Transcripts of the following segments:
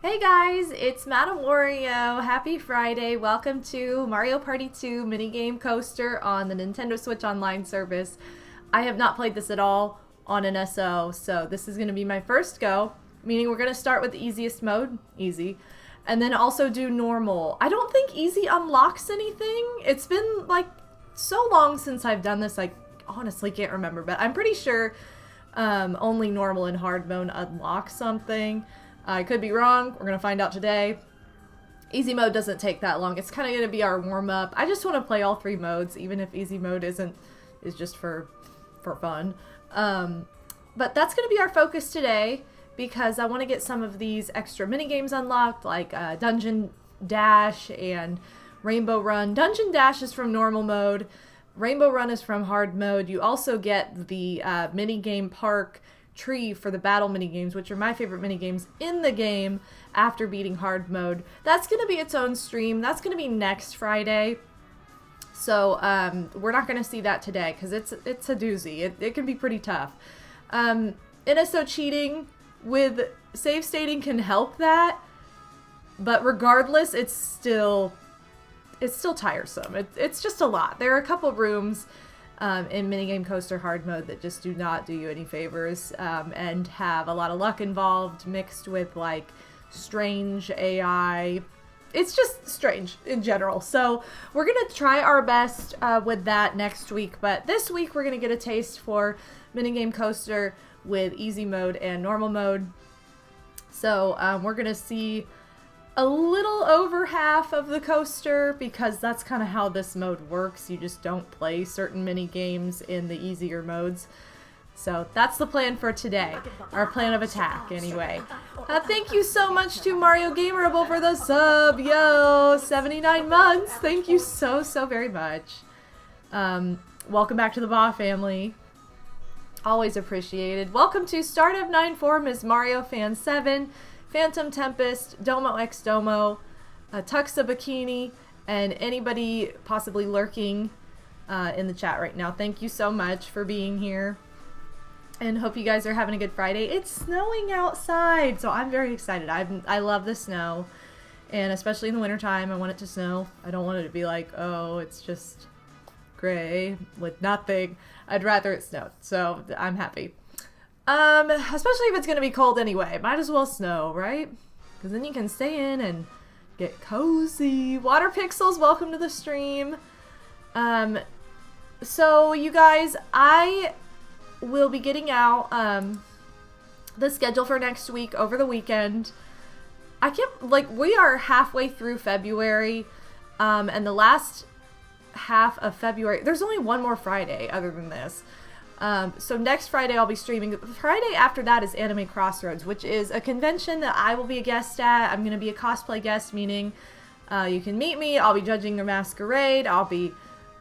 Hey guys, it's MadameWario. Happy Friday. Welcome to Mario Party 2 minigame coaster on the Nintendo Switch Online service. I have not played this at all on an SO, so this is going to be my first go, meaning we're going to start with the easiest mode, easy, and then also do normal. I don't think easy unlocks anything. It's been like so long since I've done this, I honestly can't remember, but I'm pretty sure only normal and hard mode unlock something. I could be wrong. We're going to find out today. Easy mode doesn't take that long. It's kind of going to be our warm-up. I just want to play all three modes, even if easy mode is just for fun. But that's going to be our focus today because I want to get some of these extra mini-games unlocked, like Dungeon Dash and Rainbow Run. Dungeon Dash is from normal mode. Rainbow Run is from hard mode. You also get the mini-game park tree for the battle minigames, which are my favorite minigames in the game after beating hard mode. That's going to be its own stream. That's going to be next Friday. So we're not going to see that today because it's a doozy. It can be pretty tough. NSO cheating with save stating can help that, but regardless, it's still tiresome. It's just a lot. There are a couple rooms in minigame coaster hard mode that just do not do you any favors and have a lot of luck involved mixed with like strange AI. It's just strange in general. So we're gonna try our best with that next week, but this week we're gonna get a taste for minigame coaster with easy mode and normal mode. So we're gonna see a little over half of the coaster because that's kind of how this mode works. You just don't play certain mini games in the easier modes. So that's the plan for today. Our plan of attack, anyway. Thank you so much to Mario Gamerable for the sub. Yo, 79 months. Thank you so very much. Welcome back to the Ba family. Always appreciated. Welcome to Start of 9-4, Ms. Mario Fan 7. Phantom Tempest, Domo X Domo, Tuxa Bikini, and anybody possibly lurking in the chat right now. Thank you so much for being here, and hope you guys are having a good Friday. It's snowing outside, so I'm very excited. I love the snow, and especially in the wintertime, I want it to snow. I don't want it to be like, oh, it's just gray with nothing. I'd rather it snowed, so I'm happy. Especially if it's gonna be cold anyway. Might as well snow, right? Because then you can stay in and get cozy. Water Pixels, welcome to the stream. So you guys, I will be getting out the schedule for next week over the weekend. I can't, like, we are halfway through February, and the last half of February, there's only one more Friday other than this. So next Friday I'll be streaming. The Friday after that is Anime Crossroads, which is a convention that I will be a guest at. I'm going to be a cosplay guest, meaning you can meet me. I'll be judging their masquerade. I'll be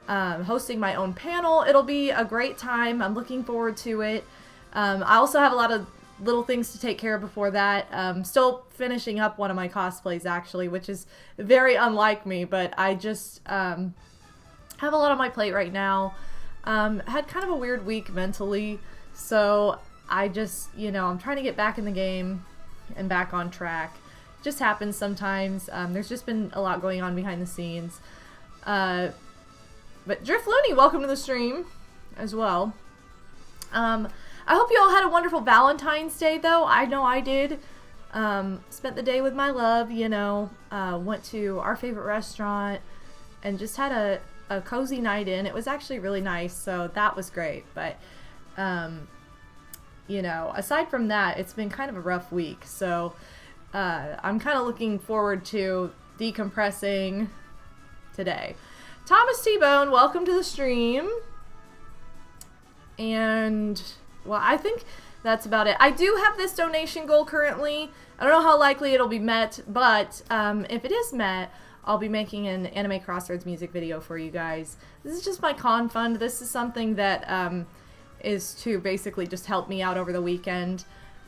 hosting my own panel. It'll be a great time. I'm looking forward to it. I also have a lot of little things to take care of before that. Still finishing up one of my cosplays, actually, which is very unlike me, but I just have a lot on my plate right now. Had kind of a weird week mentally, so I just, I'm trying to get back in the game and back on track. It just happens sometimes. There's just been a lot going on behind the scenes. But Drift Looney, welcome to the stream as well. I hope you all had a wonderful Valentine's Day, though. I know I did. Spent the day with my love, went to our favorite restaurant and just had a cozy night in. It was actually really nice, so that was great. But aside from that, it's been kind of a rough week, so I'm kind of looking forward to decompressing today. Thomas T-Bone, welcome to the stream. And well, I think that's about it. I do have this donation goal currently. I don't know how likely it'll be met, but if it is met, I'll be making an Anime Crossroads music video for you guys. This is just my con fund. This is something that is to basically just help me out over the weekend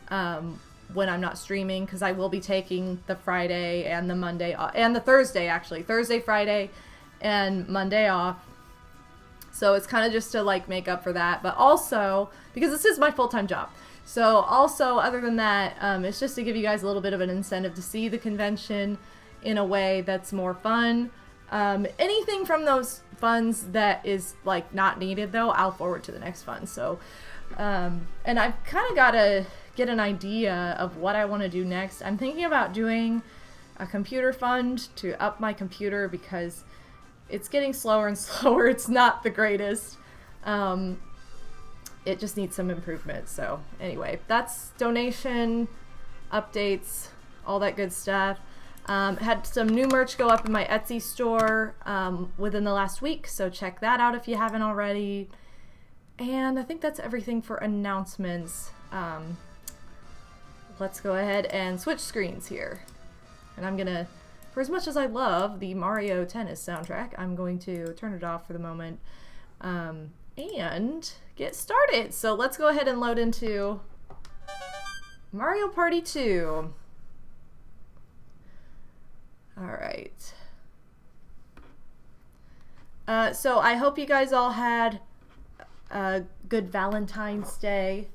when I'm not streaming, because I will be taking the Friday and the Monday and the Thursday, actually. Thursday, Friday, and Monday off. So it's kind of just to like make up for that, but also because this is my full-time job. So also, other than that, it's just to give you guys a little bit of an incentive to see the convention in a way that's more fun. Anything from those funds that is like not needed though, I'll forward to the next fund. So, and I've kind of got to get an idea of what I want to do next. I'm thinking about doing a computer fund to up my computer because it's getting slower and slower. It's not the greatest. It just needs some improvement. So anyway, that's donation, updates, all that good stuff. Had some new merch go up in my Etsy store within the last week, so check that out if you haven't already. And I think that's everything for announcements. Let's go ahead and switch screens here. And I'm gonna, for as much as I love the Mario Tennis soundtrack, I'm going to turn it off for the moment and get started. So let's go ahead and load into Mario Party 2. Alright. So I hope you guys all had a good Valentine's Day,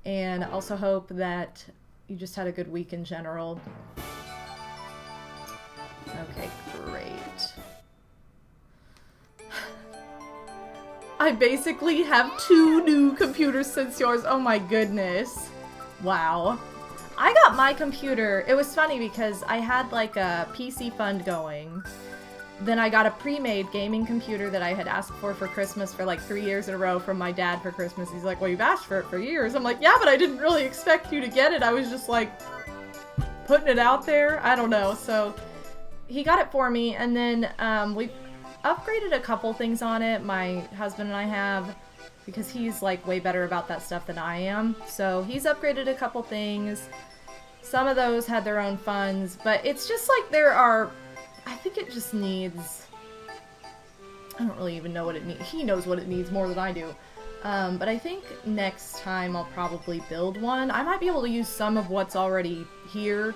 and also hope that you just had a good week in general. Okay, great. I basically have 2 new computers since yours. Oh my goodness. Wow. I got my computer. It was funny because I had like a PC fund going. Then I got a pre-made gaming computer that I had asked for Christmas for like 3 years in a row from my dad for Christmas. He's like, well, you've asked for it for years. I'm like, yeah, but I didn't really expect you to get it. I was just like putting it out there. I don't know. So he got it for me, and then we upgraded a couple things on it, my husband and I have, because he's like way better about that stuff than I am. So he's upgraded a couple things. Some of those had their own funds, but it's just like there are, I think it just needs, I don't really even know what it needs. He knows what it needs more than I do. But I think next time I'll probably build one. I might be able to use some of what's already here,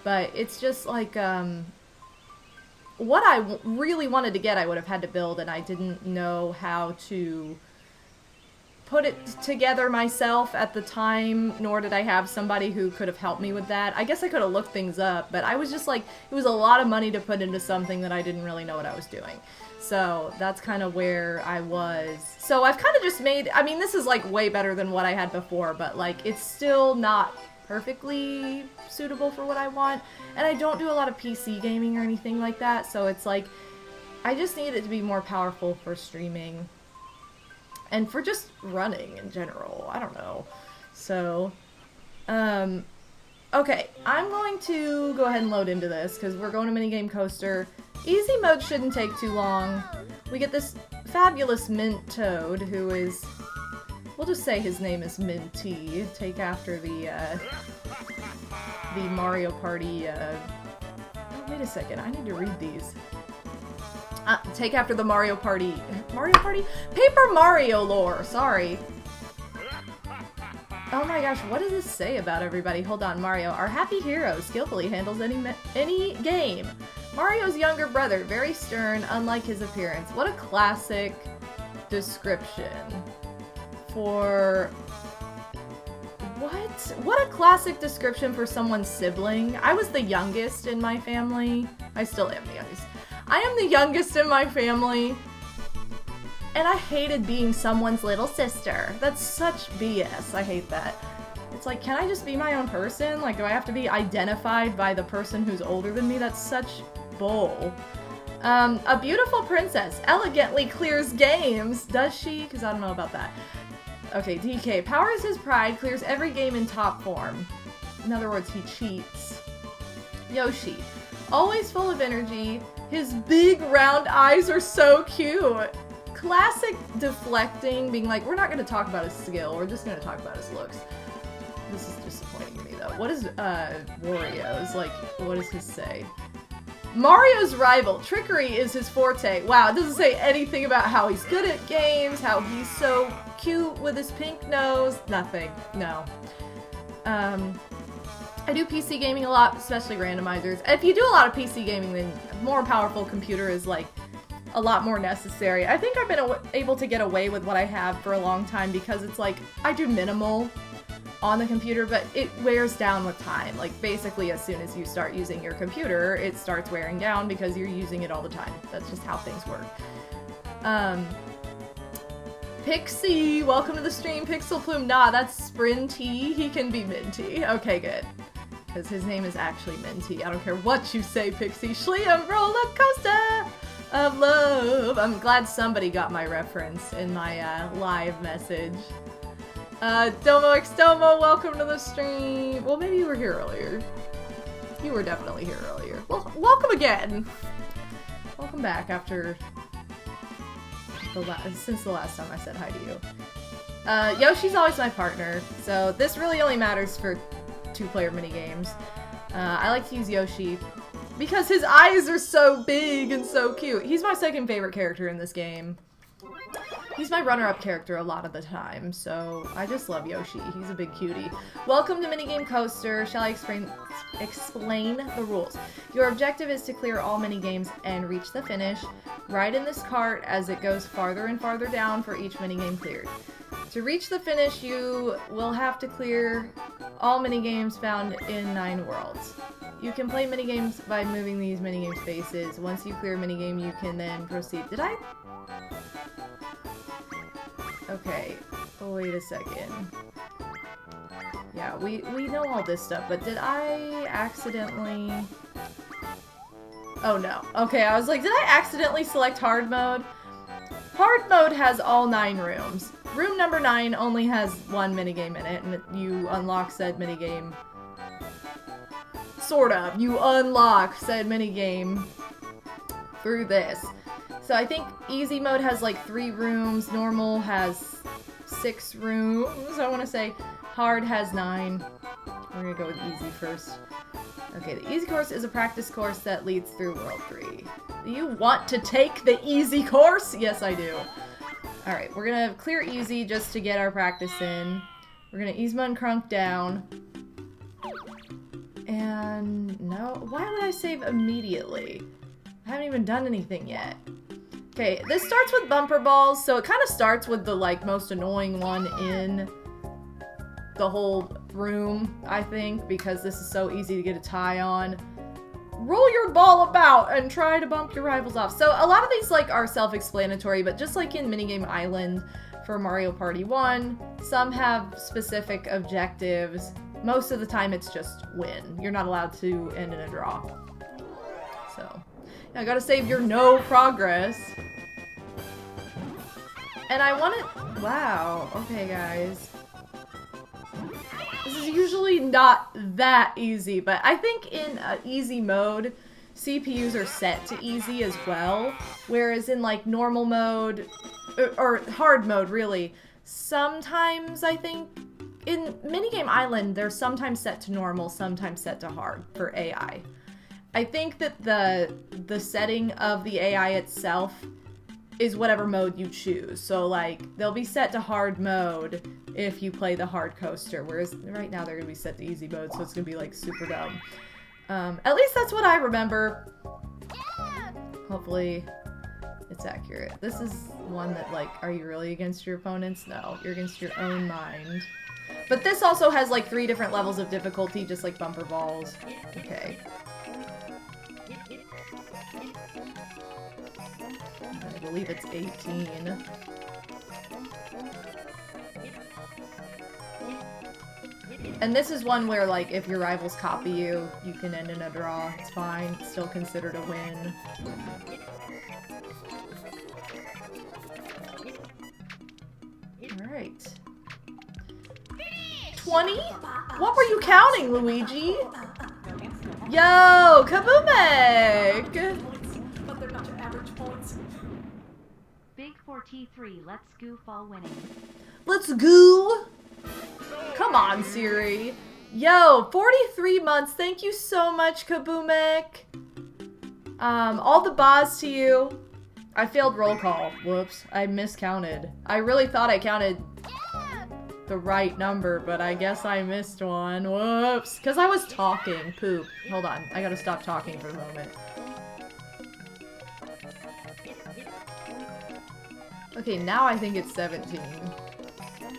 but it's just like, what I really wanted to get, I would have had to build, and I didn't know how to put it together myself at the time, nor did I have somebody who could have helped me with that. I guess I could have looked things up, but I was just like, it was a lot of money to put into something that I didn't really know what I was doing. So that's kind of where I was. So I've kind of just made, I mean, this is like way better than what I had before, but like it's still not perfectly suitable for what I want. And I don't do a lot of PC gaming or anything like that, so it's like, I just need it to be more powerful for streaming. And for just running in general. I don't know. So, okay. I'm going to go ahead and load into this, because we're going to Minigame Coaster. Easy mode shouldn't take too long. We get this fabulous Mint Toad, who is, we'll just say his name is Minty. Take after the Mario Party, oh, wait a second. I need to read these. Take after the Mario Party, Paper Mario lore, sorry. Oh my gosh, what does this say about everybody? Hold on, Mario, our happy hero, skillfully handles any game. Mario's younger brother, very stern, unlike his appearance. What a classic description for... What a classic description for someone's sibling. I was the youngest in my family. I still am the youngest. I am the youngest in my family, and I hated being someone's little sister. That's such BS. I hate that. It's like, can I just be my own person? Like, do I have to be identified by the person who's older than me? That's such bull. A beautiful princess elegantly clears games. Does she? Because I don't know about that. Okay, DK. Powers his pride, clears every game in top form. In other words, he cheats. Yoshi. Always full of energy. His big round eyes are so cute. Classic deflecting, being like, we're not going to talk about his skill, we're just going to talk about his looks. This is disappointing to me though. What is Wario's? Like, what does his say? Mario's rival. Trickery is his forte. Wow, it doesn't say anything about how he's good at games, how he's so cute with his pink nose. Nothing. No. I do PC gaming a lot, especially randomizers. If you do a lot of PC gaming, then a more powerful computer is like a lot more necessary. I think I've been able to get away with what I have for a long time because it's like, I do minimal. on the computer, but it wears down with time. Like, basically, as soon as you start using your computer, it starts wearing down because you're using it all the time. That's just how things work. Pixie, welcome to the stream. Pixel Plume, nah, that's Sprinty. He can be Minty. Okay, good. Because his name is actually Minty. I don't care what you say, Pixie. Schliam roller coaster of love. I'm glad somebody got my reference in my live message. Domo X Domo, welcome to the stream. Well, maybe you were here earlier. You were definitely here earlier. Well, welcome again. Welcome back after since the last time I said hi to you. Yoshi's always my partner, so this really only matters for 2-player minigames. I like to use Yoshi because his eyes are so big and so cute. He's my second favorite character in this game. He's my runner-up character a lot of the time, so I just love Yoshi. He's a big cutie. Welcome to Minigame Coaster. Shall I explain the rules? Your objective is to clear all minigames and reach the finish. Ride in this cart as it goes farther and farther down for each minigame cleared. To reach the finish, you will have to clear all minigames found in 9 worlds. You can play minigames by moving these minigame spaces. Once you clear a minigame, you can then proceed. Did I? Okay, wait a second. Yeah, we know all this stuff, but did I accidentally... Oh no. Okay, I was like, did I accidentally select hard mode? Hard mode has all 9 rooms. Room number 9 only has 1 minigame in it, and you unlock said minigame. Sort of. You unlock said minigame through this. So I think easy mode has like 3 rooms, normal has 6 rooms, I want to say. Hard has 9. We're gonna go with easy first. Okay, the easy course is a practice course that leads through World 3. Do you want to take the easy course? Yes, I do. Alright, we're gonna clear easy just to get our practice in. We're gonna Yzma and Crunk down. And no, why would I save immediately? I haven't even done anything yet. Okay, this starts with bumper balls, so it kind of starts with the, like, most annoying one in the whole room, I think, because this is so easy to get a tie on. Roll your ball about and try to bump your rivals off. So a lot of these, like, are self-explanatory, but just like in Minigame Island for Mario Party 1, some have specific objectives. Most of the time it's just win. You're not allowed to end in a draw. So... I gotta save your no progress. And I want it... Wow. Okay, guys. This is usually not that easy, but I think in easy mode, CPUs are set to easy as well. Whereas in, like, normal mode, or hard mode, really, sometimes I think... In Minigame Island, they're sometimes set to normal, sometimes set to hard for AI. I think that the setting of the AI itself is whatever mode you choose. So, like, they'll be set to hard mode if you play the hard coaster, whereas right now they're gonna be set to easy mode, so it's gonna be, like, super dumb. At least that's what I remember. Hopefully it's accurate. This is one that, like, are you really against your opponents? No, you're against your own mind. But this also has, like, 3 different levels of difficulty, just like bumper balls. Okay. I believe it's 18. And this is one where, like, if your rivals copy you, you can end in a draw. It's fine. It's still considered a win. Alright. 20? What were you counting, Luigi? Yo, Kaboomek! But they're not your average points. Big 4T3, let's goof all winning. Let's goo! Come on, Siri. Yo, 43 months. Thank you so much, Kaboomek. All the bars to you. I failed roll call. Whoops. I miscounted. I really thought I counted the right number, but I guess I missed one. Whoops. Because I was talking. Poop. Hold on. I gotta stop talking for a moment. Okay, now I think it's 17.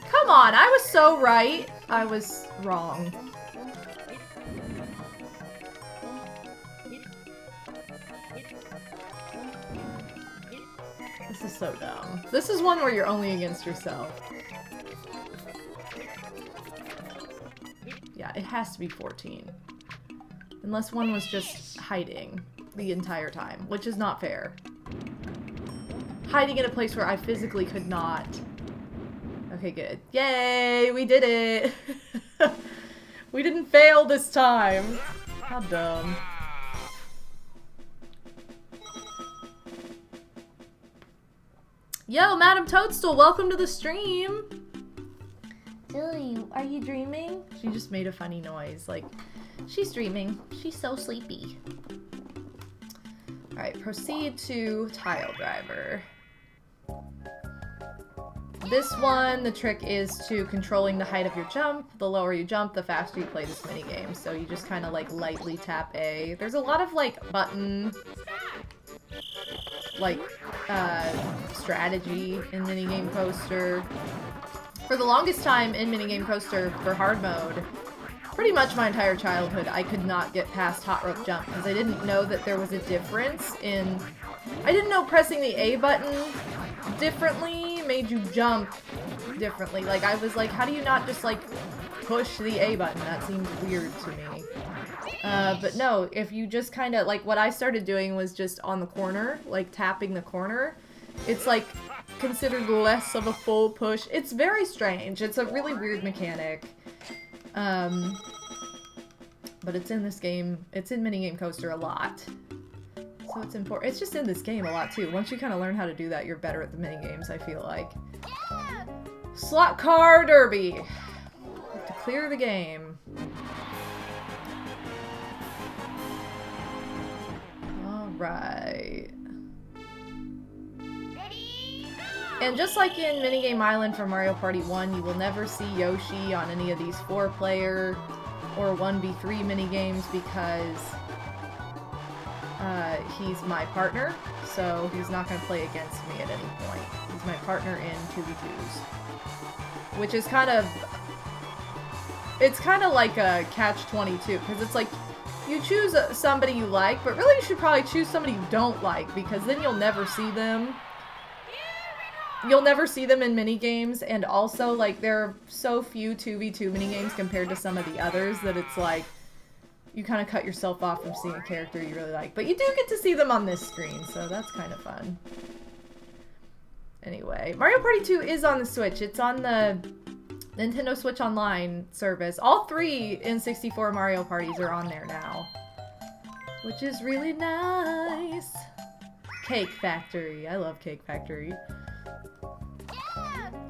Come come on, I was so right. I was wrong. This is so dumb. This is one where you're only against yourself. Yeah, it has to be 14. Unless one was just hiding the entire time, which is not fair. Hiding in a place where I physically could not. Okay, good. Yay! We did it! We didn't fail this time! How dumb. Yo, Madam Toadstool, welcome to the stream! Silly, are you dreaming? She just made a funny noise, like, she's dreaming. She's so sleepy. Alright, proceed to Tile Driver. This one, the trick is to controlling the height of your jump. The lower you jump, the faster you play this minigame. So you just kind of like lightly tap A. There's a lot of like button, like strategy in Minigame Coaster. For the longest time in Minigame Coaster for hard mode, pretty much my entire childhood, I could not get past Hot Rope Jump because I didn't know that there was a difference in... I didn't know pressing the A button differently made you jump differently. Like, I was like, how do you not just, like, push the A button? That seems weird to me. But no, if you just kind of, like, what I started doing was just on the corner, like, tapping the corner. It's, like, considered less of a full push. It's very strange. It's a really weird mechanic. But it's in this game. It's in Minigame Coaster a lot. So it's important. It's just in this game a lot, too. Once you kind of learn how to do that, you're better at the minigames, I feel like. Yeah. Slot Car Derby! To clear the game. Alright. And just like in Minigame Island for Mario Party 1, you will never see Yoshi on any of these 4-player or 1v3 minigames because he's my partner, so he's not going to play against me at any point. He's my partner in 2v2s. Which is kind of... It's kind of like a catch-22, because it's like, you choose somebody you like, but really you should probably choose somebody you don't like, because then you'll never see them. You'll never see them in minigames, and also, like, there are so few 2v2 minigames compared to some of the others that it's like, you kind of cut yourself off from seeing a character you really like. But you do get to see them on this screen, so that's kind of fun. Anyway, Mario Party 2 is on the Switch. It's on the Nintendo Switch Online service. All 3 N64 Mario Parties are on there now, which is really nice. Cake Factory. I love Cake Factory.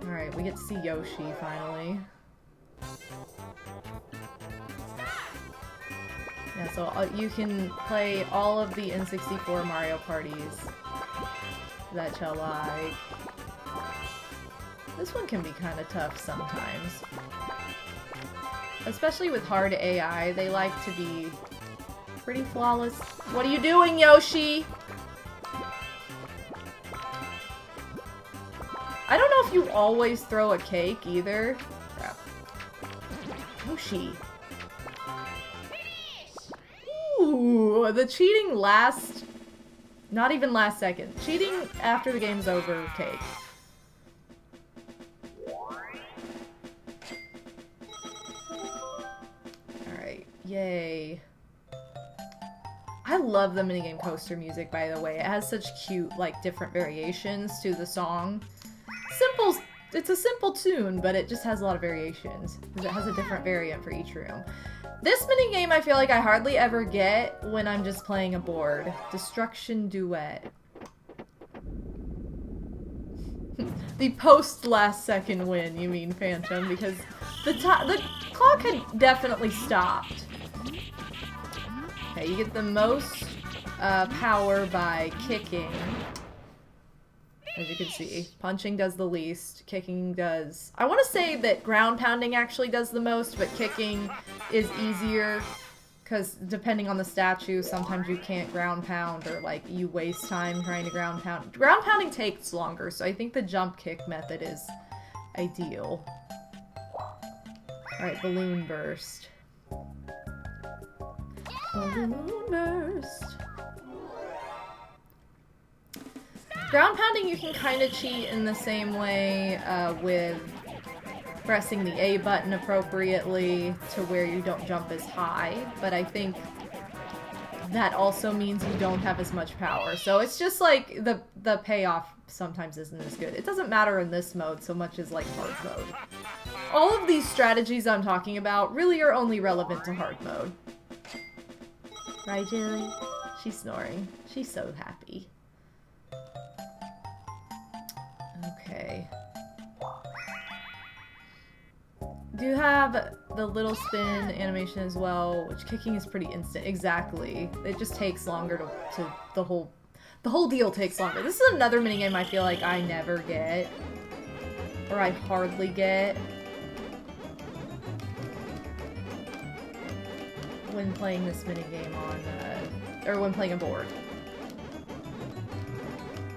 Alright, we get to see Yoshi, finally. Yeah, so you can play all of the N64 Mario parties that you like. This one can be kind of tough sometimes. Especially with hard AI, they like to be pretty flawless. What are you doing, Yoshi? I don't know if you always throw a cake either. Crap. Yoshi. Ooh, the cheating last... Not even last second. Cheating after the game's over, cake. Alright, yay. I love the Minigame Coaster music, by the way. It has such cute, like, different variations to the song. Simple, it's a simple tune, but it just has a lot of variations, because it has a different variant for each room. This minigame I feel like I hardly ever get when I'm just playing a board. Destruction Duet. The post-last second win, you mean, Phantom, because the clock had definitely stopped. Okay, you get the most power by kicking. As you can see, punching does the least, kicking does... I want to say that ground pounding actually does the most, but kicking is easier, because depending on the statue, sometimes you can't ground pound, or like, you waste time trying to ground pound. Ground pounding takes longer, so I think the jump kick method is ideal. Alright, balloon burst. Balloon burst. Ground pounding you can kind of cheat in the same way with pressing the A button appropriately to where you don't jump as high, but I think that also means you don't have as much power. So it's just like the payoff sometimes isn't as good. It doesn't matter in this mode so much as like hard mode. All of these strategies I'm talking about really are only relevant to hard mode. Right, Jilly? She's snoring. She's so happy. Okay. Do have the little spin animation as well, which kicking is pretty instant. Exactly. It just takes longer to the whole deal takes longer. This is another minigame I feel like I never get. Or I hardly get. When playing this minigame on, or when playing a board.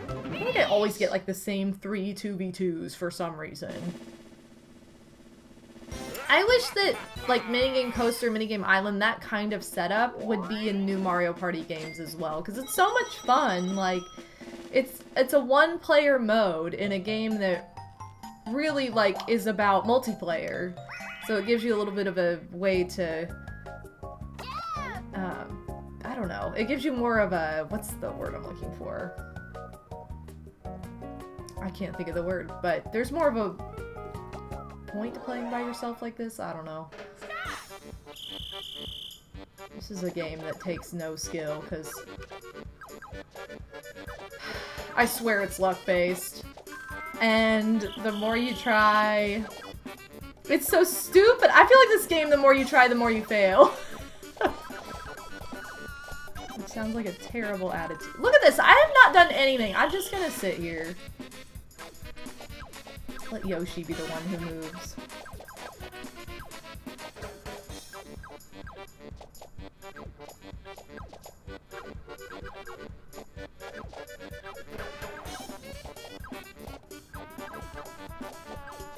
I feel like I always get like the same 3 2v2s for some reason. I wish that, like, Minigame Coaster, Minigame Island, that kind of setup would be in new Mario Party games as well, because it's so much fun. Like, it's a one-player mode in a game that really, like, is about multiplayer. So it gives you a little bit of a way to, I don't know. It gives you more of a, what's the word I'm looking for? I can't think of the word, but there's more of a point to playing by yourself like this? I don't know. This is a game that takes no skill, because I swear it's luck-based. And the more you try... It's so stupid! I feel like this game, the more you try, the more you fail. It sounds like a terrible attitude. Look at this! I have not done anything! I'm just gonna sit here. Let Yoshi be the one who moves.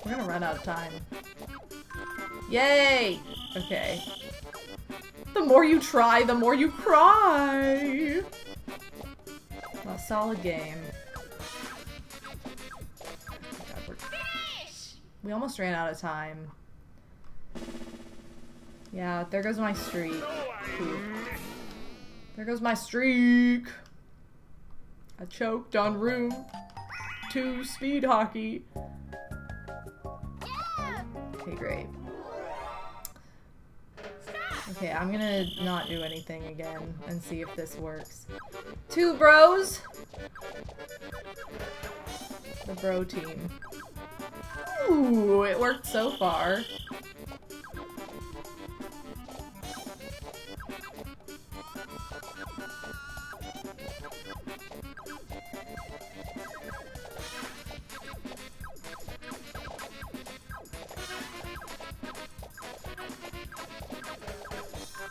We're gonna run out of time. Yay! Okay. The more you try, the more you cry! A solid game. We almost ran out of time. Yeah, there goes my streak. Poop. There goes my streak! I choked on room 2 speed hockey. Okay, great. Okay, I'm gonna not do anything again and see if this works. 2 bros! The bro team. Ooh, it worked so far.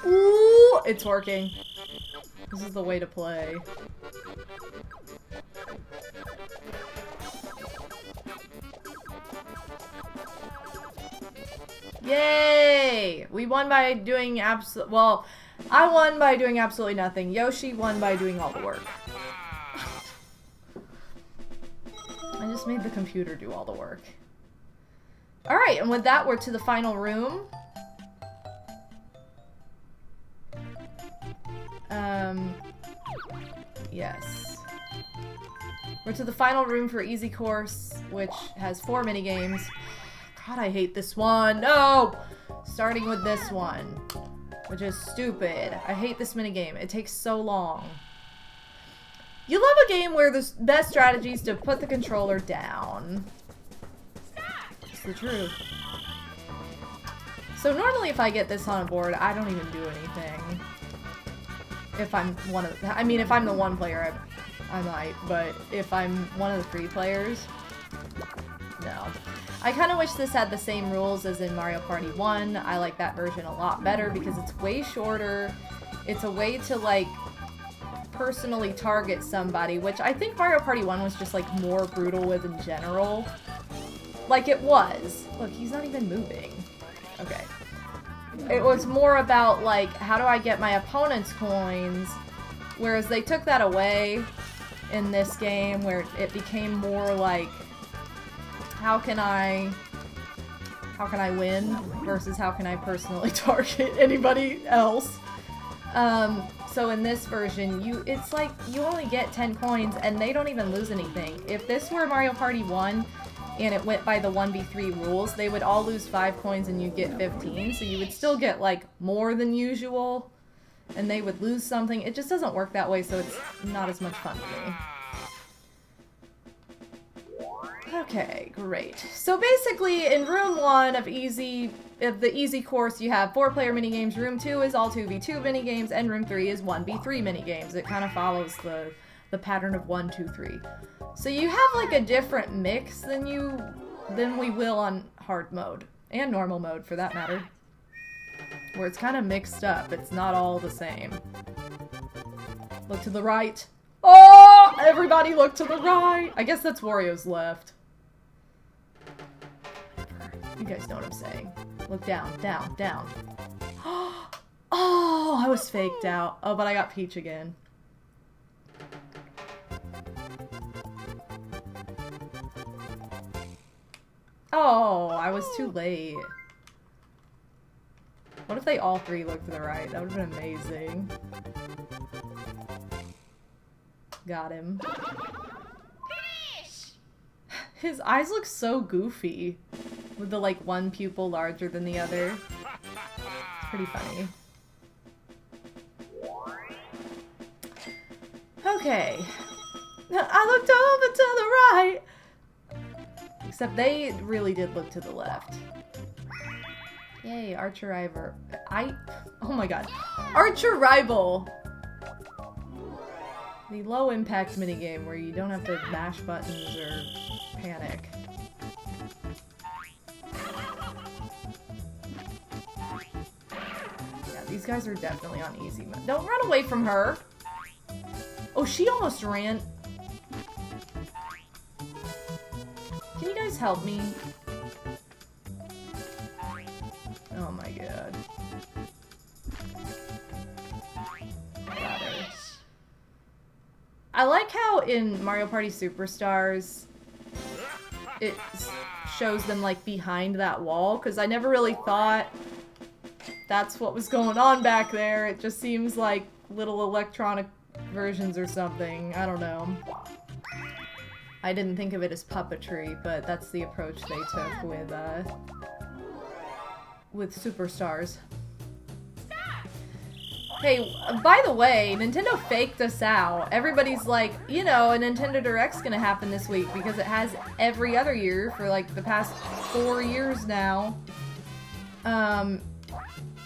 Ooh, it's working. This is the way to play. Yay! We won by doing well, I won by doing absolutely nothing. Yoshi won by doing all the work. I just made the computer do all the work. Alright, and with that, we're to the final room. Yes. We're to the final room for Easy Course, which has 4 minigames. God, I hate this one. No! Starting with this one, which is stupid. I hate this minigame. It takes so long. You love a game where the best strategy is to put the controller down. It's the truth. So normally if I get this on a board, I don't even do anything. If I'm one of... I mean, if I'm the one player, I might. But if I'm one of the 3 players, no. I kind of wish this had the same rules as in Mario Party 1. I like that version a lot better because it's way shorter. It's a way to, like, personally target somebody, which I think Mario Party 1 was just, like, more brutal with in general. Like, it was. Look, he's not even moving. Okay. It was more about, like, how do I get my opponent's coins, whereas they took that away in this game, where it became more like, how can I win versus how can I personally target anybody else. So in this version, it's like you only get 10 coins and they don't even lose anything. If this were Mario Party 1 and it went by the 1v3 rules, they would all lose 5 coins and you'd get 15, so you would still get like more than usual and they would lose something. It just doesn't work that way, so it's not as much fun for me. Okay, great. So basically, in Room 1 of the easy course, you have 4-player minigames. Room 2 is all 2v2 minigames, and Room 3 is 1v3 minigames. It kind of follows the pattern of 1, 2, 3. So you have like a different mix than we will on hard mode, and normal mode for that matter, where it's kind of mixed up. It's not all the same. Look to the right. Oh! Everybody look to the right! I guess that's Wario's left. You guys know what I'm saying. Look down, down, down. Oh, I was faked out. Oh, but I got Peach again. Oh, I was too late. What if they all three looked to the right? That would have been amazing. Got him. His eyes look so goofy, with the like one pupil larger than the other. It's pretty funny. Okay. I looked over to the right! Except they really did look to the left. Yay, Archer Rival. Oh my god. Archer Rival! The low impact minigame where you don't have to mash buttons or panic. Yeah, these guys are definitely on easy mode. Don't run away from her! Oh, she almost ran. Can you guys help me? Oh my god. I like how in Mario Party Superstars it shows them like behind that wall, because I never really thought that's what was going on back there. It just seems like little electronic versions or something. I don't know. I didn't think of it as puppetry, but that's the approach they took with Superstars. Hey, by the way, Nintendo faked us out. Everybody's like, you know, a Nintendo Direct's gonna happen this week because it has every other year for like the past 4 years now. And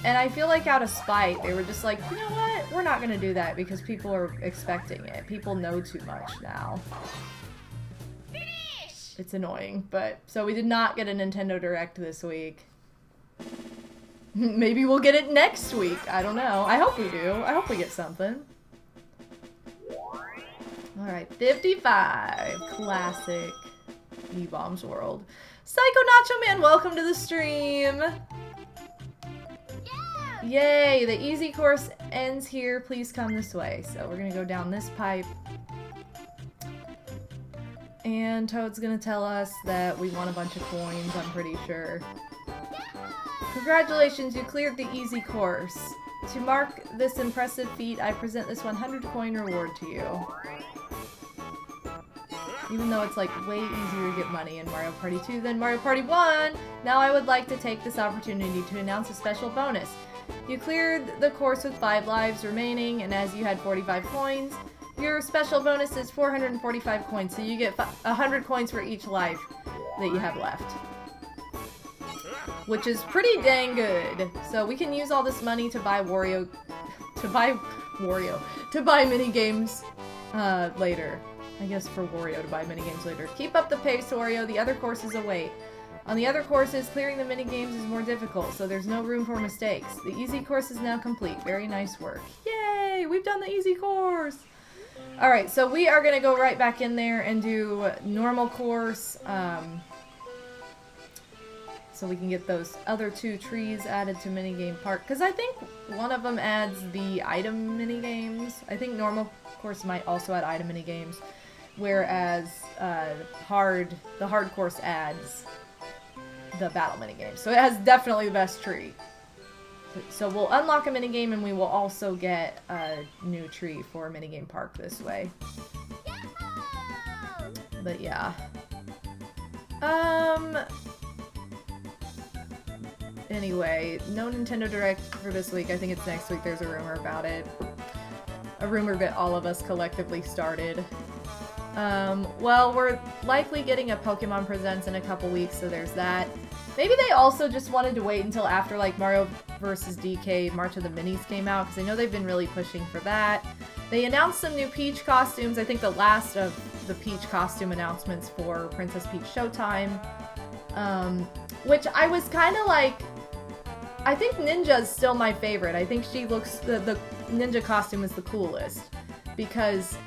I feel like out of spite, they were just like, you know what? We're not gonna do that because people are expecting it. People know too much now. It's annoying, but so we did not get a Nintendo Direct this week. Maybe we'll get it next week. I don't know. I hope we do. I hope we get something. Alright, 55. Classic E-Bombs World. Psycho Nacho Man, welcome to the stream! Yeah! Yay! The easy course ends here. Please come this way. So we're gonna go down this pipe. And Toad's gonna tell us that we won a bunch of coins, I'm pretty sure. Congratulations, you cleared the easy course. To mark this impressive feat, I present this 100 coin reward to you. Even though it's like way easier to get money in Mario Party 2 than Mario Party 1, now I would like to take this opportunity to announce a special bonus. You cleared the course with 5 lives remaining, and as you had 45 coins, your special bonus is 445 coins, so you get 100 coins for each life that you have left. Which is pretty dang good. So we can use all this money to buy mini games later. I guess for Wario to buy mini games later. Keep up the pace, Wario. The other courses await. On the other courses, clearing the mini games is more difficult, so there's no room for mistakes. The easy course is now complete. Very nice work. Yay! We've done the easy course! Alright, so we are gonna go right back in there and do normal course. so we can get those other 2 trees added to Minigame Park. Because I think one of them adds the item minigames. I think normal course might also add item minigames, whereas the hard course adds the battle minigame. So it has definitely the best tree. So we'll unlock a minigame and we will also get a new tree for Minigame Park this way. But yeah. Anyway, no Nintendo Direct for this week. I think it's next week. There's a rumor about it. A rumor that all of us collectively started. Well, we're likely getting a Pokemon Presents in a couple weeks, so there's that. Maybe they also just wanted to wait until after, like, Mario vs. DK March of the Minis came out, because I know they've been really pushing for that. They announced some new Peach costumes. I think the last of the Peach costume announcements for Princess Peach Showtime. Which I was kind of like... I think Ninja's still my favorite. I think she looks... The Ninja costume is the coolest. Because,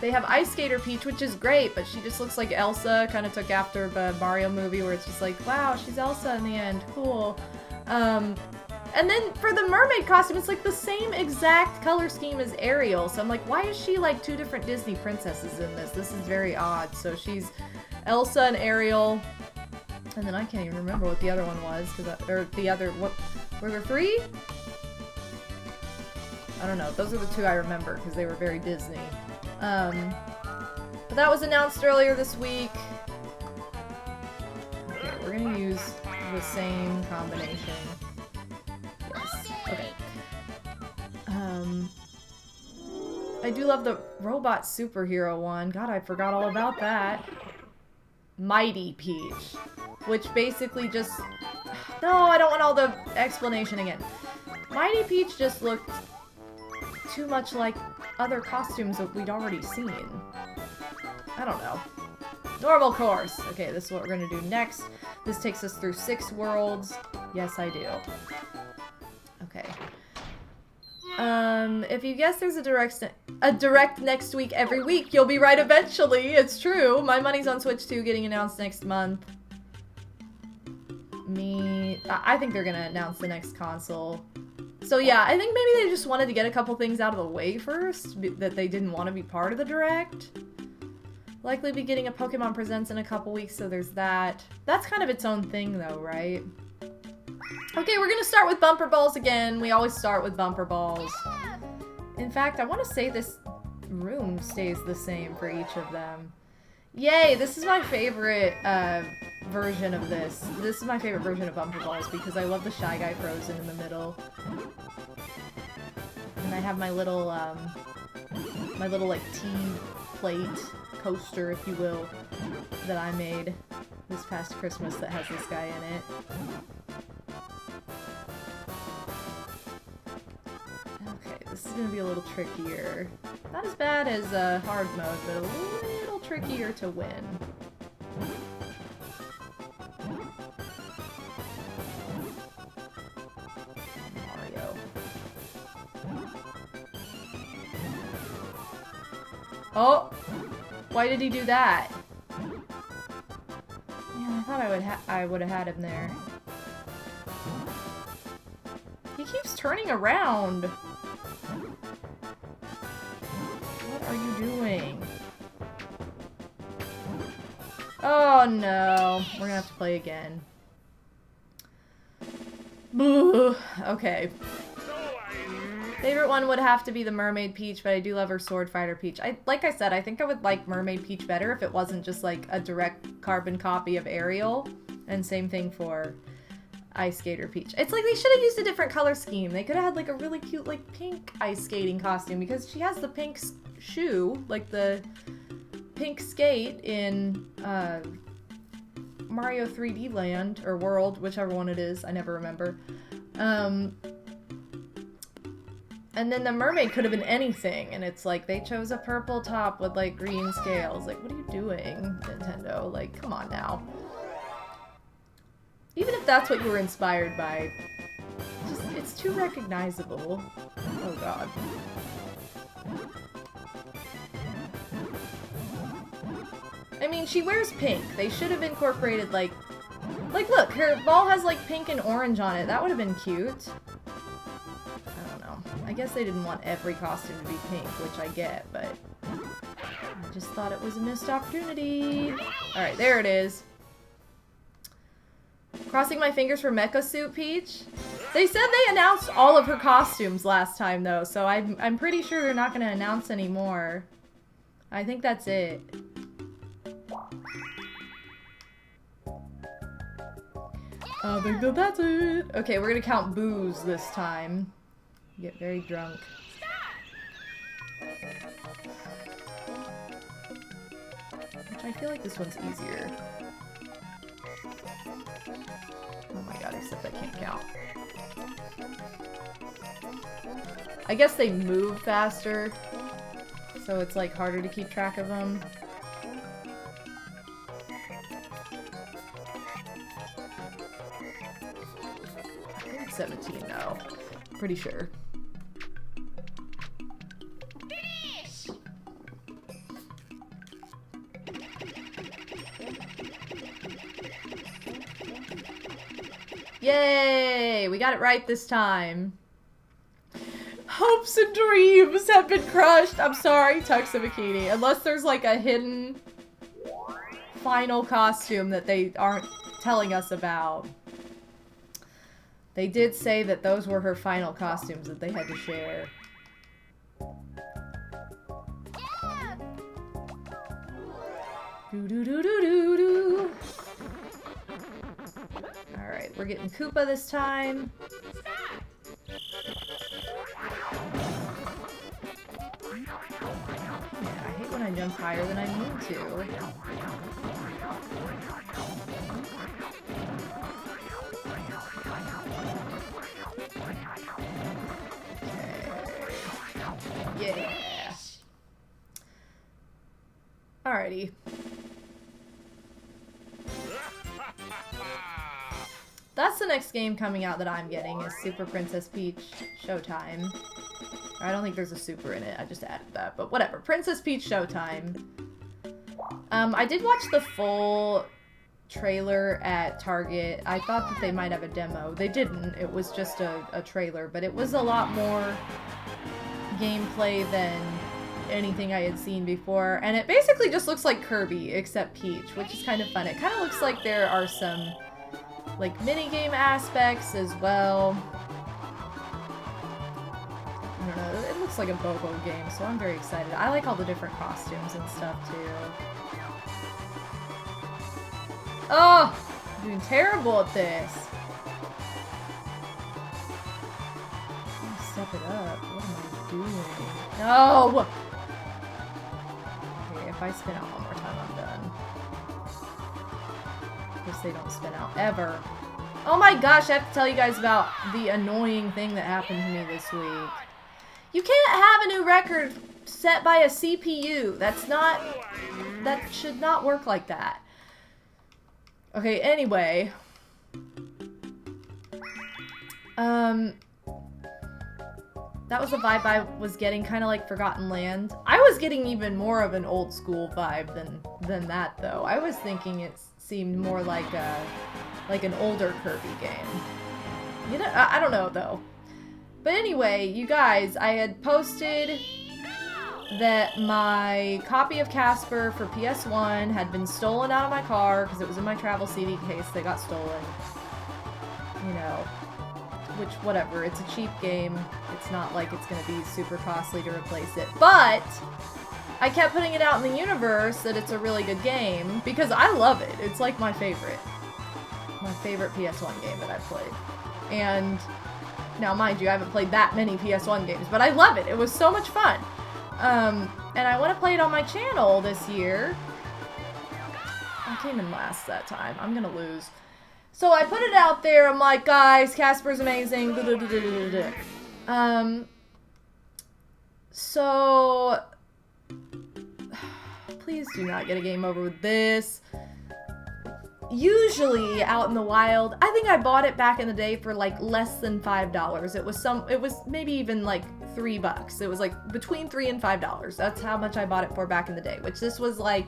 they have Ice Skater Peach, which is great, but she just looks like Elsa, kind of took after the Mario movie, where it's just like, wow, she's Elsa in the end, cool. And then for the mermaid costume, it's like the same exact color scheme as Ariel, so I'm like, why is she like 2 different Disney princesses in this? This is very odd. So she's Elsa and Ariel, and then I can't even remember what the other one was, or the other, what, were there 3? I don't know, those are the 2 I remember, because they were very Disney. But that was announced earlier this week. Okay, we're gonna use the same combination. Yes, okay. I do love the robot superhero one. God, I forgot all about that. Mighty Peach. Which basically just... No, I don't want all the explanation again. Mighty Peach just looked too much like other costumes that we'd already seen. I don't know. Normal course. Okay, this is what we're gonna do next. This takes us through 6 worlds. Yes, I do. Okay. If you guess there's a direct next week every week, you'll be right eventually. It's true. My money's on Switch 2 getting announced next month. I think they're gonna announce the next console. So yeah, I think maybe they just wanted to get a couple things out of the way first, that they didn't want to be part of the Direct. Likely be getting a Pokemon Presents in a couple weeks, so there's that. That's kind of its own thing though, right? Okay, we're gonna start with Bumper Balls again. We always start with Bumper Balls. In fact, I want to say this room stays the same for each of them. Yay, this is my favorite version of this. This is my favorite version of Bumper Balls because I love the Shy Guy frozen in the middle. And I have my little like tea plate coaster, if you will, that I made this past Christmas that has this guy in it. Okay, this is gonna be a little trickier. Not as bad as hard mode, but a little trickier to win. Mario. Oh! Why did he do that? Man, I thought I would have had him there. He keeps turning around. What are you doing? Oh no. We're gonna have to play again. Boo. Okay. Favorite one would have to be the Mermaid Peach, but I do love her Sword Fighter Peach. Like I said, I think I would like Mermaid Peach better if it wasn't just like a direct carbon copy of Ariel. And same thing for Ice Skater Peach. It's like they should have used a different color scheme. They could have had like a really cute like pink ice skating costume because she has the pink shoe, like the pink skate in Mario 3D Land or World, whichever one it is. I never remember. And then the mermaid could have been anything, and it's like they chose a purple top with like green scales. Like, what are you doing, Nintendo? Like, come on now. Even if that's what you were inspired by, it's too recognizable. Oh god. I mean, she wears pink. They should have incorporated like Like, look, her ball has like pink and orange on it. That would have been cute. I don't know. I guess they didn't want every costume to be pink, which I get, but I just thought it was a missed opportunity. Alright, there it is. Crossing my fingers for Mecha Suit Peach. They said they announced all of her costumes last time, though, so I'm pretty sure they're not going to announce any more. I think that's it. I think that's it. Okay, we're gonna count booze this time. Get very drunk. Which I feel like this one's easier. Oh my god, except I can't count. I guess they move faster, so it's like harder to keep track of them. I think it's 17 now. Pretty sure. Yay! We got it right this time. Hopes and dreams have been crushed. I'm sorry, Tux and Bikini. Unless there's like a hidden final costume that they aren't telling us about. They did say that those were her final costumes that they had to share. Do-do-do-do-do-do. Alright, we're getting Koopa this time. Yeah, I hate when I jump higher than I mean to. Okay. Yeah. Alrighty. That's the next game coming out that I'm getting, is Super Princess Peach Showtime. I don't think there's a super in it, I just added that, but whatever. Princess Peach Showtime. I did watch the full trailer at Target. I thought that they might have a demo. They didn't, it was just a trailer, but it was a lot more gameplay than anything I had seen before, and it basically just looks like Kirby, except Peach, which is kind of fun. It kind of looks like there are some like minigame aspects as well. I don't know, it looks like a Bobo game, so I'm very excited. I like all the different costumes and stuff too. Oh! I'm doing terrible at this. Step it up. What am I doing? No! Okay, if I spin out one more time, I'm done. Guess they don't spin out ever. Oh my gosh, I have to tell you guys about the annoying thing that happened to me this week. You can't have a new record set by a CPU. That's not... That should not work like that. Okay, anyway. That was the vibe I was getting, kind of like Forgotten Land. I was getting even more of an old school vibe than that, though. I was thinking it seemed more like an older Kirby game. You know, I don't know, though. But anyway, you guys, I had posted that my copy of Casper for PS1 had been stolen out of my car because it was in my travel CD case. They got stolen. You know, which, whatever, it's a cheap game. It's not like it's going to be super costly to replace it. But I kept putting it out in the universe that it's a really good game because I love it. It's like my favorite. My favorite PS1 game that I've played. And now, mind you, I haven't played that many PS1 games, but I love it. It was so much fun. And I want to play it on my channel this year. I came in last that time. I'm gonna lose. So I put it out there. I'm like, guys, Casper's amazing. So please do not get a game over with this. Usually out in the wild, I think I bought it back in the day for like less than $5. It was maybe even like $3. It was like between $3 and $5. That's how much I bought it for back in the day, which this was like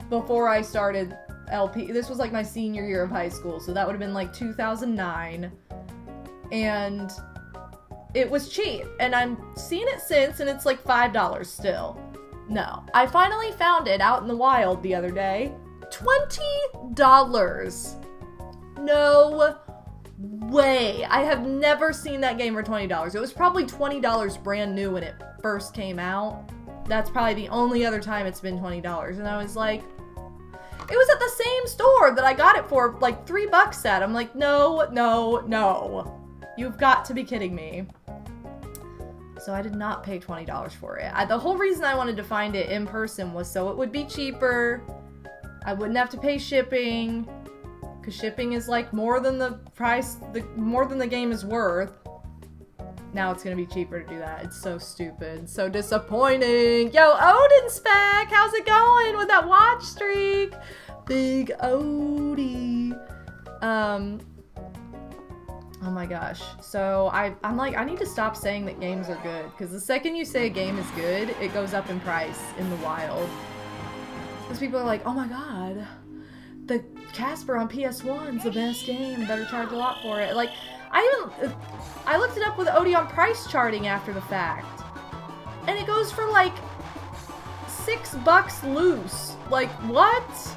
before I started LP. This was like my senior year of high school, so that would have been like 2009. And it was cheap. And I'm seeing it since, and it's like $5 still. No. I finally found it out in the wild the other day. $20. No way. I have never seen that game for $20. It was probably $20 brand new when it first came out. That's probably the only other time it's been $20. And I was like, it was at the same store that I got it for like $3 at. I'm like, no, no, no. You've got to be kidding me. So I did not pay $20 for it. The whole reason I wanted to find it in person was so it would be cheaper. I wouldn't have to pay shipping. Because shipping is like more than the price, more than the game is worth. Now it's going to be cheaper to do that. It's so stupid. So disappointing. Yo, Odin's back. How's it going with that watch streak? Big Odie. Oh my gosh. So I'm like, I need to stop saying that games are good. Because the second you say a game is good, it goes up in price in the wild. Because people are like, oh my god. The Casper on PS1's the best game. Better charge a lot for it. Like, I looked it up with Odie on price charting after the fact. And it goes for like $6 loose. Like, what?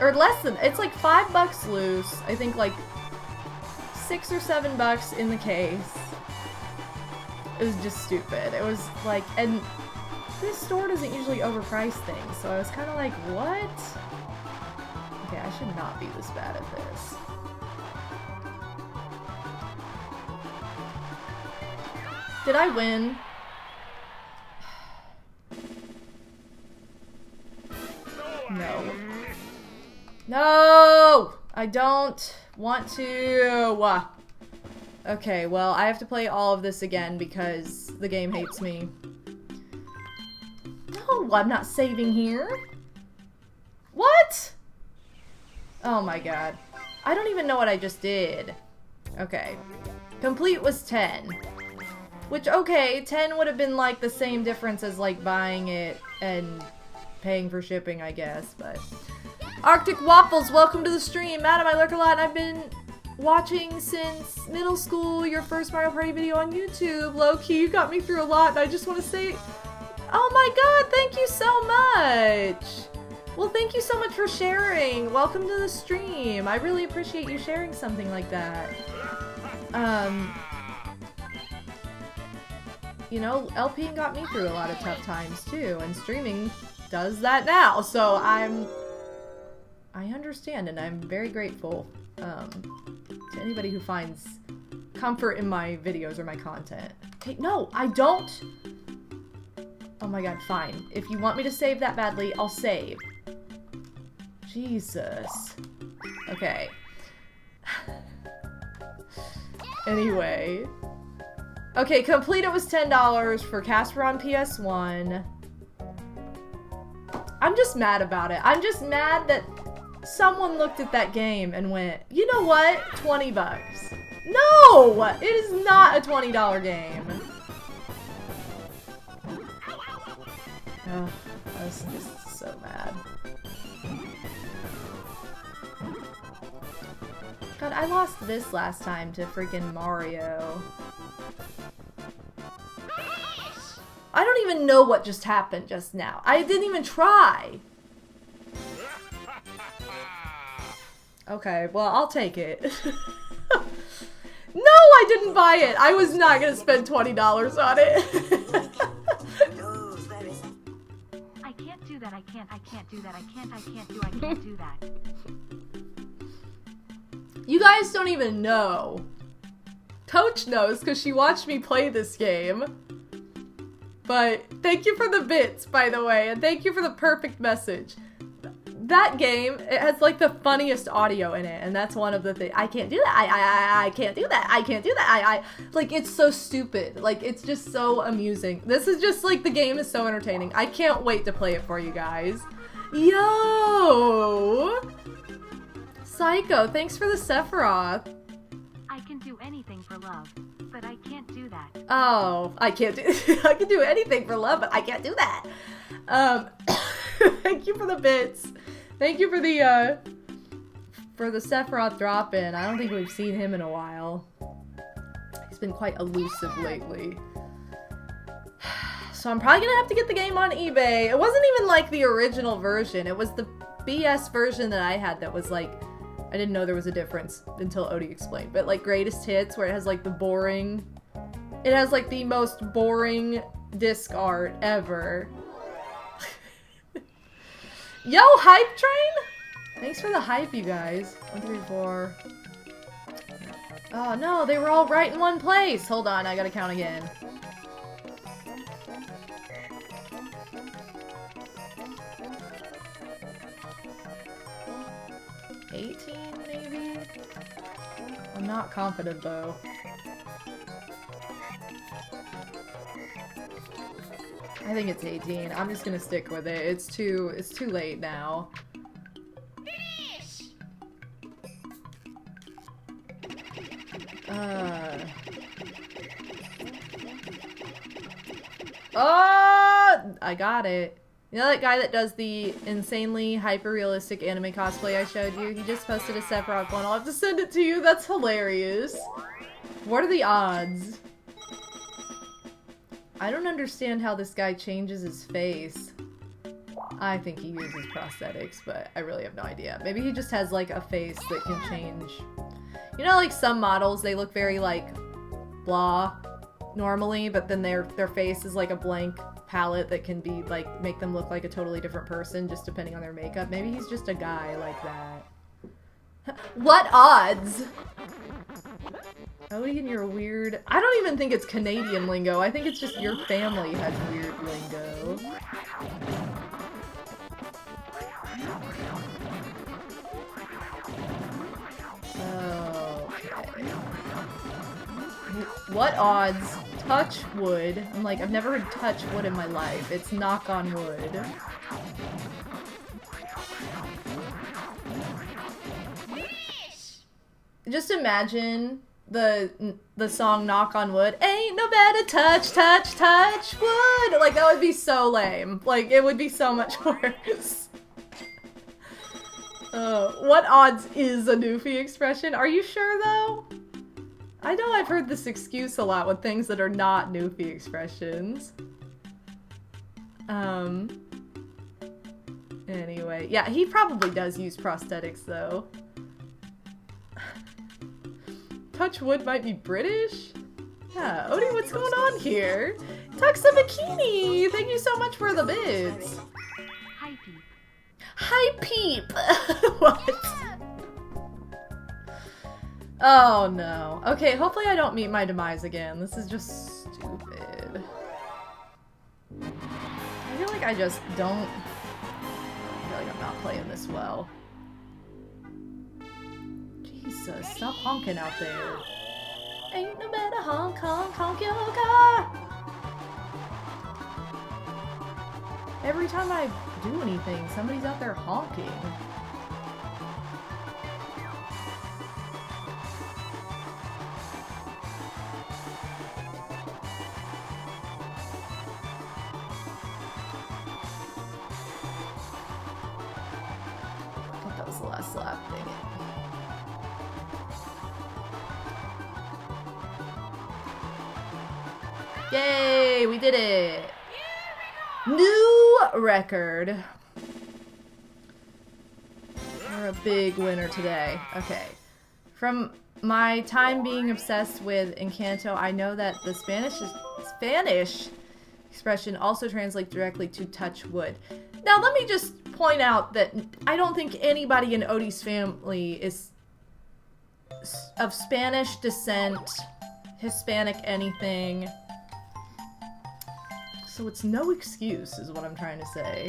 Or less than, it's like $5 loose. I think like $6 or $7 in the case. It was just stupid. It was like, and this store doesn't usually overprice things. So I was kind of like, what? Okay, I should not be this bad at this. Did I win? No. No! I don't want to. Okay, well, I have to play all of this again because the game hates me. No, I'm not saving here. What? Oh my god. I don't even know what I just did. Okay. Complete was 10. Which, okay, 10 would have been like the same difference as like buying it and paying for shipping, I guess, but... Arctic Waffles, welcome to the stream. Madam, I lurk a lot and I've been watching since middle school, your first Mario Party video on YouTube. Low-key, you got me through a lot and I just want to say... Oh my god, thank you so much! Well, thank you so much for sharing. Welcome to the stream. I really appreciate you sharing something like that. You know, LPing got me through a lot of tough times too, and streaming does that now, so I understand and I'm very grateful to anybody who finds comfort in my videos or my content. Okay, no, I don't! Oh my god, fine. If you want me to save that badly, I'll save. Jesus. Okay. Anyway. Okay, complete it was $10 for Casper on PS1. I'm just mad about it. I'm just mad that someone looked at that game and went, you know what? $20. No! It is not a $20 game. Oh, I was just so mad. God, I lost this last time to freaking Mario. I don't even know what just happened just now. I didn't even try. Okay, well, I'll take it. No, I didn't buy it. I was not gonna spend $20 on it. I can't do that. I can't do that. I can't do that. You guys don't even know. Coach knows because she watched me play this game. But thank you for the bits, by the way, and thank you for the perfect message. That game, it has like the funniest audio in it, and that's one of the things. I can't do that. I can't do that. I can't do that. Like, it's so stupid. Like, it's just so amusing. This is just like, the game is so entertaining. I can't wait to play it for you guys. Yo! Psycho, thanks for the Sephiroth. I can do anything for love, but I can't do that. Oh, I can't do I can do anything for love, but I can't do that. Thank you for the bits. Thank you for the Sephiroth drop-in. I don't think we've seen him in a while. He's been quite elusive lately. So I'm probably gonna have to get the game on eBay. It wasn't even like the original version. It was the BS version that I had that was like, I didn't know there was a difference until Odie explained. But like Greatest Hits, where it has like the boring, it has like the most boring disc art ever. Yo, Hype Train! Thanks for the hype, you guys. 1, 3, 4. Oh no, they were all right in one place. Hold on, I gotta count again. 18, maybe? I'm not confident, though. I think it's 18. I'm just gonna stick with it. It's too late now. Oh! I got it. You know that guy that does the insanely hyper-realistic anime cosplay I showed you? He just posted a Sephiroth one. I'll have to send it to you. That's hilarious. What are the odds? I don't understand how this guy changes his face. I think he uses prosthetics, but I really have no idea. Maybe he just has, like, a face that can change. You know, like, some models, they look very, like, blah normally, but then their face is, like, a blank palette that can be, like, make them look like a totally different person just depending on their makeup. Maybe he's just a guy like that. What odds? Odie and your weird... I don't even think it's Canadian lingo. I think it's just your family has weird lingo. Okay. What odds? Touch wood. I'm like, I've never heard touch wood in my life. It's knock on wood. Just imagine the song Knock on Wood. Ain't no better touch wood. Like, that would be so lame. Like, it would be so much worse. What odds is a Newfie expression? Are you sure, though? I know I've heard this excuse a lot with things that are not Newfie expressions. Anyway. Yeah, he probably does use prosthetics, though. Touch wood might be British? Yeah, Odie, what's going on here? Tuxa Bikini! Thank you so much for the bids. Hi, Peep. Hi, Peep! What? Oh, no. Okay, hopefully I don't meet my demise again. This is just stupid. I feel like I just don't... I feel like I'm not playing this well. Jesus, stop honking out there. Ain't no better honk, honk, honk your car. Every time I do anything, somebody's out there honking. I thought that was the last lap, dang it. Yay, we did it! New record. We're a big winner today. Okay. From my time being obsessed with Encanto, I know that the Spanish expression also translates directly to touch wood. Now, let me just point out that I don't think anybody in Odie's family is of Spanish descent, Hispanic anything. So it's no excuse, is what I'm trying to say.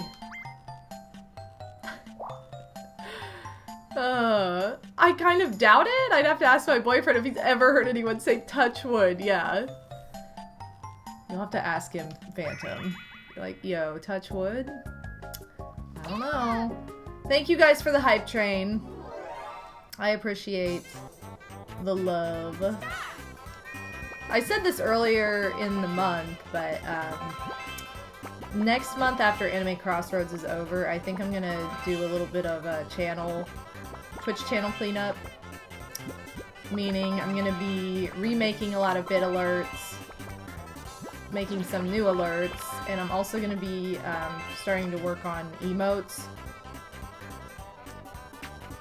I kind of doubt it. I'd have to ask my boyfriend if he's ever heard anyone say touch wood. Yeah. You'll have to ask him, Phantom. You're like, yo, touch wood? I don't know. Thank you guys for the hype train. I appreciate the love. I said this earlier in the month, but next month after Anime Crossroads is over, I think I'm gonna do a little bit of a Twitch channel cleanup. Meaning I'm gonna be remaking a lot of bit alerts, making some new alerts, and I'm also gonna be starting to work on emotes.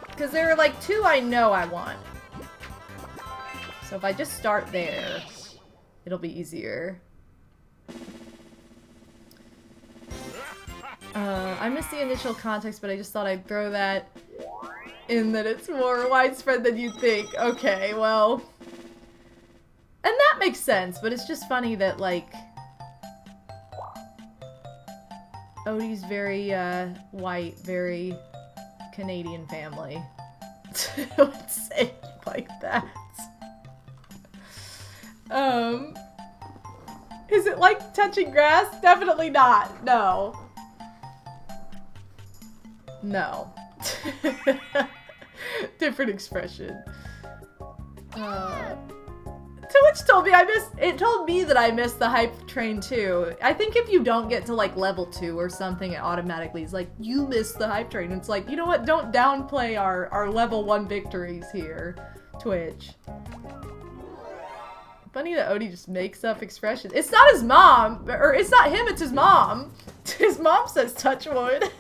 Because there are like 2 I know I want. So if I just start there, it'll be easier. I missed the initial context, but I just thought I'd throw that in, that it's more widespread than you think. Okay, well... And that makes sense, but it's just funny that, like... Odie's very, white, very Canadian family. I would say it like that. Is it like touching grass? Definitely not. No. No. Different expression. Twitch told me it told me that I missed the hype train too. I think if you don't get to like level 2 or something, it automatically is like, you missed the hype train. It's like, you know what? Don't downplay our level 1 victories here, Twitch. Funny that Odie just makes up expressions. It's not his mom, or it's not him, it's his mom. His mom says touch wood.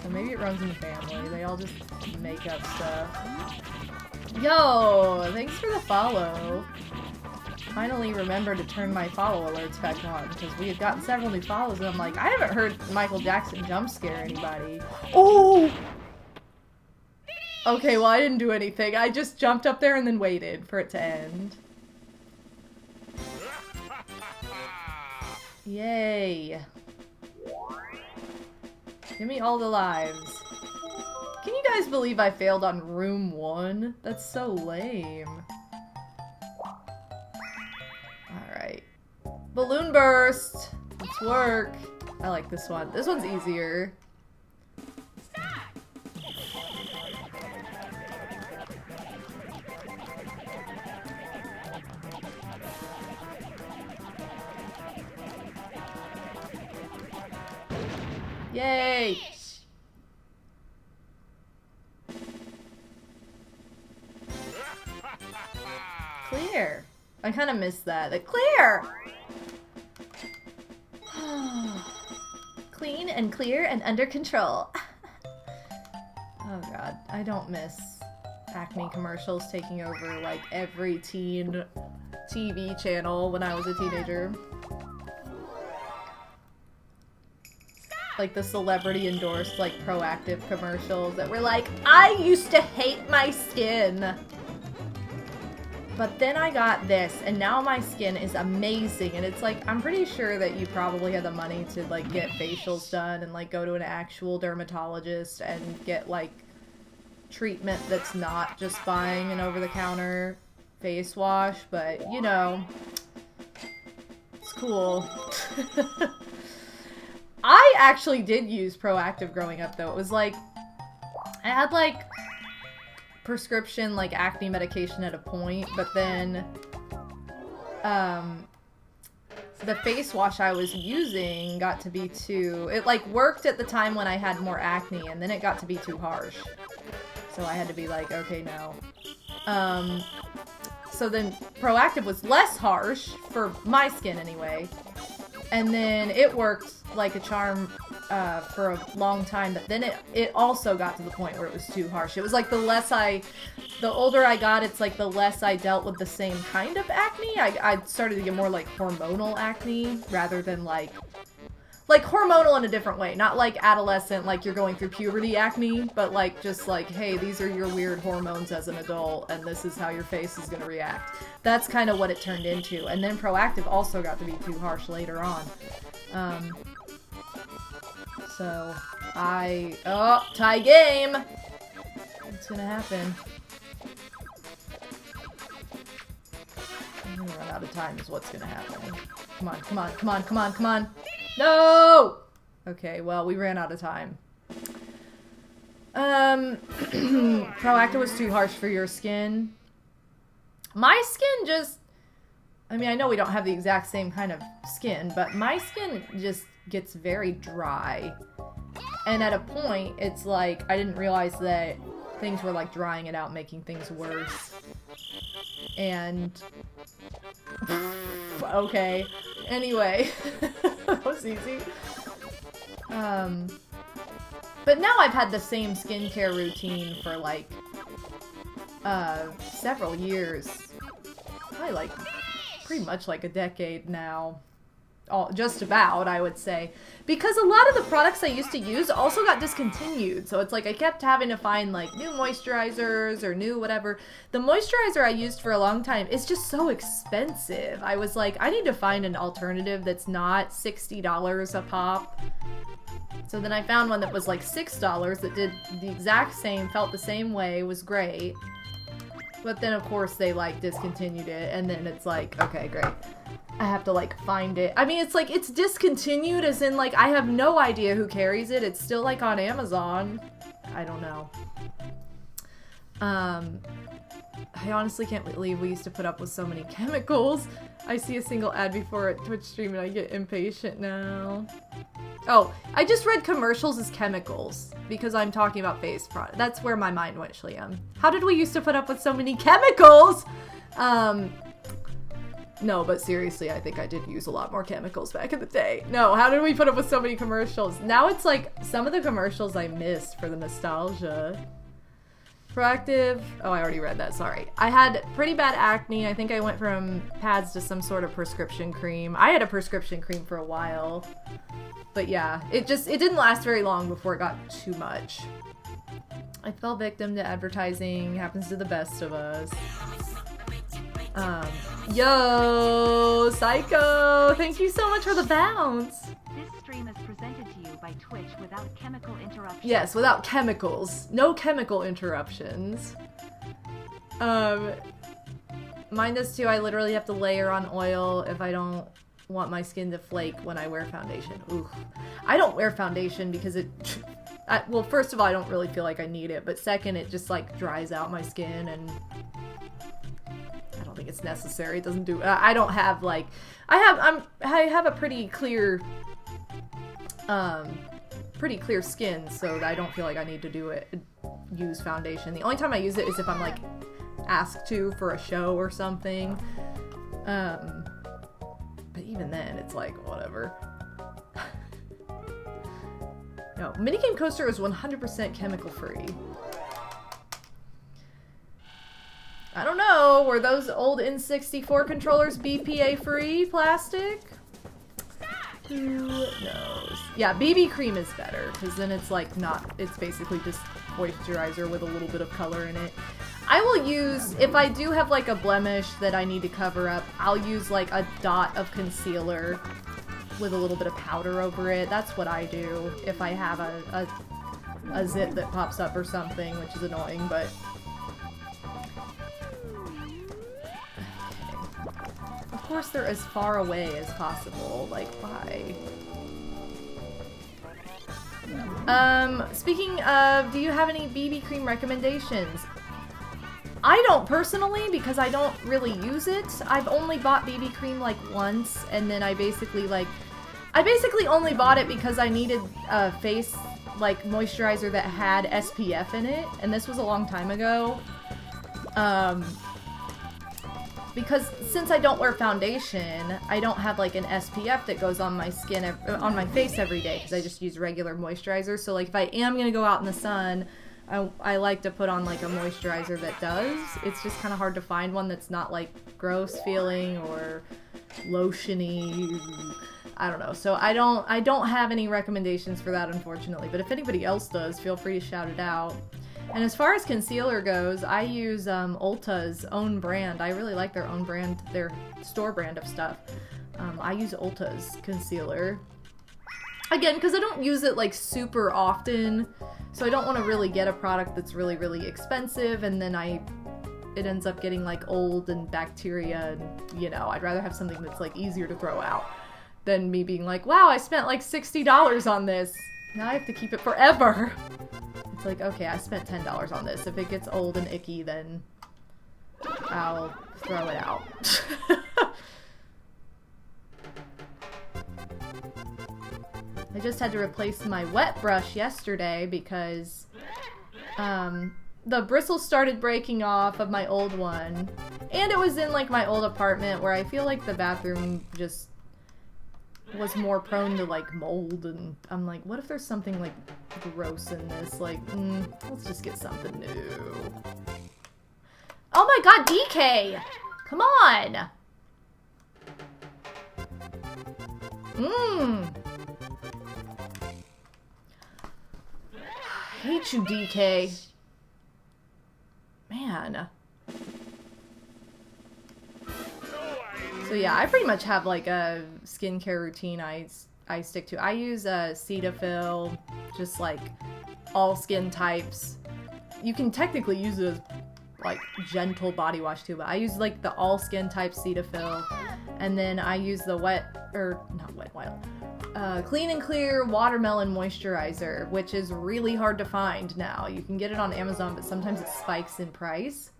So maybe it runs in the family. They all just make up stuff. Yo, thanks for the follow. Finally remembered to turn my follow alerts back on, because we had gotten several new follows, and I'm like, I haven't heard Michael Jackson jump scare anybody. Oh! Okay, well I didn't do anything. I just jumped up there and then waited for it to end. Yay. Give me all the lives. Can you guys believe I failed on room 1? That's so lame. Alright. Balloon burst! Let's work. I like this one. This one's easier. Yay! Clear. I kind of missed that. The clear! Clean and clear and under control. Oh god, I don't miss Acme commercials taking over like every teen TV channel when I was a teenager. Like the celebrity endorsed like Proactive commercials that were like, I used to hate my skin, but then I got this and now my skin is amazing. And it's like, I'm pretty sure that you probably had the money to like get facials done and like go to an actual dermatologist and get like treatment that's not just buying an over-the-counter face wash, but you know, it's cool. I actually did use Proactive growing up though. It was like, I had like prescription like acne medication at a point, but then the face wash I was using got to be too, it like worked at the time when I had more acne, and then it got to be too harsh. So I had to be like, okay, no. So then Proactive was less harsh for my skin anyway. And then it worked like a charm for a long time, but then it also got to the point where it was too harsh. It was like the older I got, it's like the less I dealt with the same kind of acne. I started to get more like hormonal acne rather than like hormonal in a different way. Not like adolescent, like you're going through puberty acne, but like just like, hey, these are your weird hormones as an adult and this is how your face is gonna react. That's kind of what it turned into. And then Proactive also got to be too harsh later on. So tie game! What's gonna happen? I'm gonna run out of time is what's gonna happen. Come on, come on, come on, come on, come on! No! Okay, well, we ran out of time. Proactive was too harsh for your skin. My skin just I mean, I know we don't have the exact same kind of skin, but my skin just gets very dry. And at a point, it's like, I didn't realize that things were like drying it out, making things worse. And... okay. Anyway. That was easy. But now I've had the same skincare routine for like, several years. Probably like, pretty much like a decade now. Just about, I would say. Because a lot of the products I used to use also got discontinued. So it's like I kept having to find like new moisturizers or new whatever. The moisturizer I used for a long time is just so expensive. I was like, I need to find an alternative that's not $60 a pop. So then I found one that was like $6 that did the exact same, felt the same way, was great. But then of course they like discontinued it, and then it's like, okay, great. I have to like find it. I mean, it's like, it's discontinued as in like, I have no idea who carries it. It's still like on Amazon. I don't know. I honestly can't believe we used to put up with so many chemicals. I see a single ad before a Twitch stream and I get impatient now. Oh, I just read commercials as chemicals because I'm talking about face product. That's where my mind went, Shliam. How did we used to put up with so many chemicals? No, but seriously, I think I did use a lot more chemicals back in the day. No, how did we put up with so many commercials? Now it's like, some of the commercials I missed for the nostalgia. Proactive, oh, I already read that, sorry. I had pretty bad acne. I think I went from pads to some sort of prescription cream. I had a prescription cream for a while. But yeah, it didn't last very long before it got too much. I fell victim to advertising, happens to the best of us. Yo, Psycho! Thank you so much for the bounce! This stream is presented to you by Twitch without chemical interruptions. Yes, without chemicals. No chemical interruptions. Mine does too. I literally have to layer on oil if I don't want my skin to flake when I wear foundation. Ooh. I don't wear foundation because it... well, first of all, I don't really feel like I need it, but second, it just like dries out my skin and... I don't think it's necessary. It doesn't do... I don't have like... I have a pretty clear skin, so I don't feel like I need to use foundation. The only time I use it is if I'm like asked to for a show or something. But even then, it's like, whatever. No, Minigame Coaster is 100% chemical free. I don't know, were those old N64 controllers BPA free plastic? Who knows? Yeah, BB cream is better, because then it's like not, it's basically just moisturizer with a little bit of color in it. I will use, if I do have like a blemish that I need to cover up, I'll use like a dot of concealer with a little bit of powder over it. That's what I do if I have a zit that pops up or something, which is annoying, but... Of course they're as far away as possible, like, why? Speaking of, do you have any BB cream recommendations? I don't personally, because I don't really use it. I've only bought BB cream like once, and then I basically only bought it because I needed a face, like, moisturizer that had SPF in it, and this was a long time ago. Because since I don't wear foundation, I don't have like an SPF that goes on my skin, on my face every day, because I just use regular moisturizer. So like if I am gonna go out in the sun, I like to put on like a moisturizer that does. It's just kind of hard to find one that's not like gross feeling or lotiony. I don't know. So I don't have any recommendations for that, unfortunately. But if anybody else does, feel free to shout it out. And as far as concealer goes, I use Ulta's own brand. I really like their own brand, their store brand of stuff. I use Ulta's concealer. Again, because I don't use it like super often, so I don't want to really get a product that's really, really expensive, and then it ends up getting like old and bacteria, and you know, I'd rather have something that's like easier to throw out than me being like, wow, I spent like $60 on this. Now I have to keep it forever. It's like, okay, I spent $10 on this. If it gets old and icky, then I'll throw it out. I just had to replace my wet brush yesterday because the bristles started breaking off of my old one. And it was in like my old apartment where I feel like the bathroom just was more prone to like mold, and I'm like, what if there's something like gross in this? Like, let's just get something new. Oh my god, DK! Come on! I hate you, DK. Man. So yeah, I pretty much have like a skincare routine I stick to. I use Cetaphil, just like all skin types. You can technically use it as like gentle body wash too, but I use like the all skin type Cetaphil, and then I use the Clean and Clear Watermelon Moisturizer, which is really hard to find now. You can get it on Amazon, but sometimes it spikes in price.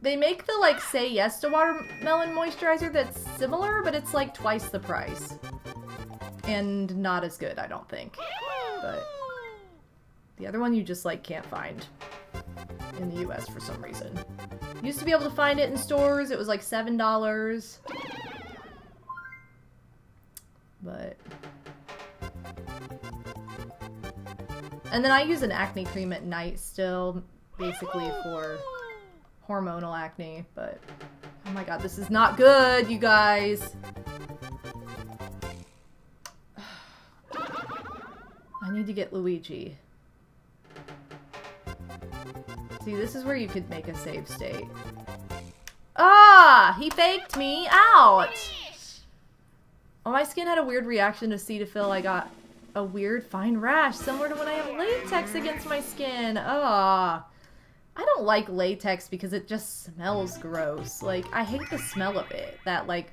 They make the, like, Say Yes to Watermelon Moisturizer that's similar, but it's, like, twice the price. And not as good, I don't think. But the other one you just, like, can't find in the US for some reason. Used to be able to find it in stores. It was, like, $7. But... And then I use an acne cream at night still, basically for hormonal acne, but oh my god, this is not good, you guys. I need to get Luigi. See, this is where you could make a save state. Ah! He faked me out! Oh, my skin had a weird reaction to Cetaphil. I got a weird fine rash, similar to when I have latex against my skin. Ah. I don't like latex because it just smells gross. Like, I hate the smell of it. That, like,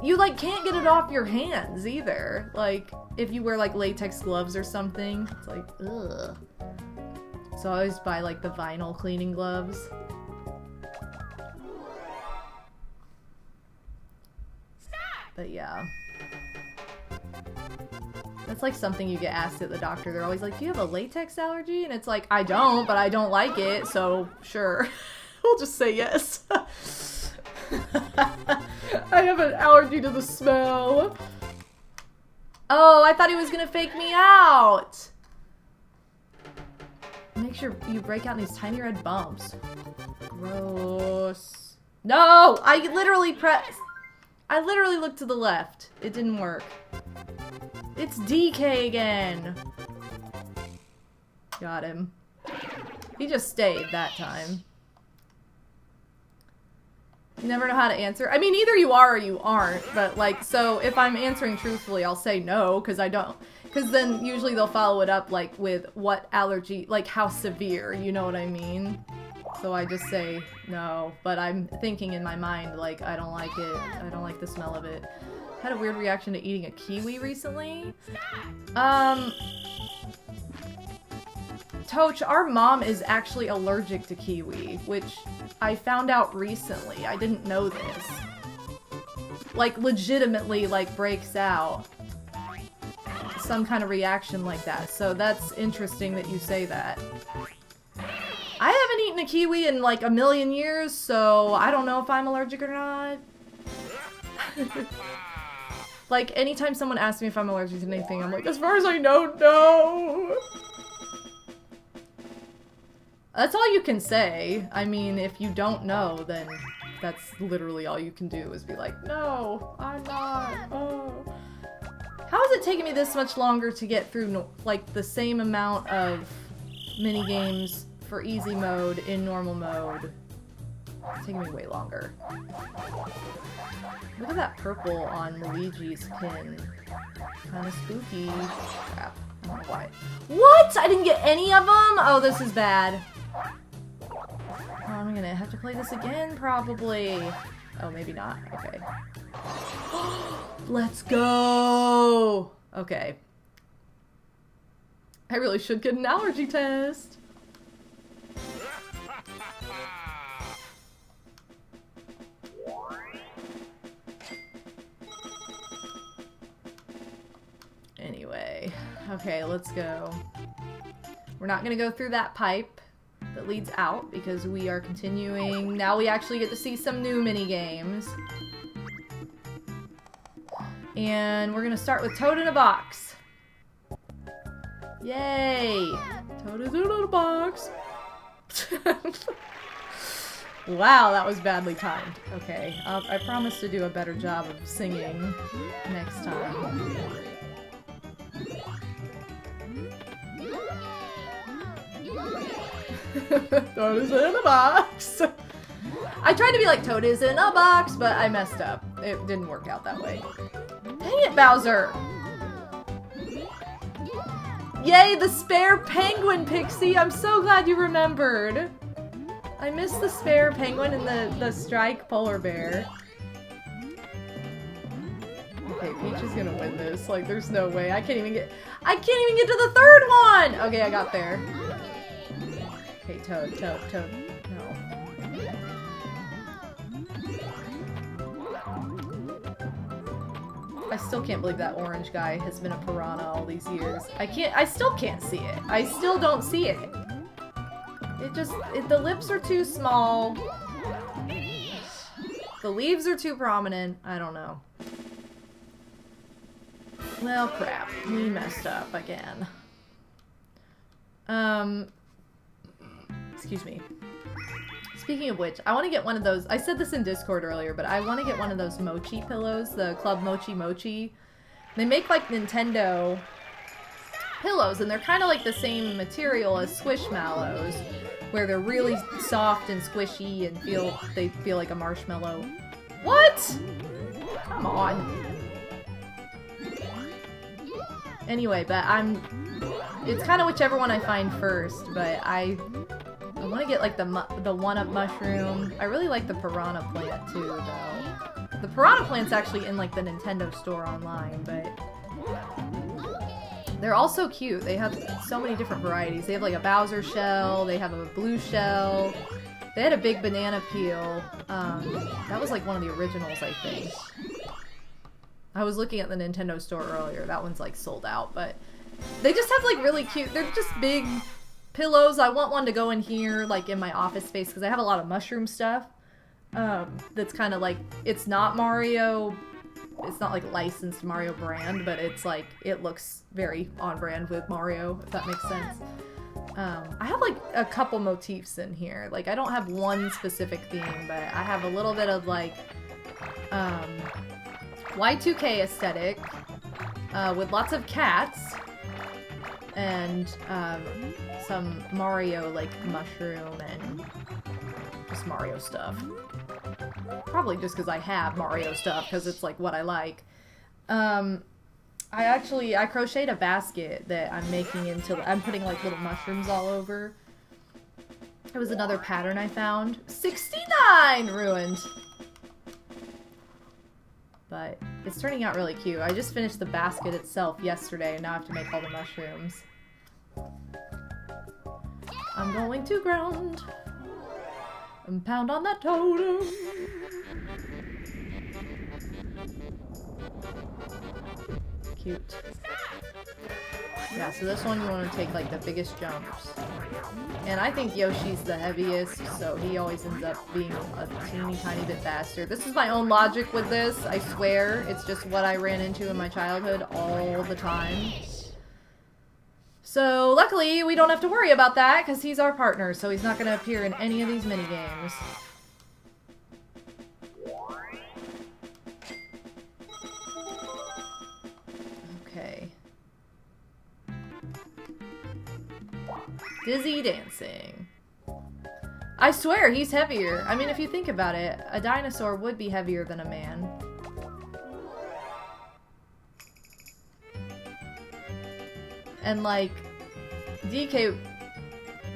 you, like, can't get it off your hands either. Like, if you wear, like, latex gloves or something, it's like, ugh. So I always buy, like, the vinyl cleaning gloves. But yeah. That's like something you get asked at the doctor. They're always like, do you have a latex allergy? And it's like, I don't, but I don't like it, so sure. We'll just say yes. I have an allergy to the smell. Oh, I thought he was gonna fake me out. Make sure you break out in these tiny red bumps. Gross. No! I literally looked to the left. It didn't work. It's DK again. Got him. He just stayed that time. You never know how to answer. I mean, either you are or you aren't, but like, so if I'm answering truthfully, I'll say no, because I don't. Because then usually they'll follow it up like with what allergy, like how severe, you know what I mean? So I just say no, but I'm thinking in my mind, like, I don't like it. I don't like the smell of it. Had a weird reaction to eating a kiwi recently. Toach, our mom is actually allergic to kiwi, which I found out recently. I didn't know this. Like, legitimately, like, breaks out. Some kind of reaction like that. So that's interesting that you say that. I haven't eaten a kiwi in, like, a million years, so I don't know if I'm allergic or not. Like, anytime someone asks me if I'm allergic to anything, I'm like, as far as I know, no! That's all you can say. I mean, if you don't know, then that's literally all you can do, is be like, no, I'm not, oh. How is it taking me this much longer to get through, like, the same amount of minigames for easy mode in normal mode? It's taking me way longer. Look at that purple on Luigi's pin. Kind of spooky. Crap. I don't know why. What? I didn't get any of them? Oh, this is bad. Oh, I'm gonna have to play this again, probably. Oh, maybe not. Okay. Let's go! Okay. I really should get an allergy test. Okay, let's go. We're not gonna go through that pipe that leads out because we are continuing. Now we actually get to see some new mini games. And we're gonna start with Toad in a Box. Yay! Toad is in a box. Wow, that was badly timed. Okay, I promise to do a better job of singing next time. Toad is in a box. I tried to be like Toad is in a box, but I messed up. It didn't work out that way. Dang it, Bowser! Yay, the spare penguin, Pixie! I'm so glad you remembered. I missed the spare penguin and the strike polar bear. Okay, Peach is gonna win this. Like, there's no way. I can't even get to the third one! Okay, I got there. Okay, Toad. No. I still can't believe that orange guy has been a piranha all these years. I still can't see it. I still don't see it. The lips are too small. The leaves are too prominent. I don't know. Well, crap. We messed up again. Excuse me. Speaking of which, I want to get one of those. I said this in Discord earlier, but I want to get one of those mochi pillows, the Club Mochi Mochi. They make like Nintendo pillows, and they're kind of like the same material as Squishmallows, where they're really soft and squishy and they feel like a marshmallow. What? Come on. Anyway, but it's kind of whichever one I find first, but I want to get like the one-up mushroom. I really like the piranha plant too, though. The piranha plant's actually in like the Nintendo store online, but they're all so cute. They have so many different varieties. They have like a Bowser shell. They have a blue shell. They had a big banana peel. That was like one of the originals, I think. I was looking at the Nintendo store earlier. That one's like sold out, but they just have like really cute. They're just big pillows. I want one to go in here, like in my office space, because I have a lot of mushroom stuff. That's kind of like, it's not Mario. It's not like licensed Mario brand, but it's like, it looks very on brand with Mario, if that makes sense. I have like a couple motifs in here. Like, I don't have one specific theme, but I have a little bit of like, Y2K aesthetic, with lots of cats, and some Mario, like, mushroom and just Mario stuff. Probably just because I have Mario stuff, because it's, like, what I like. I crocheted a basket that I'm making I'm putting, like, little mushrooms all over. It was another pattern I found. 69! Ruined. But it's turning out really cute. I just finished the basket itself yesterday, and now I have to make all the mushrooms. I'm going to ground and pound on that totem. Cute. Yeah, so this one you want to take like the biggest jumps. And I think Yoshi's the heaviest, so he always ends up being a teeny tiny bit faster. This is my own logic with this, I swear. It's just what I ran into in my childhood all the time. So luckily we don't have to worry about that because he's our partner, so he's not going to appear in any of these minigames. Okay. Dizzy dancing. I swear, he's heavier. I mean, if you think about it, a dinosaur would be heavier than a man. And, like, DK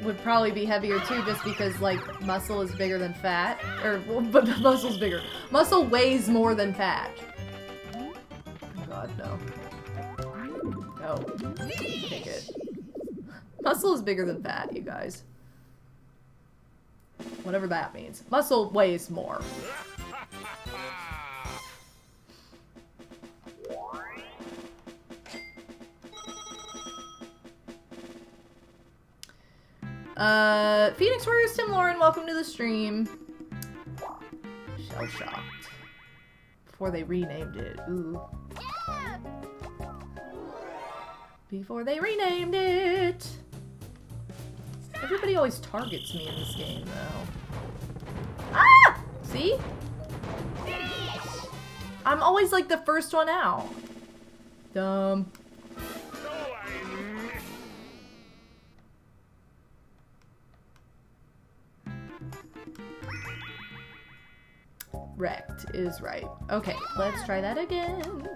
would probably be heavier, too, just because, like, muscle is bigger than fat. But muscle's bigger. Muscle weighs more than fat. Oh, God, no. No. Take it. Muscle is bigger than fat, you guys. Whatever that means. Muscle weighs more. Phoenix Warriors, Tim Lauren, welcome to the stream. Shell shocked. Before they renamed it. Ooh. Before they renamed it. Everybody always targets me in this game, though. Ah! See? I'm always like the first one out. Dumb. Wrecked is right. Okay, let's try that again.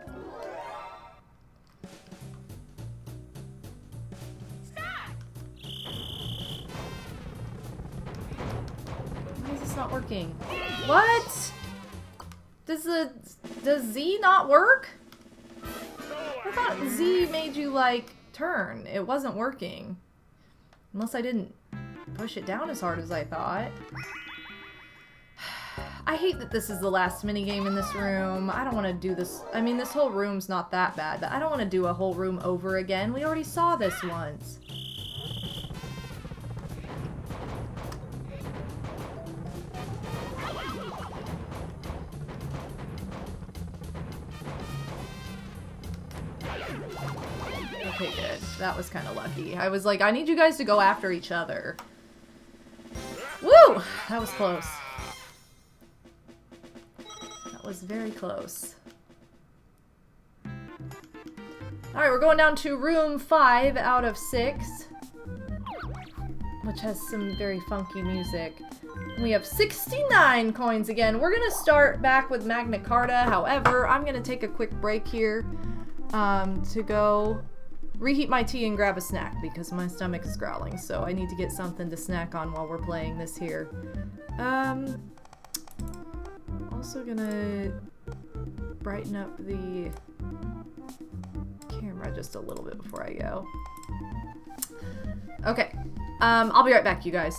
Why is this not working? What? Does Z not work? I thought Z made you like turn. It wasn't working. Unless I didn't push it down as hard as I thought. I hate that this is the last minigame in this room. I don't want to do this. I mean, this whole room's not that bad, but I don't want to do a whole room over again. We already saw this once. Okay, good. That was kind of lucky. I was like, I need you guys to go after each other. Woo! That was close. Was very close. Alright, we're going down to room 5 out of 6, which has some very funky music. We have 69 coins again. We're gonna start back with Magna Carta. However, I'm gonna take a quick break here to go reheat my tea and grab a snack because my stomach is growling, so I need to get something to snack on while we're playing this here. Also gonna brighten up the camera just a little bit before I go. Okay, I'll be right back, you guys.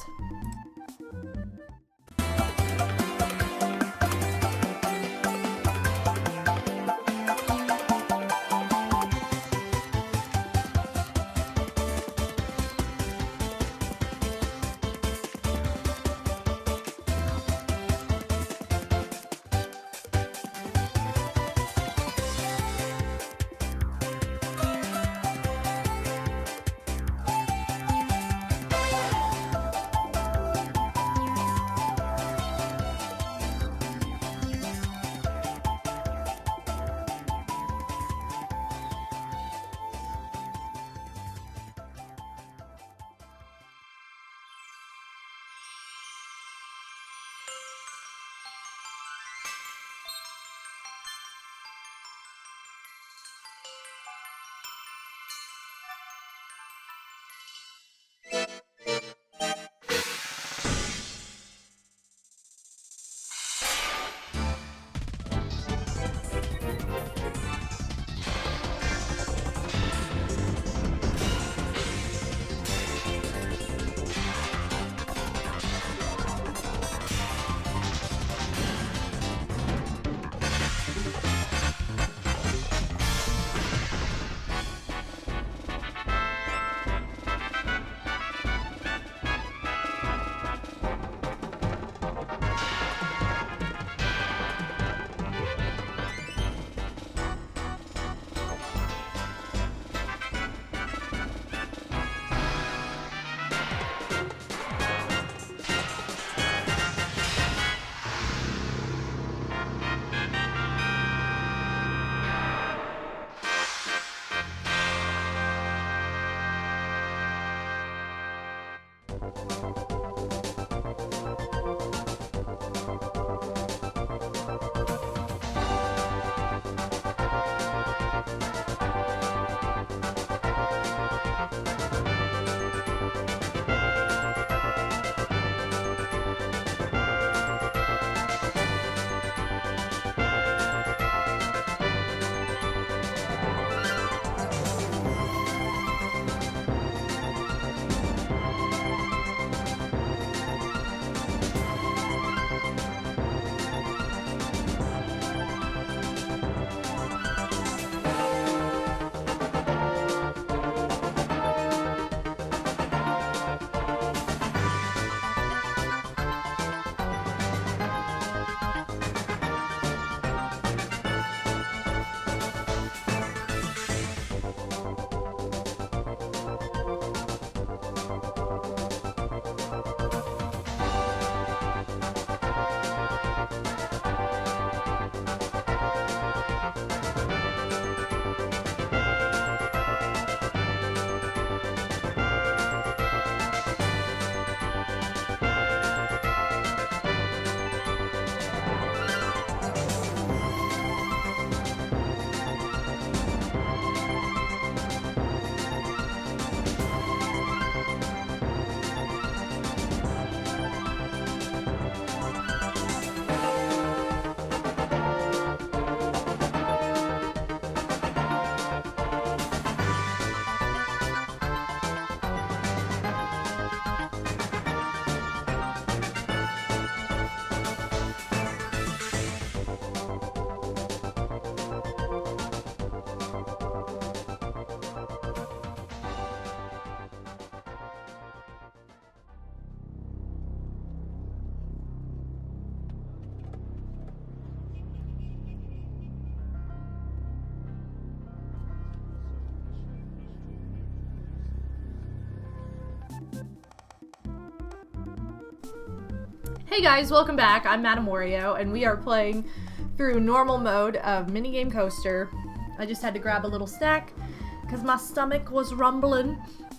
Hey guys, welcome back. I'm MadameWario, and we are playing through normal mode of Minigame Coaster. I just had to grab a little snack because my stomach was rumbling,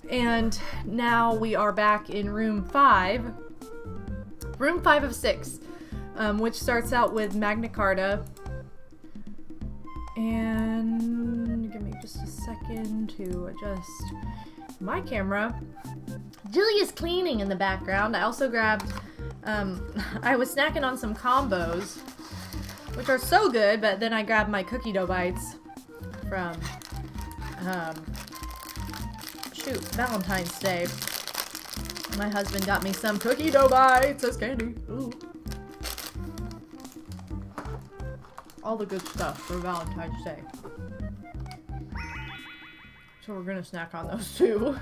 and now we are back in room 5. Room 5 of 6, which starts out with Magna Carta. And give me just a second to adjust my camera. Julia's cleaning in the background. I also grabbed, I was snacking on some combos, which are so good, but then I grabbed my cookie dough bites from, Valentine's Day. My husband got me some cookie dough bites as candy. Ooh. All the good stuff for Valentine's Day. So we're gonna snack on those too.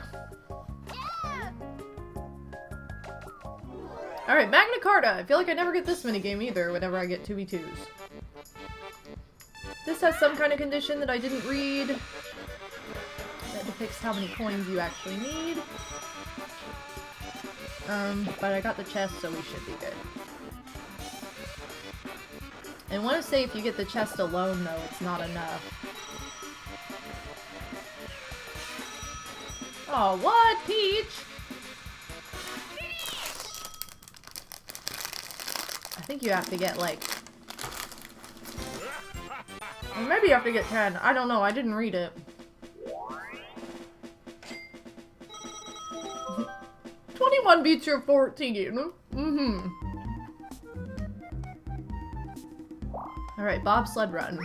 Alright, Magna Carta. I feel like I never get this minigame either whenever I get 2v2s. This has some kind of condition that I didn't read. That depicts how many coins you actually need. But I got the chest, so we should be good. I want to say if you get the chest alone, though, it's not enough. Oh, what? Peach? I think you have to get, like... Or maybe you have to get 10. I don't know. I didn't read it. 21 beats your 14. Mm-hmm. Alright, bobsled run.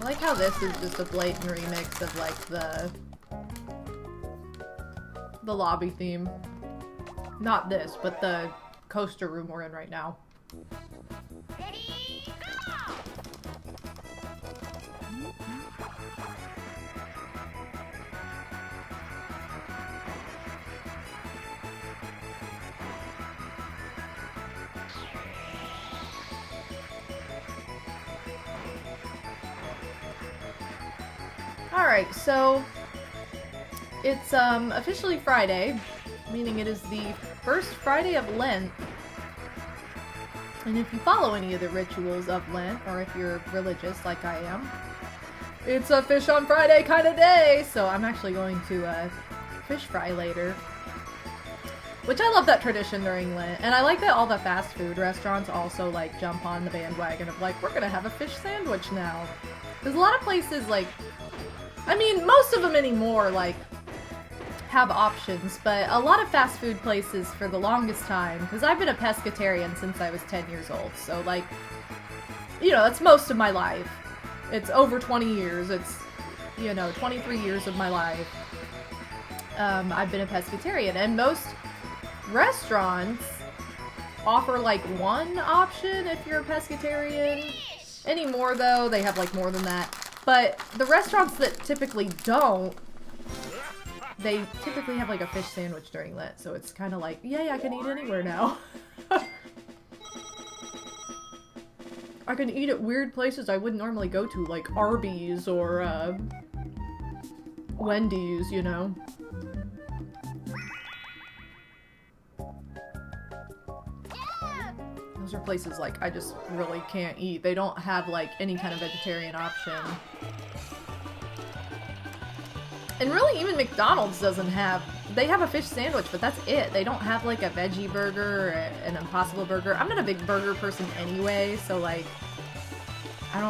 I like how this is just a blatant remix of, like, the lobby theme. Not this, but the coaster room we're in right now. Ready, go! Alright, so it's officially Friday, meaning it is the first Friday of Lent. And if you follow any of the rituals of Lent, or if you're religious like I am, it's a fish on Friday kind of day! So I'm actually going to fish fry later. Which I love that tradition during Lent. And I like that all the fast food restaurants also like jump on the bandwagon of like, we're gonna have a fish sandwich now. There's a lot of places like, I mean, most of them anymore, like, have options, but a lot of fast food places for the longest time, because I've been a pescatarian since I was 10 years old, so, like, you know, that's most of my life. It's over 20 years, it's, you know, 23 years of my life. I've been a pescatarian, and most restaurants offer, like, one option if you're a pescatarian. Anymore, though, they have, like, more than that. But the restaurants that typically don't, they typically have like a fish sandwich during Lent, so it's kind of like, yay, I can eat anywhere now. I can eat at weird places I wouldn't normally go to, like Arby's or Wendy's, you know. Those are places like I just really can't eat. They don't have like any kind of vegetarian option. And really even McDonald's doesn't have, they have a fish sandwich, but that's it. They don't have like a veggie burger or an Impossible burger. I'm not a big burger person anyway, so like, I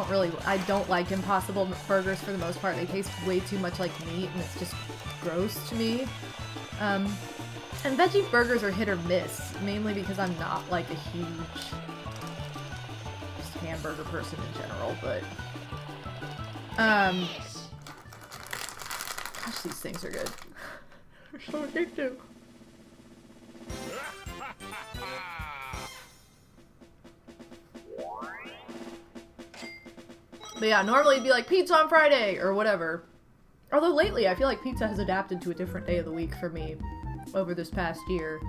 don't like Impossible burgers for the most part. They taste way too much like meat and it's just gross to me. And veggie burgers are hit or miss, mainly because I'm not like a huge just hamburger person in general, but gosh, these things are good. They're so addictive. But yeah, normally it'd be like pizza on Friday or whatever. Although lately I feel like pizza has adapted to a different day of the week for me over this past year.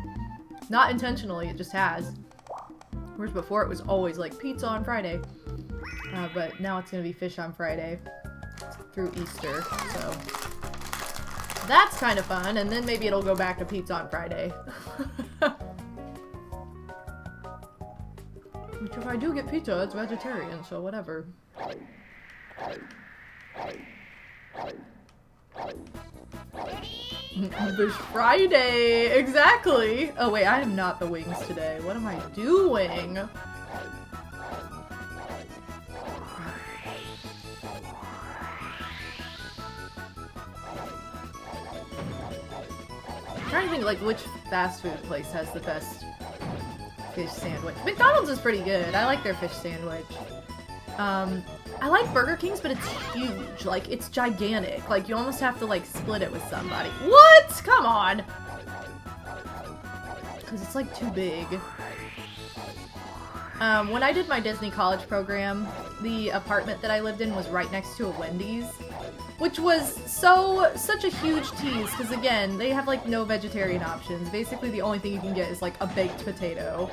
Not intentionally, it just has. Whereas before it was always like pizza on Friday. But now it's gonna be fish on Friday through Easter, so. That's kind of fun, and then maybe it'll go back to pizza on Friday. Which if I do get pizza, it's vegetarian, so whatever. Fish Friday! Exactly! Oh wait, I am not the wings today. What am I doing? I'm trying to think like which fast food place has the best fish sandwich. McDonald's is pretty good. I like their fish sandwich. I like Burger King's, but it's huge. Like, it's gigantic. Like, you almost have to, like, split it with somebody. What? Come on! Because it's, like, too big. When I did my Disney college program, the apartment that I lived in was right next to a Wendy's. Which was such a huge tease, because again, they have, like, no vegetarian options. Basically, the only thing you can get is, like, a baked potato.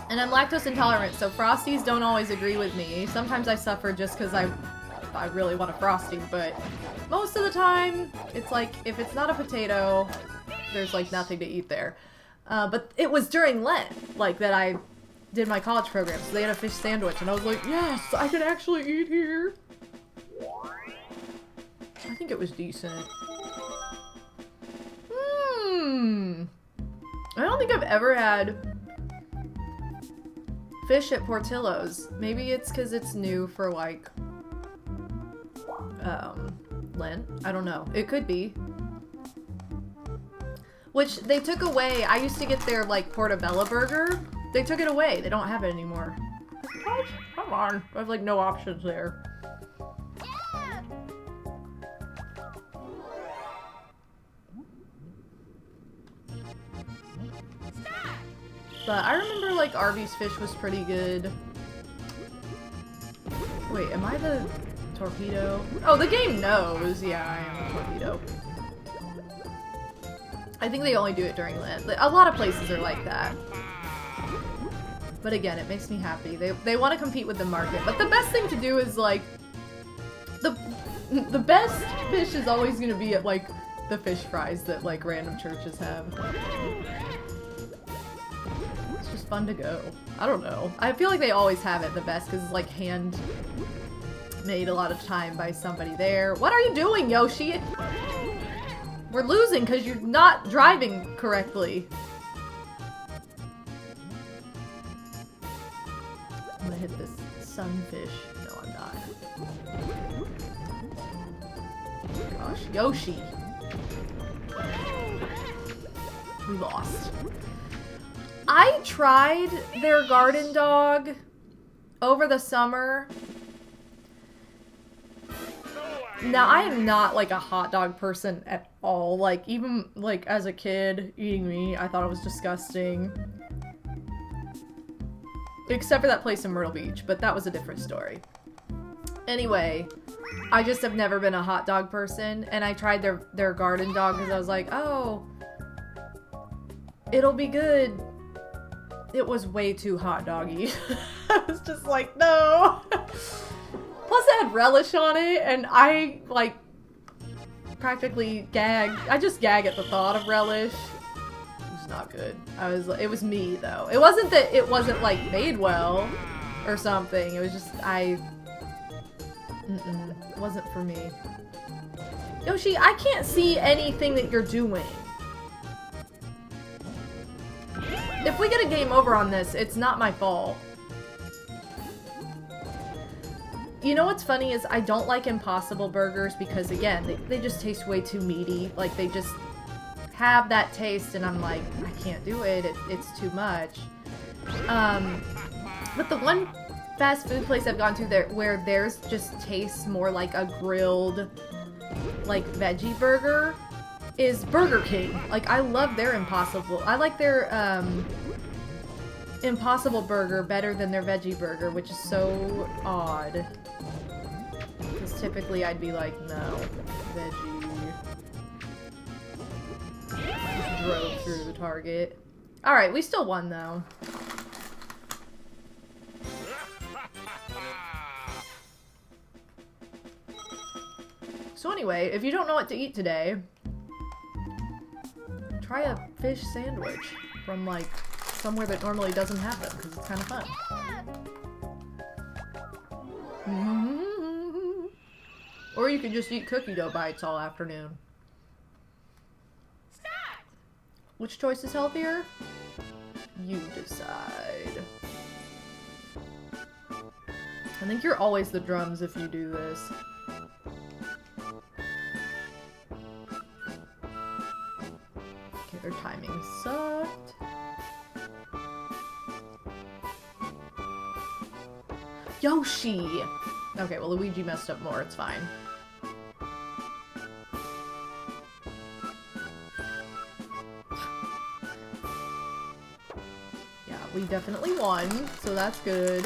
And I'm lactose intolerant, so Frosties don't always agree with me. Sometimes I suffer just because I really want a Frosty, but most of the time, it's like, if it's not a potato, there's like nothing to eat there. But it was during Lent, like, that I did my college program, so they had a fish sandwich, and I was like, yes, I can actually eat here. I think it was decent. I don't think I've ever had fish at Portillo's. Maybe it's because it's new for, like, Lent. I don't know. It could be. Which, they took away. I used to get their, like, portobello burger. They took it away. They don't have it anymore. What? Come on. I have, like, no options there. But I remember, like, Arby's fish was pretty good. Wait, am I the torpedo? Oh, the game knows. Yeah, I am the torpedo. I think they only do it during Lent. A lot of places are like that. But again, it makes me happy. They want to compete with the market. But the best thing to do is, like, the best fish is always going to be at, like, the fish fries that, like, random churches have. It's just fun to go. I don't know. I feel like they always have it the best because it's, like, hand made a lot of time by somebody there. What are you doing, Yoshi? We're losing because you're not driving correctly. I'm gonna hit this sunfish. No, I'm not. Gosh, Yoshi. We lost. I tried their garden dog over the summer. Now, I am not, like, a hot dog person at all. Like, even, like, as a kid, eating meat, I thought it was disgusting. Except for that place in Myrtle Beach, but that was a different story. Anyway, I just have never been a hot dog person, and I tried their garden dog because I was like, oh, it'll be good. It was way too hot doggy. I was just like, no. Plus it had relish on it, and I, like, practically gagged. I just gag at the thought of relish. It was not good. It was me, though. It wasn't that it wasn't, like, made well or something. It was just, it wasn't for me. Yoshi, I can't see anything that you're doing. If we get a game over on this, it's not my fault. You know what's funny is I don't like Impossible Burgers because, again, they just taste way too meaty. Like, they just have that taste, and I'm like, I can't do it. It's too much. But the one fast food place I've gone to where theirs just tastes more like a grilled, like, veggie burger is Burger King. Like, I love their Impossible. I like their, Impossible Burger better than their veggie burger, which is so odd. Because typically I'd be like, no, veggie. Just drove through the Target. Alright, we still won though. So anyway, if you don't know what to eat today, try a fish sandwich from like somewhere that normally doesn't have them because it's kind of fun. Or you can just eat cookie dough bites all afternoon. Which choice is healthier? You decide. I think you're always the drums if you do this. Okay, their timing sucked. Yoshi! Okay, well Luigi messed up more, it's fine. Yeah, we definitely won, so that's good.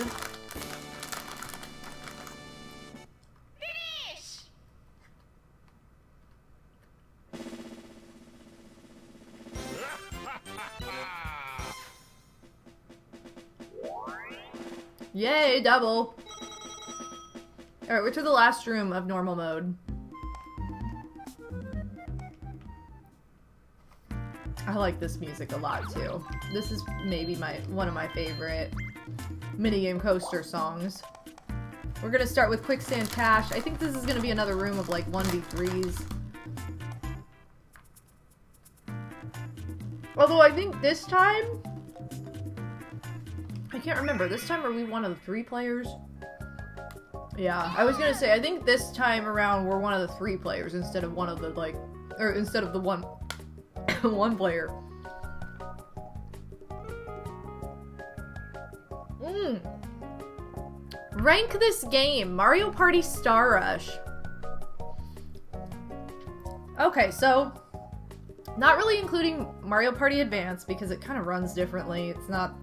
Yay, double! Alright, we're to the last room of normal mode. I like this music a lot, too. This is maybe one of my favorite minigame coaster songs. We're gonna start with Quicksand Cache. I think this is gonna be another room of, like, 1v3s. Although I think this time... I can't remember. This time are we one of the 3 players? Yeah, I was gonna say, I think this time around we're one of the 3 players instead of one of the, like... Or instead of the one... one player. Rank this game. Mario Party Star Rush. Okay, so... Not really including Mario Party Advance because it kind of runs differently. It's not...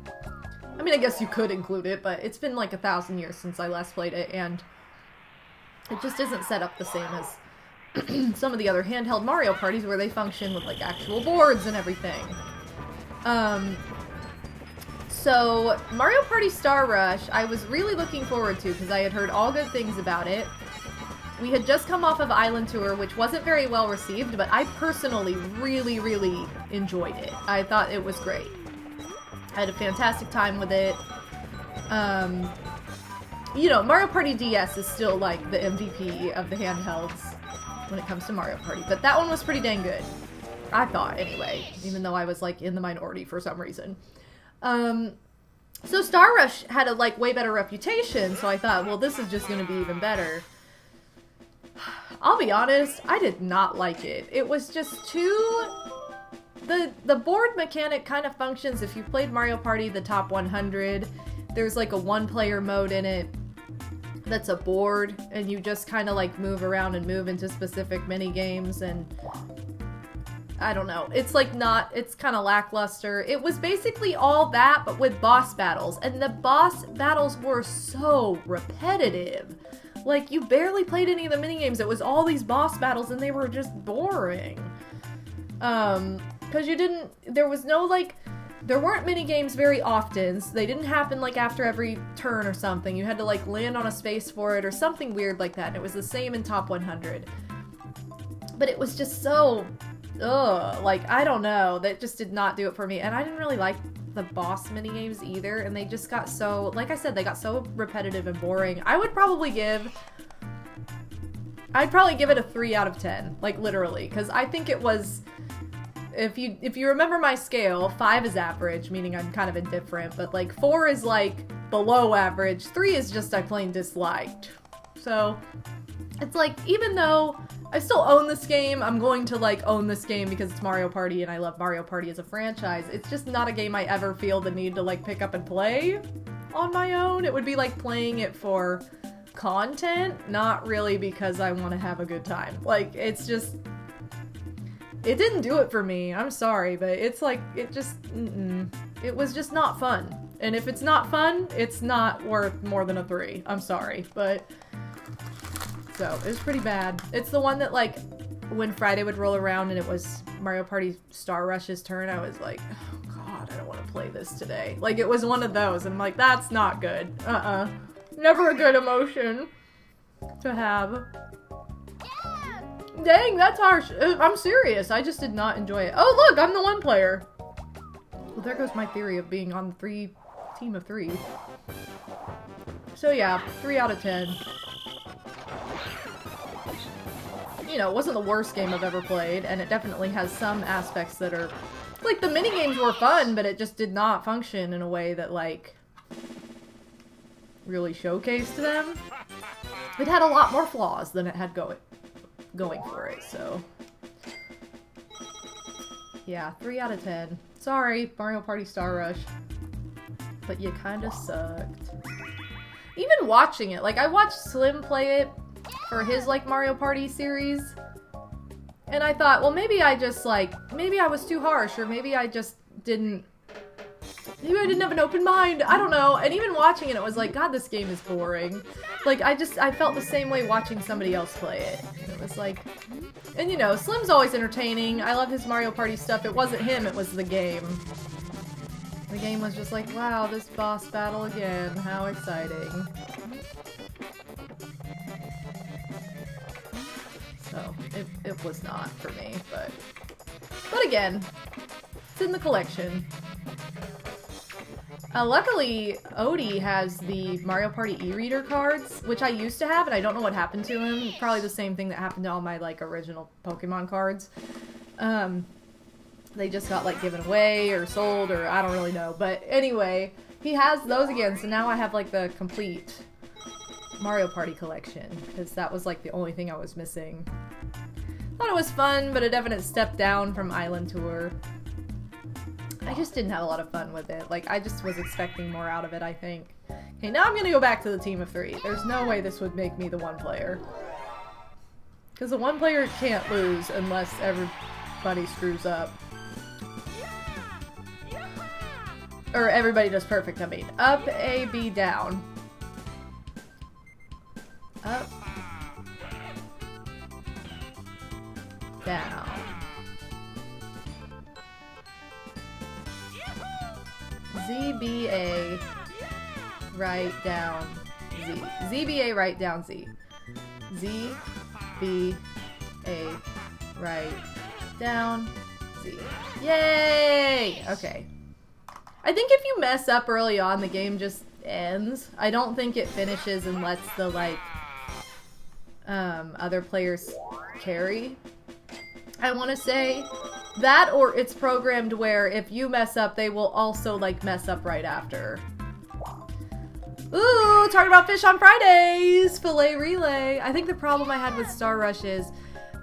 I mean, I guess you could include it, but it's been like 1,000 years since I last played it, and it just isn't set up the same as some of the other handheld Mario parties where they function with like actual boards and everything. So Mario Party Star Rush, I was really looking forward to because I had heard all good things about it. We had just come off of Island Tour, which wasn't very well received, but I personally really, really enjoyed it. I thought it was great. I had a fantastic time with it. You know, Mario Party DS is still like the MVP of the handhelds when it comes to Mario Party, but that one was pretty dang good. I thought, anyway, even though I was like in the minority for some reason. So Star Rush had a like way better reputation, so I thought, well, this is just gonna be even better. I'll be honest, I did not like it. It was just too... The board mechanic kind of functions if you've played Mario Party the Top 100. There's like a one-player mode in it that's a board, and you just kind of like move around and move into specific mini games, and I don't know. It's like not, it's kind of lackluster. It was basically all that, but with boss battles, and the boss battles were so repetitive. Like, you barely played any of the minigames. It was all these boss battles, and they were just boring. Because you didn't, there was no, like, there weren't minigames very often, so they didn't happen, like, after every turn or something. You had to, like, land on a space for it or something weird like that, and it was the same in Top 100. But it was just so, like, I don't know, that just did not do it for me, and I didn't really like the boss minigames either, and they just got so, like I said, they got so repetitive and boring. I'd probably give it a 3 out of 10, like, literally, because I think it was... If you remember my scale, 5 is average, meaning I'm kind of indifferent, but like 4 is like below average, 3 is just I plain disliked. So it's like, even though I still own this game, I'm going to like own this game because it's Mario Party and I love Mario Party as a franchise. It's just not a game I ever feel the need to like pick up and play on my own. It would be like playing it for content, not really because I want to have a good time. Like, it's just... It didn't do it for me. I'm sorry, but it's like, it just, it was just not fun. And if it's not fun, it's not worth more than a 3. I'm sorry, but... So, it was pretty bad. It's the one that, like, when Friday would roll around and it was Mario Party Star Rush's turn, I was like, oh god, I don't want to play this today. Like, it was one of those, and I'm like, that's not good. Never a good emotion to have. Dang, that's harsh. I'm serious. I just did not enjoy it. Oh, look, I'm the one player. Well, there goes my theory of being on the team of 3. So yeah, 3 out of 10. You know, it wasn't the worst game I've ever played, and it definitely has some aspects that are... Like, the minigames were fun, but it just did not function in a way that, like, really showcased them. It had a lot more flaws than it had going for it, so... Yeah, 3 out of 10. Sorry, Mario Party Star Rush. But you kinda sucked. Even watching it, like, I watched Slim play it for his, like, Mario Party series. And I thought, well, maybe I just, like, maybe I was too harsh, or maybe I just didn't... Maybe I didn't have an open mind, I don't know. And even watching it, it was like, God, this game is boring. Like, I felt the same way watching somebody else play it. It was like... And, you know, Slim's always entertaining. I love his Mario Party stuff. It wasn't him, it was the game. The game was just like, wow, this boss battle again. How exciting. So, it was not for me, but again, it's in the collection. Luckily, Odie has the Mario Party e-reader cards, which I used to have, and I don't know what happened to him. Probably the same thing that happened to all my, like, original Pokemon cards. They just got, like, given away or sold, or I don't really know. But anyway, he has those again, so now I have, like, the complete Mario Party collection, because that was, like, the only thing I was missing. Thought it was fun, but a definite step down from Island Tour. I just didn't have a lot of fun with it. Like, I just was expecting more out of it, I think. Okay, now I'm gonna go back to the team of 3. There's no way this would make me the 1 player. Because the 1 player can't lose unless everybody screws up. Or everybody does perfect, I mean. Up, A, B, down. Up. Down. Z, B, A, right, down, Z. Z, B, A, right, down, Z. Z, B, A, right, down, Z. Yay! Okay. I think if you mess up early on, the game just ends. I don't think it finishes and lets the, like, other players carry. I want to say that, or it's programmed where if you mess up, they will also, like, mess up right after. Ooh, talking about fish on Fridays! Filet relay! I think the problem I had with Star Rush is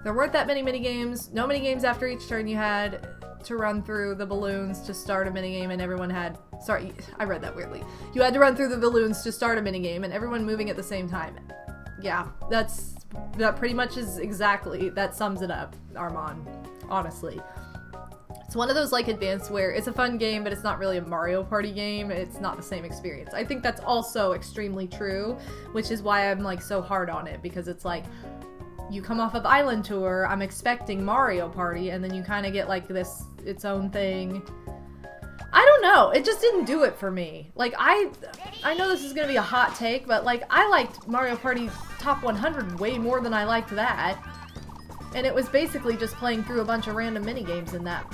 there weren't that many minigames. No minigames after each turn. You had to run through the balloons to start a minigame, and everyone had... Sorry, I read that weirdly. You had to run through the balloons to start a minigame, and everyone moving at the same time. Yeah, that pretty much is exactly... That sums it up, Armand. Honestly. It's one of those, like, advanced where it's a fun game, but it's not really a Mario Party game. It's not the same experience. I think that's also extremely true, which is why I'm, like, so hard on it, because it's like, you come off of Island Tour, I'm expecting Mario Party, and then you kind of get, like, this, its own thing. I don't know, it just didn't do it for me. Like, I know this is gonna be a hot take, but, like, I liked Mario Party Top 100 way more than I liked that. And it was basically just playing through a bunch of random minigames in that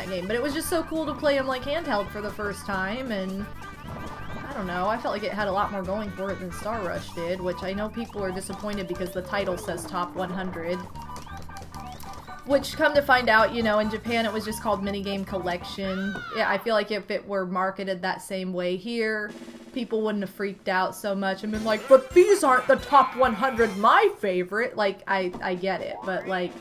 game. But it was just so cool to play them, like, handheld for the first time, and I don't know, I felt like it had a lot more going for it than Star Rush did, which I know people are disappointed because the title says Top 100. Which, come to find out, you know, in Japan it was just called Minigame Collection. Yeah, I feel like if it were marketed that same way here, people wouldn't have freaked out so much and been like, but these aren't the top 100 my favorite. Like, I get it, but, like,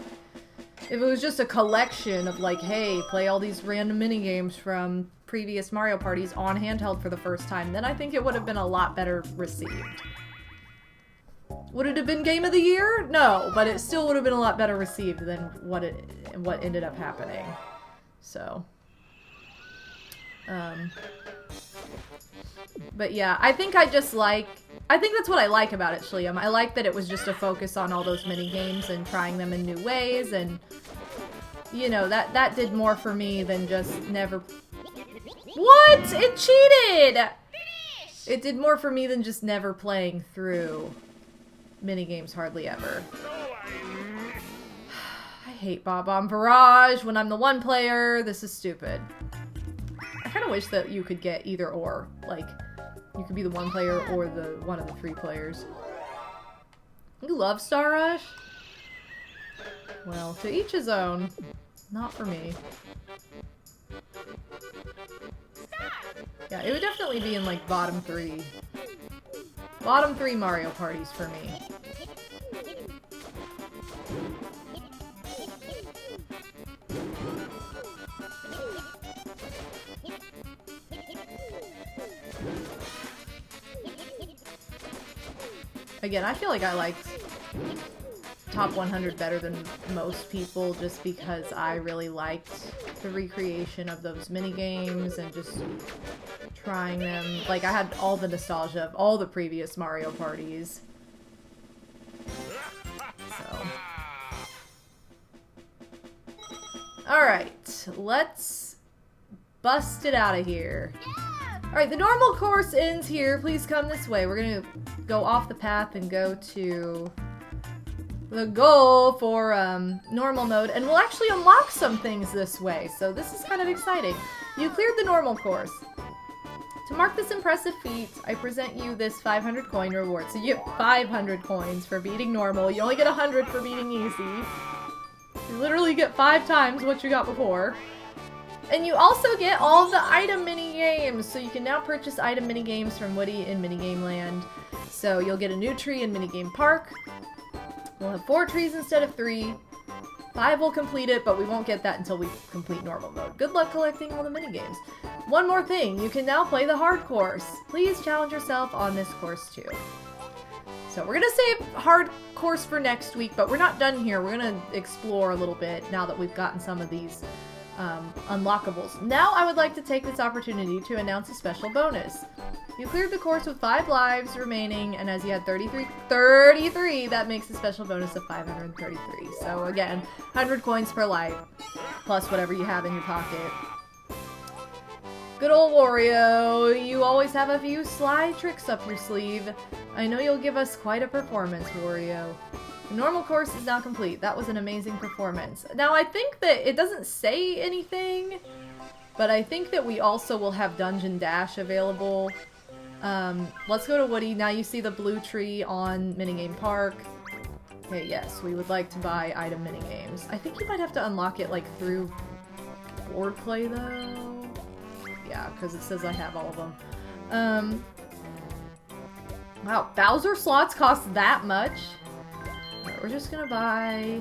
if it was just a collection of, like, hey, play all these random minigames from previous Mario parties on handheld for the first time, then I think it would have been a lot better received. Would it have been Game of the Year? No, but it still would have been a lot better received than what ended up happening. So, but yeah, I think that's what I like about it, Shliam. I like that it was just a focus on all those mini games and trying them in new ways, and, you know, that did more for me than just never... What? It cheated! It did more for me than just never playing through minigames hardly ever. hate Bob-omb Barrage when I'm the one player. This is stupid. I kind of wish that you could get either or. Like, you could be the one player or the one of the 3 players. You love Star Rush? Well, to each his own. Not for me. Yeah, it would definitely be in, like, bottom 3. Bottom 3 Mario parties for me. Again, I feel like I liked Top 100 better than most people just because I really liked the recreation of those minigames and just trying them. Like, I had all the nostalgia of all the previous Mario parties. So. Alright, let's bust it out of here. Alright, the normal course ends here. Please come this way. We're gonna go off the path and go to the goal for normal mode, and we'll actually unlock some things this way, so this is kind of exciting. You cleared the normal course. To mark this impressive feat, I present you this 500 coin reward. So you get 500 coins for beating normal. You only get 100 for beating easy. You literally get 5 times what you got before. And you also get all the item mini games, so you can now purchase item mini games from Woody in Minigame Land. So you'll get a new tree in Minigame Park. We'll have 4 trees instead of 3. 5 will complete it, but we won't get that until we complete normal mode. Good luck collecting all the minigames. One more thing, you can now play the hard course. Please challenge yourself on this course too. So we're gonna save hard course for next week, but we're not done here. We're gonna explore a little bit now that we've gotten some of these unlockables. Now I would like to take this opportunity to announce a special bonus. You cleared the course with 5 lives remaining, and as you had 33, that makes a special bonus of 533. So again, 100 coins per life, plus whatever you have in your pocket. Good old Wario, you always have a few sly tricks up your sleeve. I know you'll give us quite a performance, Wario. The normal course is now complete. That was an amazing performance. Now I think that it doesn't say anything, but I think that we also will have Dungeon Dash available. Let's go to Woody. Now you see the blue tree on Minigame Park. Okay, yes, we would like to buy item minigames. I think you might have to unlock it, like, through board play, though. Yeah, because it says I have all of them. Wow, Bowser slots cost that much? Alright, we're just gonna buy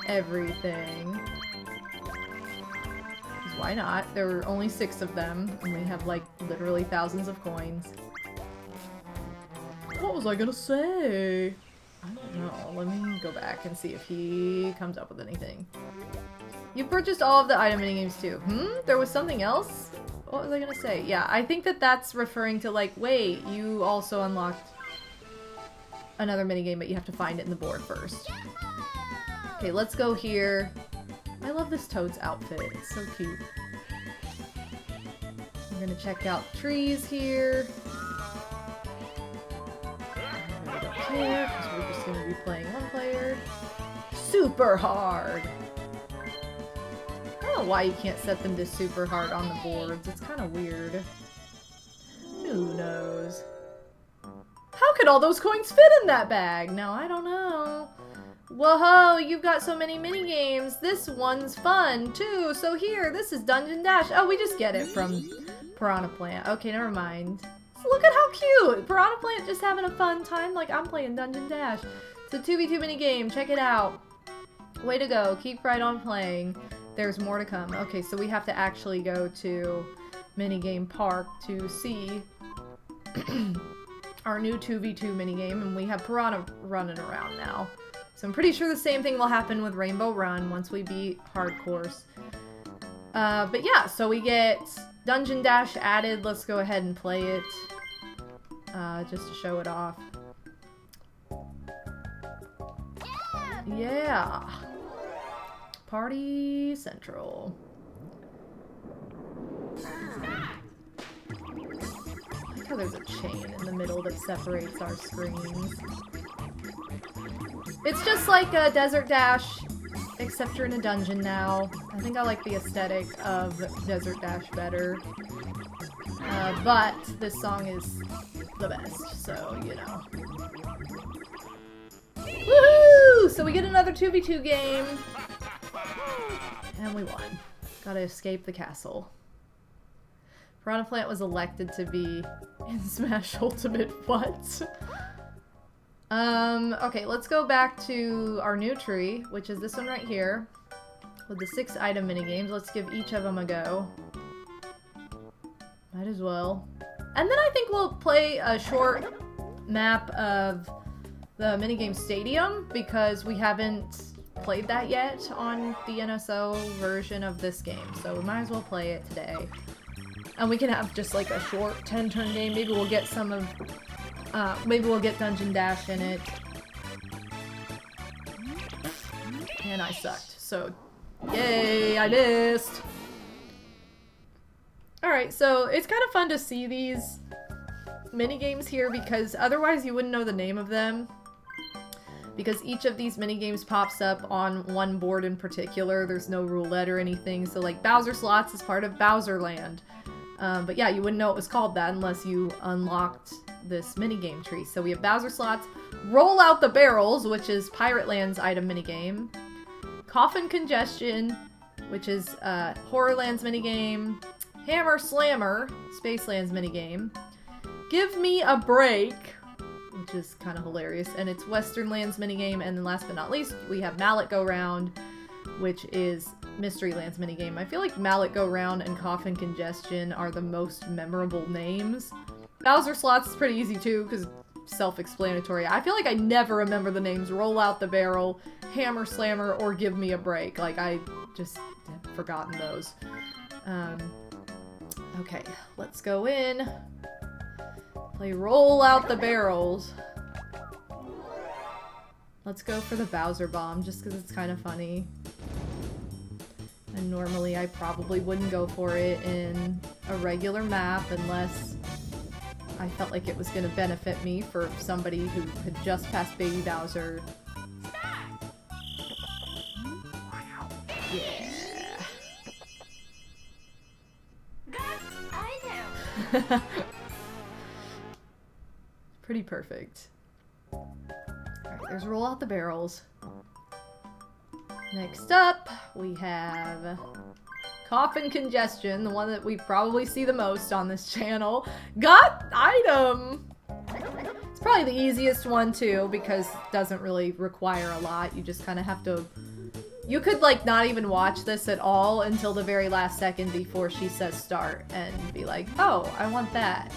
everything. Why not? There were only 6 of them, and we have, like, literally thousands of coins. What was I gonna say? I don't know. Let me go back and see if he comes up with anything. You purchased all of the item minigames too. There was something else? What was I gonna say? Yeah, I think that that's referring to, like, wait, you also unlocked another minigame, but you have to find it in the board first. Okay, let's go here. I love this Toad's outfit. It's so cute. We're gonna check out trees here. I'm gonna go here, because we're just gonna be playing one player. Super hard! I don't know why you can't set them to super hard on the boards. It's kind of weird. Who knows? How could all those coins fit in that bag? Now, I don't know. Whoa, you've got so many minigames. This one's fun, too. So here, this is Dungeon Dash. Oh, we just get it from Piranha Plant. Okay, never mind. So look at how cute. Piranha Plant just having a fun time like I'm playing Dungeon Dash. It's a 2v2 minigame. Check it out. Way to go. Keep right on playing. There's more to come. Okay, so we have to actually go to Minigame Park to see our new 2v2 minigame, and we have Piranha running around now. So I'm pretty sure the same thing will happen with Rainbow Run once we beat Hard Course. But yeah, so we get Dungeon Dash added. Let's go ahead and play it. Just to show it off. Yeah! Party Central. I like how there's a chain in the middle that separates our screens. It's just like a Desert Dash, except you're in a dungeon now. I think I like the aesthetic of Desert Dash better. But this song is the best, so, you know. Woohoo! So we get another 2v2 game. And we won. Gotta escape the castle. Piranha Plant was elected to be in Smash Ultimate. What? Okay, let's go back to our new tree, which is this one right here. With the 6 item minigames. Let's give each of them a go. Might as well. And then I think we'll play a short map of the minigame Stadium, because we haven't played that yet on the NSO version of this game. So we might as well play it today. And we can have just like a short 10-turn game. Maybe we'll get some of... maybe we'll get Dungeon Dash in it. And I sucked. So, yay, I missed! Alright, so it's kind of fun to see these minigames here because otherwise you wouldn't know the name of them. Because each of these minigames pops up on one board in particular. There's no roulette or anything. So like Bowser Slots is part of Bowser Land. But yeah, you wouldn't know it was called that unless you unlocked this minigame tree. So we have Bowser Slots, Roll Out the Barrels, which is Pirate Land's item minigame. Coffin Congestion, which is Horror Land's minigame. Hammer Slammer, Space Land's minigame. Give Me a Break, which is kind of hilarious, and it's Western Land's minigame. And then last but not least, we have Mallet Go Round, which is Mystery Land's minigame. I feel like Mallet Go Round and Coffin Congestion are the most memorable names. Bowser Slots is pretty easy too, because self-explanatory. I feel like I never remember the names Roll Out the Barrel, Hammer Slammer, or Give Me a Break. Like, I just have forgotten those. Okay, let's go in. Play Roll Out the Barrels. Let's go for the Bowser Bomb, just because it's kind of funny. And normally I probably wouldn't go for it in a regular map unless I felt like it was going to benefit me for somebody who had just passed Baby Bowser. Yeah. Pretty perfect. Alright, there's Roll Out the Barrels. Next up, we have Coffin Congestion, the one that we probably see the most on this channel. Got item! It's probably the easiest one too, because it doesn't really require a lot. You just kind of have to... You could, like, not even watch this at all until the very last second before she says start and be like, oh, I want that.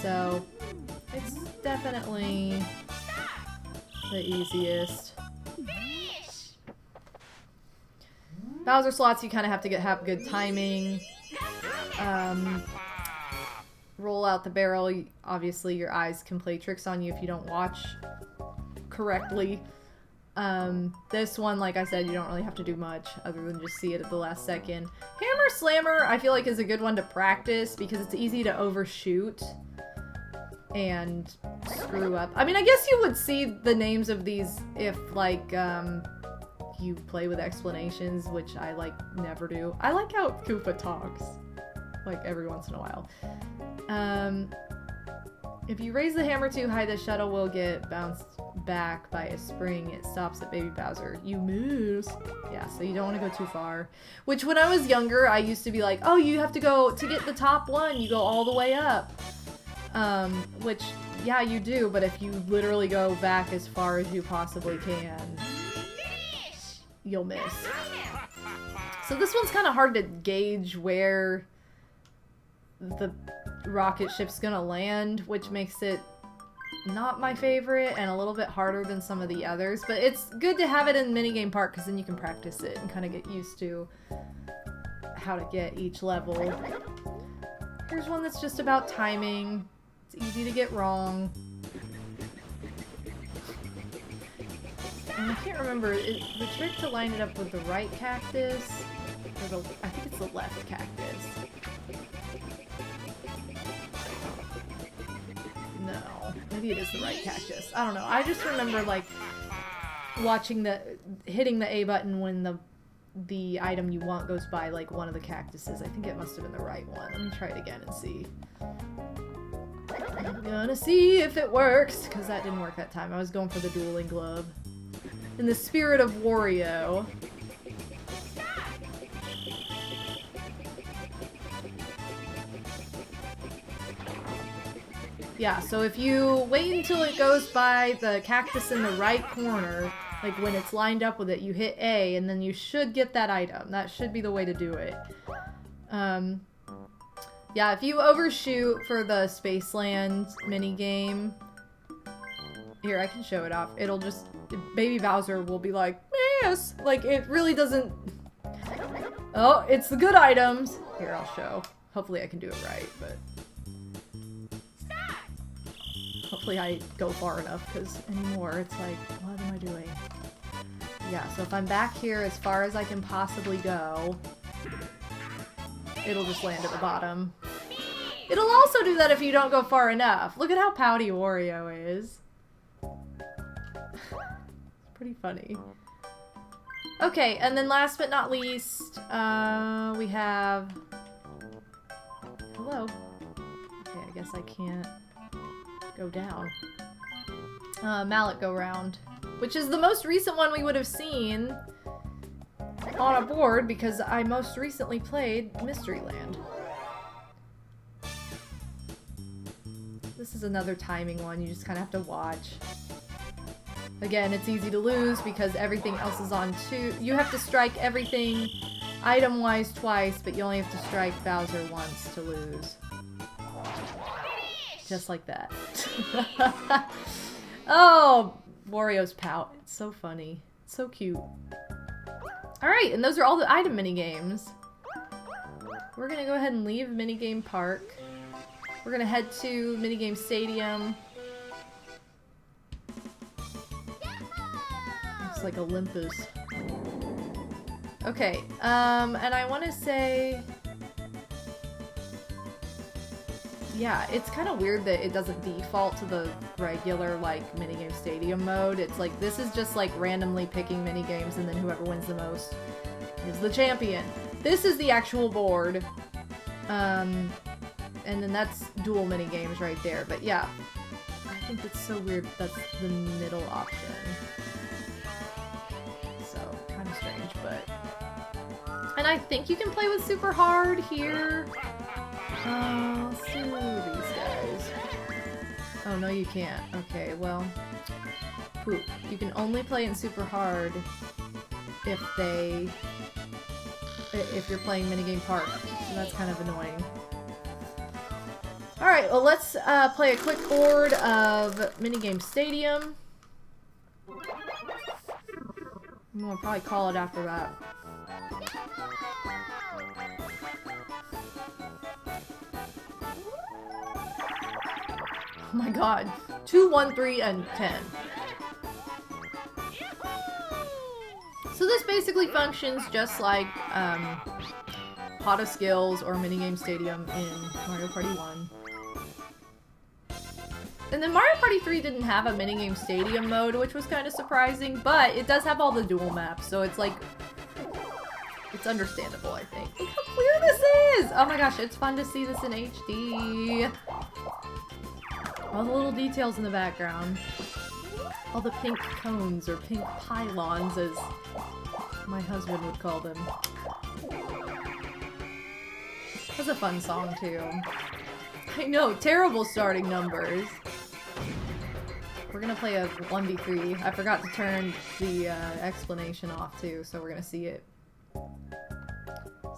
So, it's definitely the easiest. Bowser Slots, you kind of have to have good timing. Roll Out the Barrel, obviously your eyes can play tricks on you if you don't watch correctly. This one, like I said, you don't really have to do much other than just see it at the last second. Hammer Slammer, I feel like is a good one to practice because it's easy to overshoot and screw up. I mean, I guess you would see the names of these if, like, you play with explanations, which I, like, never do. I like how Koopa talks, like, every once in a while. If you raise the hammer too high, the shuttle will get bounced back by a spring. It stops at Baby Bowser. You miss. Yeah, so you don't want to go too far. Which, when I was younger, I used to be like, oh, you have to go, to get the top one, you go all the way up. Which, yeah, you do, but if you literally go back as far as you possibly can, you'll miss. So this one's kind of hard to gauge where the rocket ship's gonna land, which makes it not my favorite and a little bit harder than some of the others, but it's good to have it in minigame part because then you can practice it and kind of get used to how to get each level. Here's one that's just about timing. It's easy to get wrong. And I can't remember, is the trick to line it up with the right cactus? Or the, I think it's the left cactus. No, maybe it is the right cactus. I don't know. I just remember, like, watching hitting the A button when the item you want goes by like one of the cactuses. I think it must have been the right one. Let me try it again and see. I'm gonna see if it works, because that didn't work that time. I was going for the dueling glove. In the spirit of Wario. Yeah, so if you wait until it goes by the cactus in the right corner, like when it's lined up with it, you hit A, and then you should get that item. That should be the way to do it. Yeah, if you overshoot for the Spaceland minigame... Here, I can show it off. It'll just... Baby Bowser will be like, yes! Like, it really doesn't... Oh, it's the good items! Here, I'll show. Hopefully I can do it right, but... Hopefully I go far enough, because anymore it's like, what am I doing? Yeah, so if I'm back here as far as I can possibly go, it'll just land at the bottom. It'll also do that if you don't go far enough. Look at how pouty Wario is. It's pretty funny. Okay, and then last but not least, we have... Hello. Okay, I guess I can't go down. Mallet go round, which is the most recent one we would have seen on a board because I most recently played Mystery Land. This is another timing one, you just kind of have to watch. Again, it's easy to lose because everything else is on two. You have to strike everything item-wise twice, but you only have to strike Bowser once to lose. Just like that. Oh, Wario's pout. It's so funny. It's so cute. Alright, and those are all the item minigames. We're gonna go ahead and leave Minigame Park. We're gonna head to Minigame Stadium. Looks like Olympus. Okay, and I want to say... Yeah, it's kind of weird that it doesn't default to the regular, like, minigame stadium mode. It's like, this is just, like, randomly picking minigames, and then whoever wins the most is the champion. This is the actual board. And then that's dual minigames right there. But yeah, I think it's so weird that's the middle option. So, kind of strange, but... And I think you can play with super hard here. Let's do these guys. Oh, no you can't. Okay, well... Poop. You can only play in super hard if you're playing Minigame Park. So that's kind of annoying. Alright, well let's play a quick board of Minigame Stadium. We'll probably call it after that. Oh my god. 2, 1, 3, and 10. So this basically functions just like Pot of Skills or Minigame Stadium in Mario Party 1. And then Mario Party 3 didn't have a Minigame Stadium mode, which was kind of surprising, but it does have all the dual maps, so it's like... It's understandable, I think. Look how clear this is! Oh my gosh, it's fun to see this in HD. All the little details in the background. All the pink cones, or pink pylons, as my husband would call them. That's a fun song, too. I know, terrible starting numbers. We're gonna play a 1v3. I forgot to turn the explanation off, too, so we're gonna see it.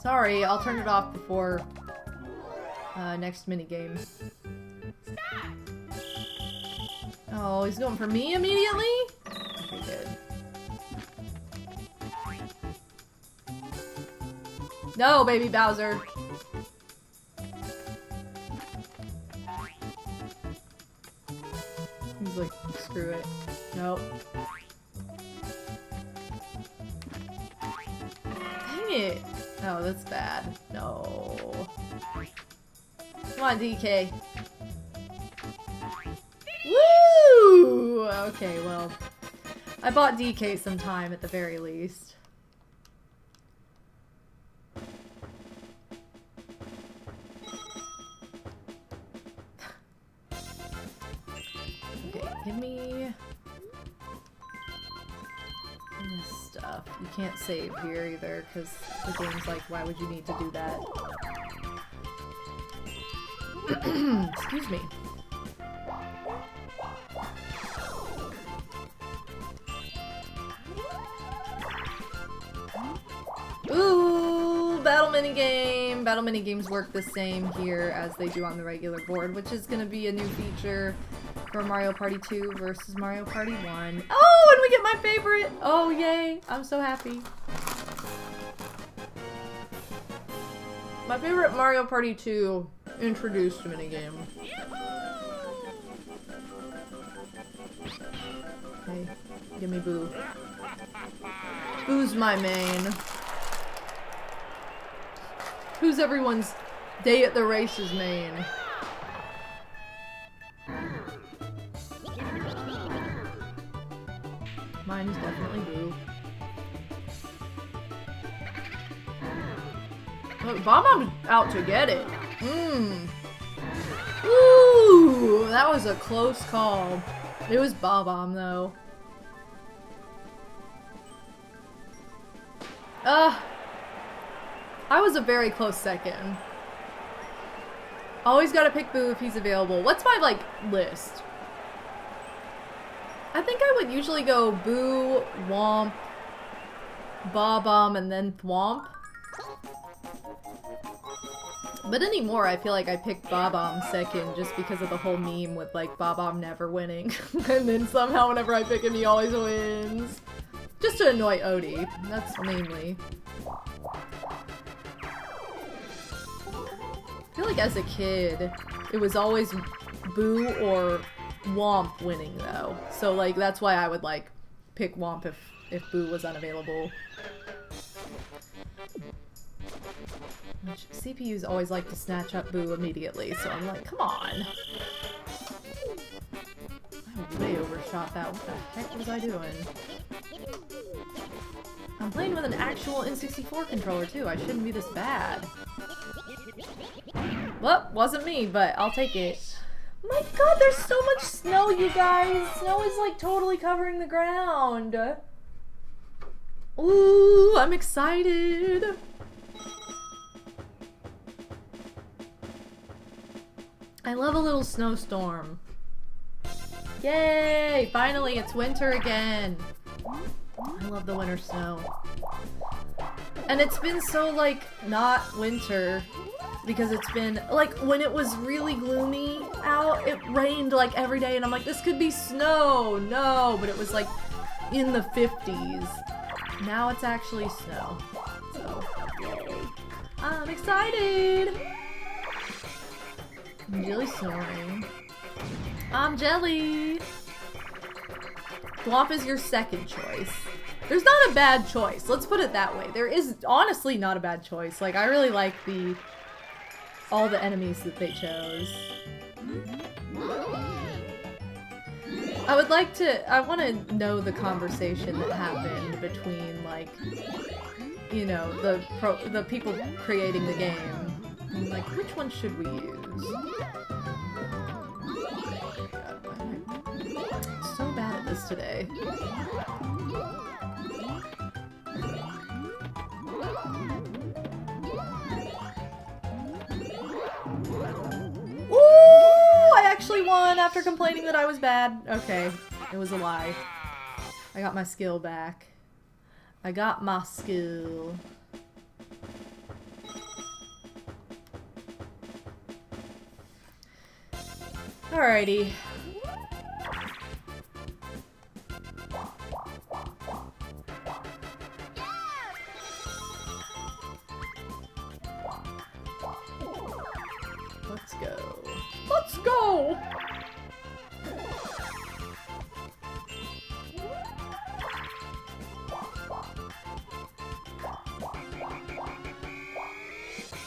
Sorry, I'll turn it off before next minigame. Oh, he's going for me immediately? Okay, good. No, baby Bowser! He's like, screw it. Nope. Dang it! Oh, that's bad. No. Come on, DK. Woo! Okay, well. I bought DK some time at the very least. Okay, give me this stuff. You can't save here either, because the game's like, why would you need to do that? Excuse me. Ooh, battle minigame! Battle minigames work the same here as they do on the regular board, which is gonna be a new feature for Mario Party 2 versus Mario Party 1. Oh, and we get my favorite! Oh, yay! I'm so happy. My favorite Mario Party 2 introduced minigame. Okay, give me Boo. Boo's my main. Who's everyone's day at the races main? Mine is definitely Boo. Oh, Bob-omb's out to get it. Mmm. Ooh, that was a close call. It was Bob-omb though. I was a very close second. Always gotta pick Boo if he's available. What's my, like, list? I think I would usually go Boo, Womp, Bob-omb, and then Thwomp. But anymore, I feel like I picked Bob-omb second just because of the whole meme with, like, Bob-omb never winning. And then somehow whenever I pick him, he always wins. Just to annoy Odie. That's mainly. I feel like as a kid, it was always Boo or Womp winning though. So like that's why I would like pick Womp if Boo was unavailable. Which CPUs always like to snatch up Boo immediately, so I'm like, come on. I way overshot that. What the heck was I doing? I'm playing with an actual N64 controller too. I shouldn't be this bad. Well, wasn't me, but I'll take it. My god, there's so much snow, you guys! Snow is like totally covering the ground. Ooh, I'm excited. I love a little snowstorm. Yay! Finally, it's winter again. I love the winter snow. And it's been so, like, not winter. Because it's been, like, when it was really gloomy out, it rained, like, every day. And I'm like, this could be snow. No. But it was, like, in the 50s. Now it's actually snow. So, yay. I'm excited! I'm Jelly snoring. I'm Jelly! Glomp is your second choice. There's not a bad choice. Let's put it that way. There is honestly not a bad choice. Like, I really like all the enemies that they chose. I want to know the conversation that happened between, like, you know, the people creating the game. Like, which one should we use? I'm so bad at this today. Ooh! I actually won after complaining that I was bad. Okay, it was a lie. I got my skill back. I got my skill. Alrighty. Let's go. Let's go!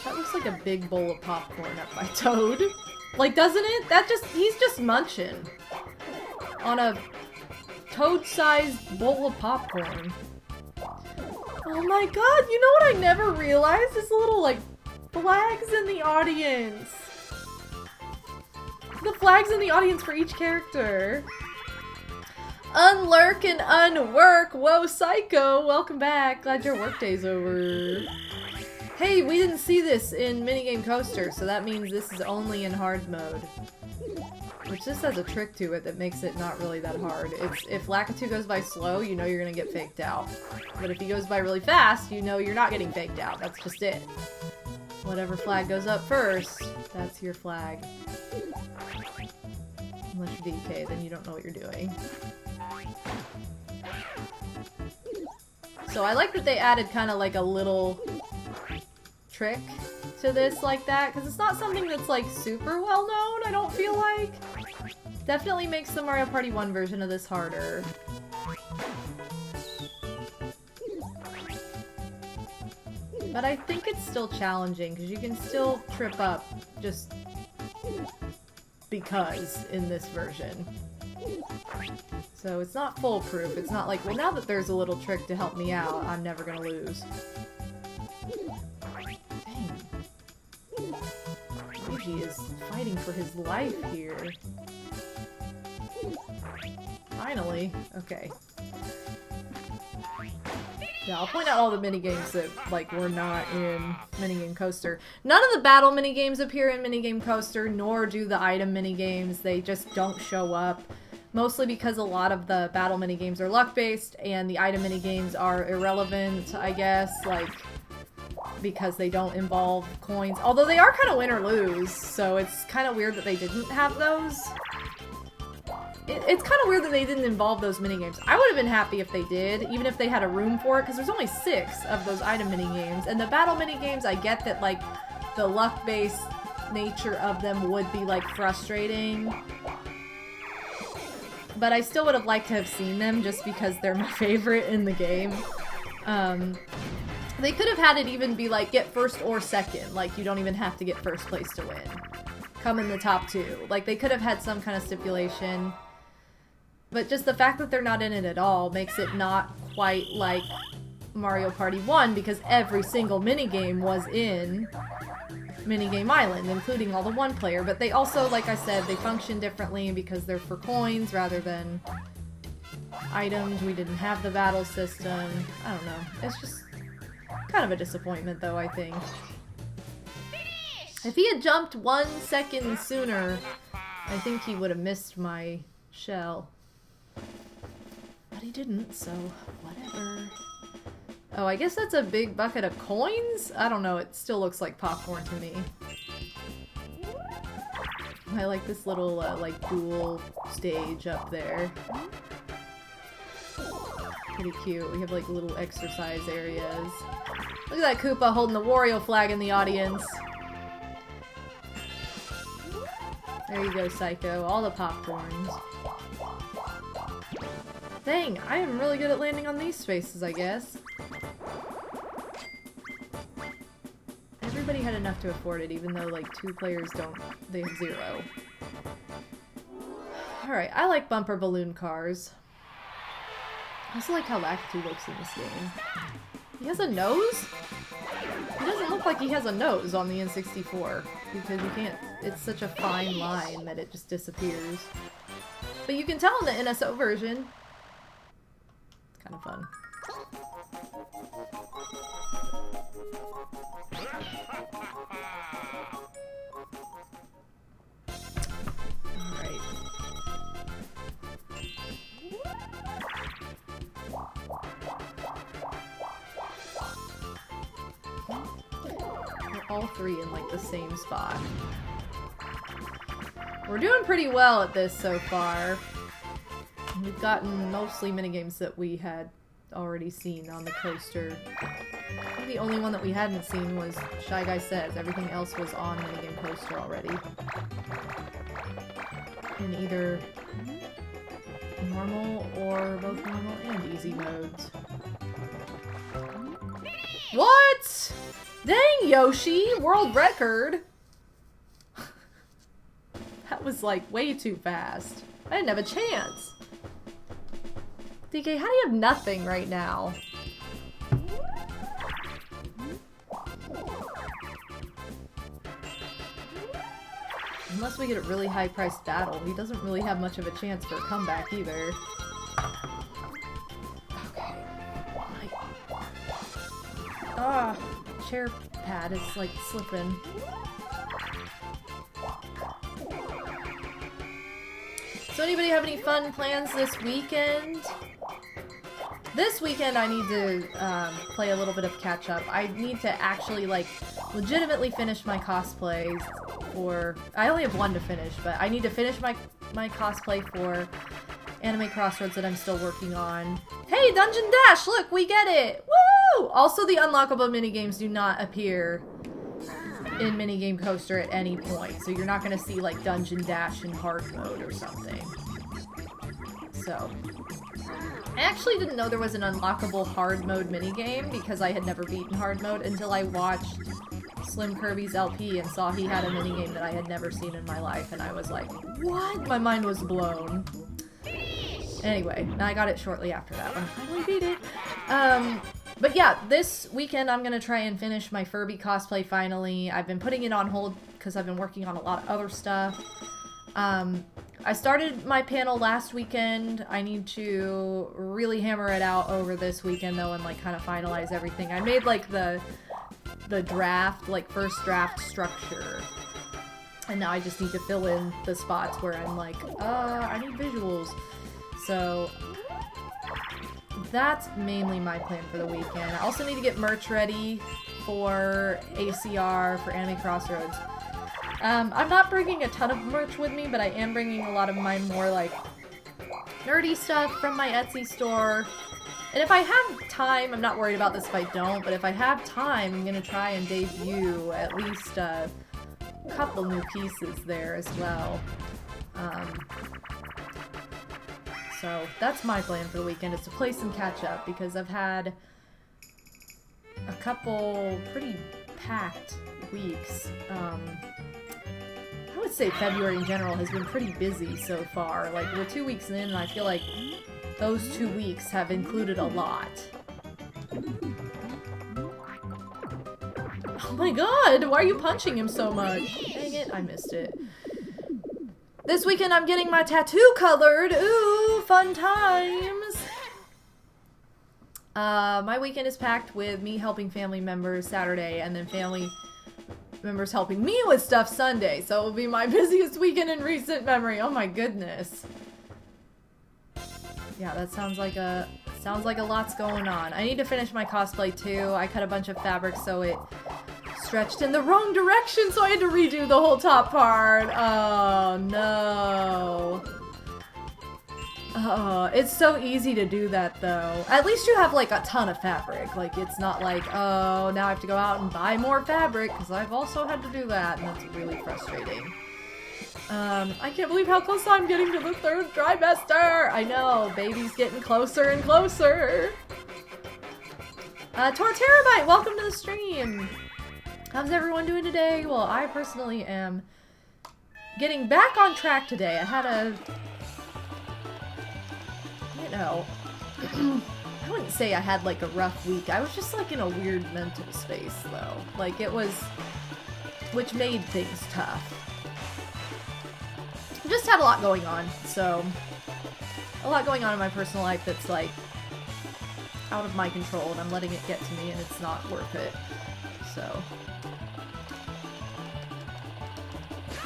That looks like a big bowl of popcorn up by Toad. Like, doesn't it? He's just munching on a toad-sized bowl of popcorn. Oh my god, you know what I never realized? There's little, like, flags in the audience. The flags in the audience for each character. Unlurk and unwork. Whoa, Psycho. Welcome back. Glad your workday's over. Hey, we didn't see this in Minigame Coaster, so that means this is only in hard mode. Which this has a trick to it that makes it not really that hard. If Lakitu goes by slow, you know you're gonna get faked out. But if he goes by really fast, you know you're not getting faked out. That's just it. Whatever flag goes up first, that's your flag. Unless you're DK, then you don't know what you're doing. So I like that they added kind of like a little trick to this like that, because it's not something that's like super well known, I don't feel like. Definitely makes the Mario Party 1 version of this harder. But I think it's still challenging, because you can still trip up just because in this version. So it's not foolproof. It's not like, well, now that there's a little trick to help me out, I'm never gonna lose. Dang. Luigi is fighting for his life here. Finally. Okay. Yeah, I'll point out all the minigames that, like, were not in Minigame Coaster. None of the battle minigames appear in Minigame Coaster, nor do the item minigames. They just don't show up. Mostly because a lot of the battle minigames are luck-based, and the item minigames are irrelevant, I guess, like, because they don't involve coins. Although they are kind of win or lose, so it's kind of weird that they didn't have those. It's kind of weird that they didn't involve those minigames. I would have been happy if they did, even if they had a room for it, because there's only 6 of those item minigames. And the battle minigames, I get that, like, the luck-based nature of them would be, like, frustrating. But I still would have liked to have seen them, just because they're my favorite in the game. They could have had it even be, like, get first or second. Like, you don't even have to get first place to win. Come in the top 2. Like, they could have had some kind of stipulation. But just the fact that they're not in it at all makes it not quite like Mario Party 1, because every single minigame was in Minigame Island, including all the one-player. But they also, like I said, they function differently because they're for coins rather than items. We didn't have the battle system. I don't know. It's just kind of a disappointment, though, I think. If he had jumped 1 second sooner, I think he would have missed my shell. But he didn't, so whatever. Oh, I guess that's a big bucket of coins? I don't know, it still looks like popcorn to me. I like this little, like, dual stage up there. Pretty cute. We have, like, little exercise areas. Look at that Koopa holding the Wario flag in the audience. There you go, Psycho. All the popcorns. Dang, I am really good at landing on these spaces, I guess. Everybody had enough to afford it, even though, like, 2 players don't. They have 0. Alright, I like bumper balloon cars. I also like how Lakitu looks in this game. He has a nose? He doesn't look like he has a nose on the N64, because you can't. It's such a fine line that it just disappears. But you can tell in the NSO version. It's kind of fun. Alright. They're all 3 in, like, the same spot. We're doing pretty well at this so far. We've gotten mostly minigames that we had already seen on the coaster. I think the only one that we hadn't seen was Shy Guy Says. Everything else was on Minigame Coaster already. In either normal or both normal and easy modes. What? Dang, Yoshi! World record! That was like way too fast. I didn't have a chance. DK, how do you have nothing right now? Unless we get a really high-priced battle, he doesn't really have much of a chance for a comeback either. Okay. Ah, chair pad is like slipping. So anybody have any fun plans this weekend? This weekend I need to play a little bit of catch up. I need to actually like legitimately finish my cosplays for... I only have one to finish, but I need to finish my cosplay for Anime Crossroads that I'm still working on. Hey, Dungeon Dash! Look, we get it! Woo! Also, the unlockable minigames do not appear in Minigame Coaster at any point, so you're not going to see like Dungeon Dash in hard mode or something. So... I actually didn't know there was an unlockable hard mode minigame because I had never beaten hard mode until I watched Slim Kirby's LP and saw he had a minigame that I had never seen in my life, and I was like, what? My mind was blown. Anyway, I got it shortly after that when I finally beat it. But yeah, this weekend I'm gonna try and finish my Furby cosplay finally. I've been putting it on hold because I've been working on a lot of other stuff. I started my panel last weekend. I need to really hammer it out over this weekend though and like kind of finalize everything. I made like the draft, like first draft structure. And now I just need to fill in the spots where I'm like, I need visuals. So that's mainly my plan for the weekend. I also need to get merch ready for ACR, for Anime Crossroads. I'm not bringing a ton of merch with me, but I am bringing a lot of my more, like, nerdy stuff from my Etsy store. And if I have time, I'm not worried about this if I don't, but if I have time, I'm gonna try and debut at least a couple new pieces there as well. So that's my plan for the weekend, is to play some catch-up, because I've had a couple pretty packed weeks. I would say February in general has been pretty busy so far. Like, we're 2 weeks in, and I feel like those 2 weeks have included a lot. Oh my god, why are you punching him so much? Dang it, I missed it. This weekend I'm getting my tattoo colored. Ooh, fun times. My weekend is packed with me helping family members Saturday, and then family members helping me with stuff Sunday, so it will be my busiest weekend in recent memory. Oh my goodness. Yeah, that sounds like a lot's going on. I need to finish my cosplay too. I cut a bunch of fabric so it stretched in the wrong direction, so I had to redo the whole top part. Oh no. It's so easy to do that though. At least you have like a ton of fabric. Like, it's not like, oh, now I have to go out and buy more fabric, because I've also had to do that, and that's really frustrating. I can't believe how close I'm getting to the 3rd trimester! I know, baby's getting closer and closer! Torterabyte, welcome to the stream! How's everyone doing today? Well, I personally am getting back on track today. I had a... You know, I wouldn't say I had like a rough week. I was just like in a weird mental space though. Like, it was, which made things tough. Just had a lot going on, so a lot going on in my personal life that's like out of my control, and I'm letting it get to me, and it's not worth it. So.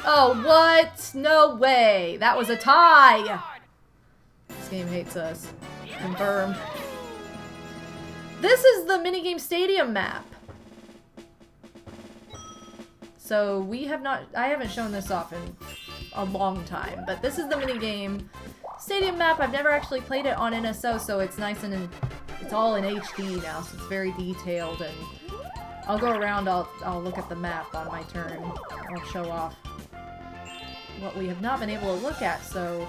Oh, what? No way. That was a tie. This game hates us. Confirmed. This is the minigame stadium map. So we have not, I haven't shown this off in a long time, but this is the minigame stadium map. I've never actually played it on NSO, so it's nice and it's all in HD now, so it's very detailed, and I'll go around, I'll look at the map on my turn. I'll show off what we have not been able to look at so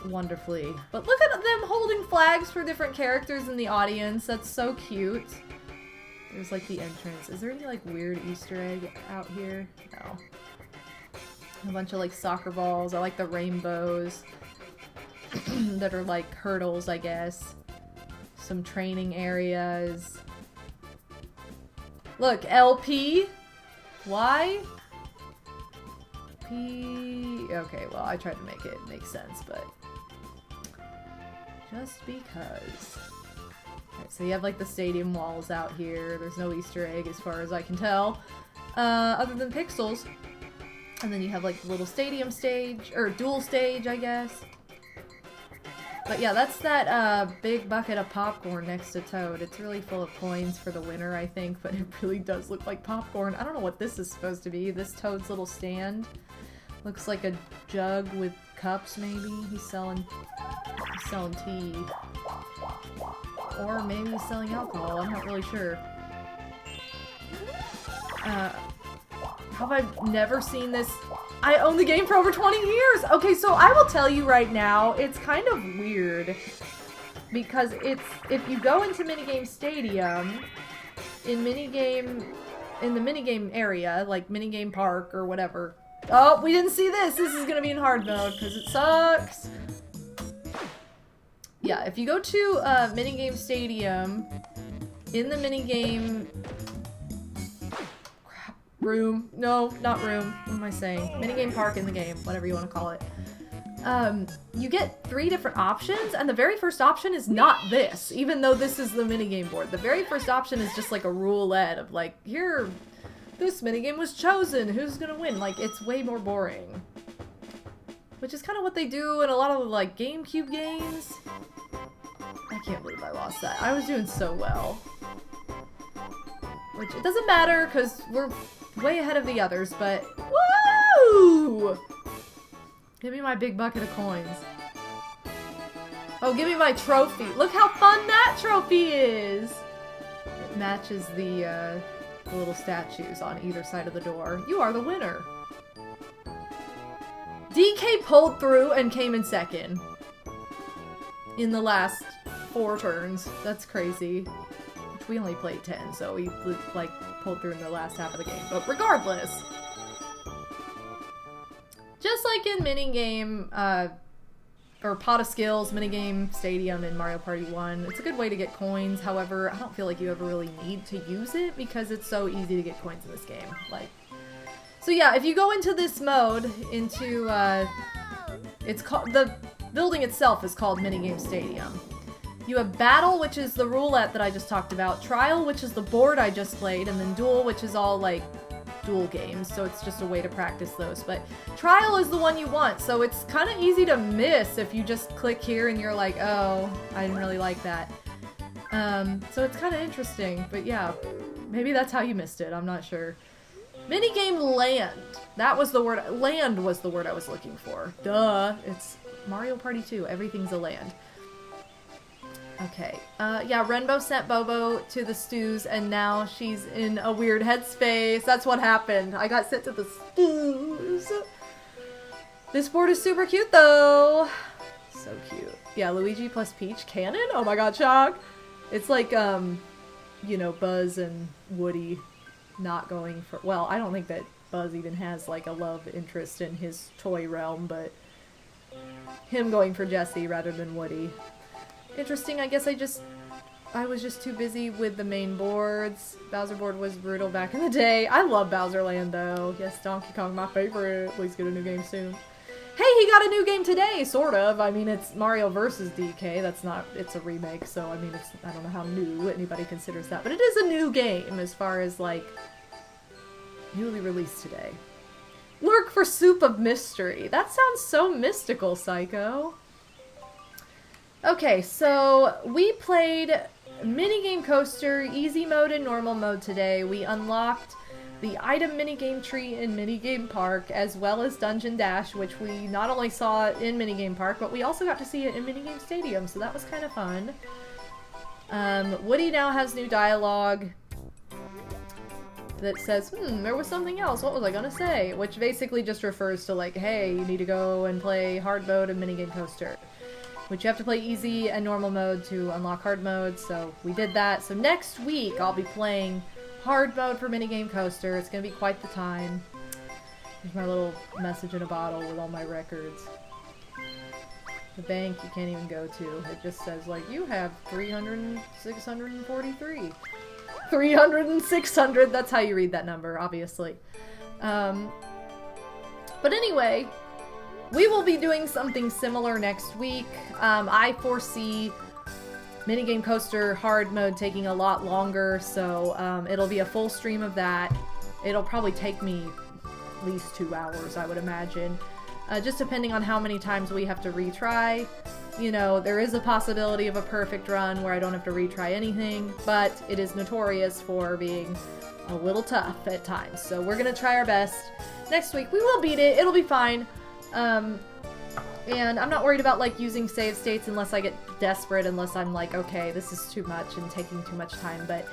wonderfully. But look at them holding flags for different characters in the audience. That's so cute. There's like the entrance. Is there any like weird Easter egg out here? No. A bunch of like soccer balls. I like the rainbows. that are like hurdles, I guess. Some training areas. Look, LP. Y. P. Okay, well, I tried to make it make sense, but just because. Alright, so you have like the stadium walls out here. There's no Easter egg as far as I can tell. Other than pixels. And then you have like the little stadium stage, or dual stage, I guess. But yeah, that's that big bucket of popcorn next to Toad. It's really full of coins for the winner, I think, but it really does look like popcorn. I don't know what this is supposed to be. This Toad's little stand looks like a jug with cups, maybe. He's selling tea. Or maybe he's selling alcohol. I'm not really sure. Have I never seen this? I own the game for over 20 years! Okay, so I will tell you right now, it's kind of weird. Because it's, if you go into Minigame Stadium, in the minigame area, like Minigame Park or whatever. Oh, we didn't see this! This is gonna be in hard mode, because it sucks! Yeah, if you go to Minigame Stadium, in the minigame room. No, not room. What am I saying? Minigame park in the game. Whatever you want to call it. You get 3 different options, and the very first option is not this, even though this is the minigame board. The very first option is just like a roulette of like, here, this minigame was chosen, who's gonna win? Like, it's way more boring. Which is kind of what they do in a lot of like GameCube games. I can't believe I lost that. I was doing so well. Which, it doesn't matter, because we're way ahead of the others, but woo! Give me my big bucket of coins. Oh, give me my trophy. Look how fun that trophy is! It matches the little statues on either side of the door. You are the winner. DK pulled through and came in second. In the last 4 turns. That's crazy. Which we only played 10, so we, like, pulled through in the last half of the game. But regardless, just like in minigame, or Pot of Skills, minigame stadium in Mario Party 1, it's a good way to get coins. However, I don't feel like you ever really need to use it because it's so easy to get coins in this game. Like, so yeah, if you go into this mode, into, it's called, the building itself is called Minigame Stadium. You have Battle, which is the roulette that I just talked about, Trial, which is the board I just played, and then Duel, which is all, like, duel games, so it's just a way to practice those. But Trial is the one you want, so it's kind of easy to miss if you just click here and you're like, oh, I didn't really like that. So it's kind of interesting, but yeah, maybe that's how you missed it, I'm not sure. Minigame Land. That was the word, land was the word I was looking for. Duh, it's Mario Party 2, everything's a land. Okay, yeah, Renbo sent Bobo to the stews, and now she's in a weird headspace. That's what happened. I got sent to the stews. This board is super cute, though. So cute. Yeah, Luigi plus Peach canon? Oh my god, shock! It's like, you know, Buzz and Woody not going for... Well, I don't think that Buzz even has, like, a love interest in his toy realm, but him going for Jessie rather than Woody. Interesting, I guess I was just too busy with the main boards. Bowser board was brutal back in the day. I love Bowser Land, though. Yes, Donkey Kong, my favorite. Please get a new game soon. Hey, he got a new game today, sort of. I mean, it's Mario vs. DK. That's not, it's a remake, so I mean, it's, I don't know how new anybody considers that, but it is a new game as far as, like, newly released today. Lurk for Soup of Mystery. That sounds so mystical, Psycho. Okay, so we played Minigame Coaster, Easy Mode, and Normal Mode today. We unlocked the item minigame tree in Minigame Park, as well as Dungeon Dash, which we not only saw in Minigame Park, but we also got to see it in Minigame Stadium, so that was kind of fun. Woody now has new dialogue that says, there was something else, what was I gonna say? Which basically just refers to like, hey, you need to go and play hard mode of Minigame Coaster. Which you have to play easy and normal mode to unlock hard mode, so we did that. So next week, I'll be playing hard mode for Minigame Coaster. It's gonna be quite the time. Here's my little message in a bottle with all my records. The bank you can't even go to. It just says, like, you have 643. 300 and 600, that's how you read that number, obviously. But anyway, we will be doing something similar next week. I foresee Minigame Coaster hard mode taking a lot longer, so it'll be a full stream of that. It'll probably take me at least 2 hours, I would imagine. Just depending on how many times we have to retry. You know, there is a possibility of a perfect run where I don't have to retry anything, but it is notorious for being a little tough at times. So we're gonna try our best. Next week, we will beat it. It'll be fine. And I'm not worried about, like, using save states unless I get desperate, unless I'm like, okay, this is too much and taking too much time. But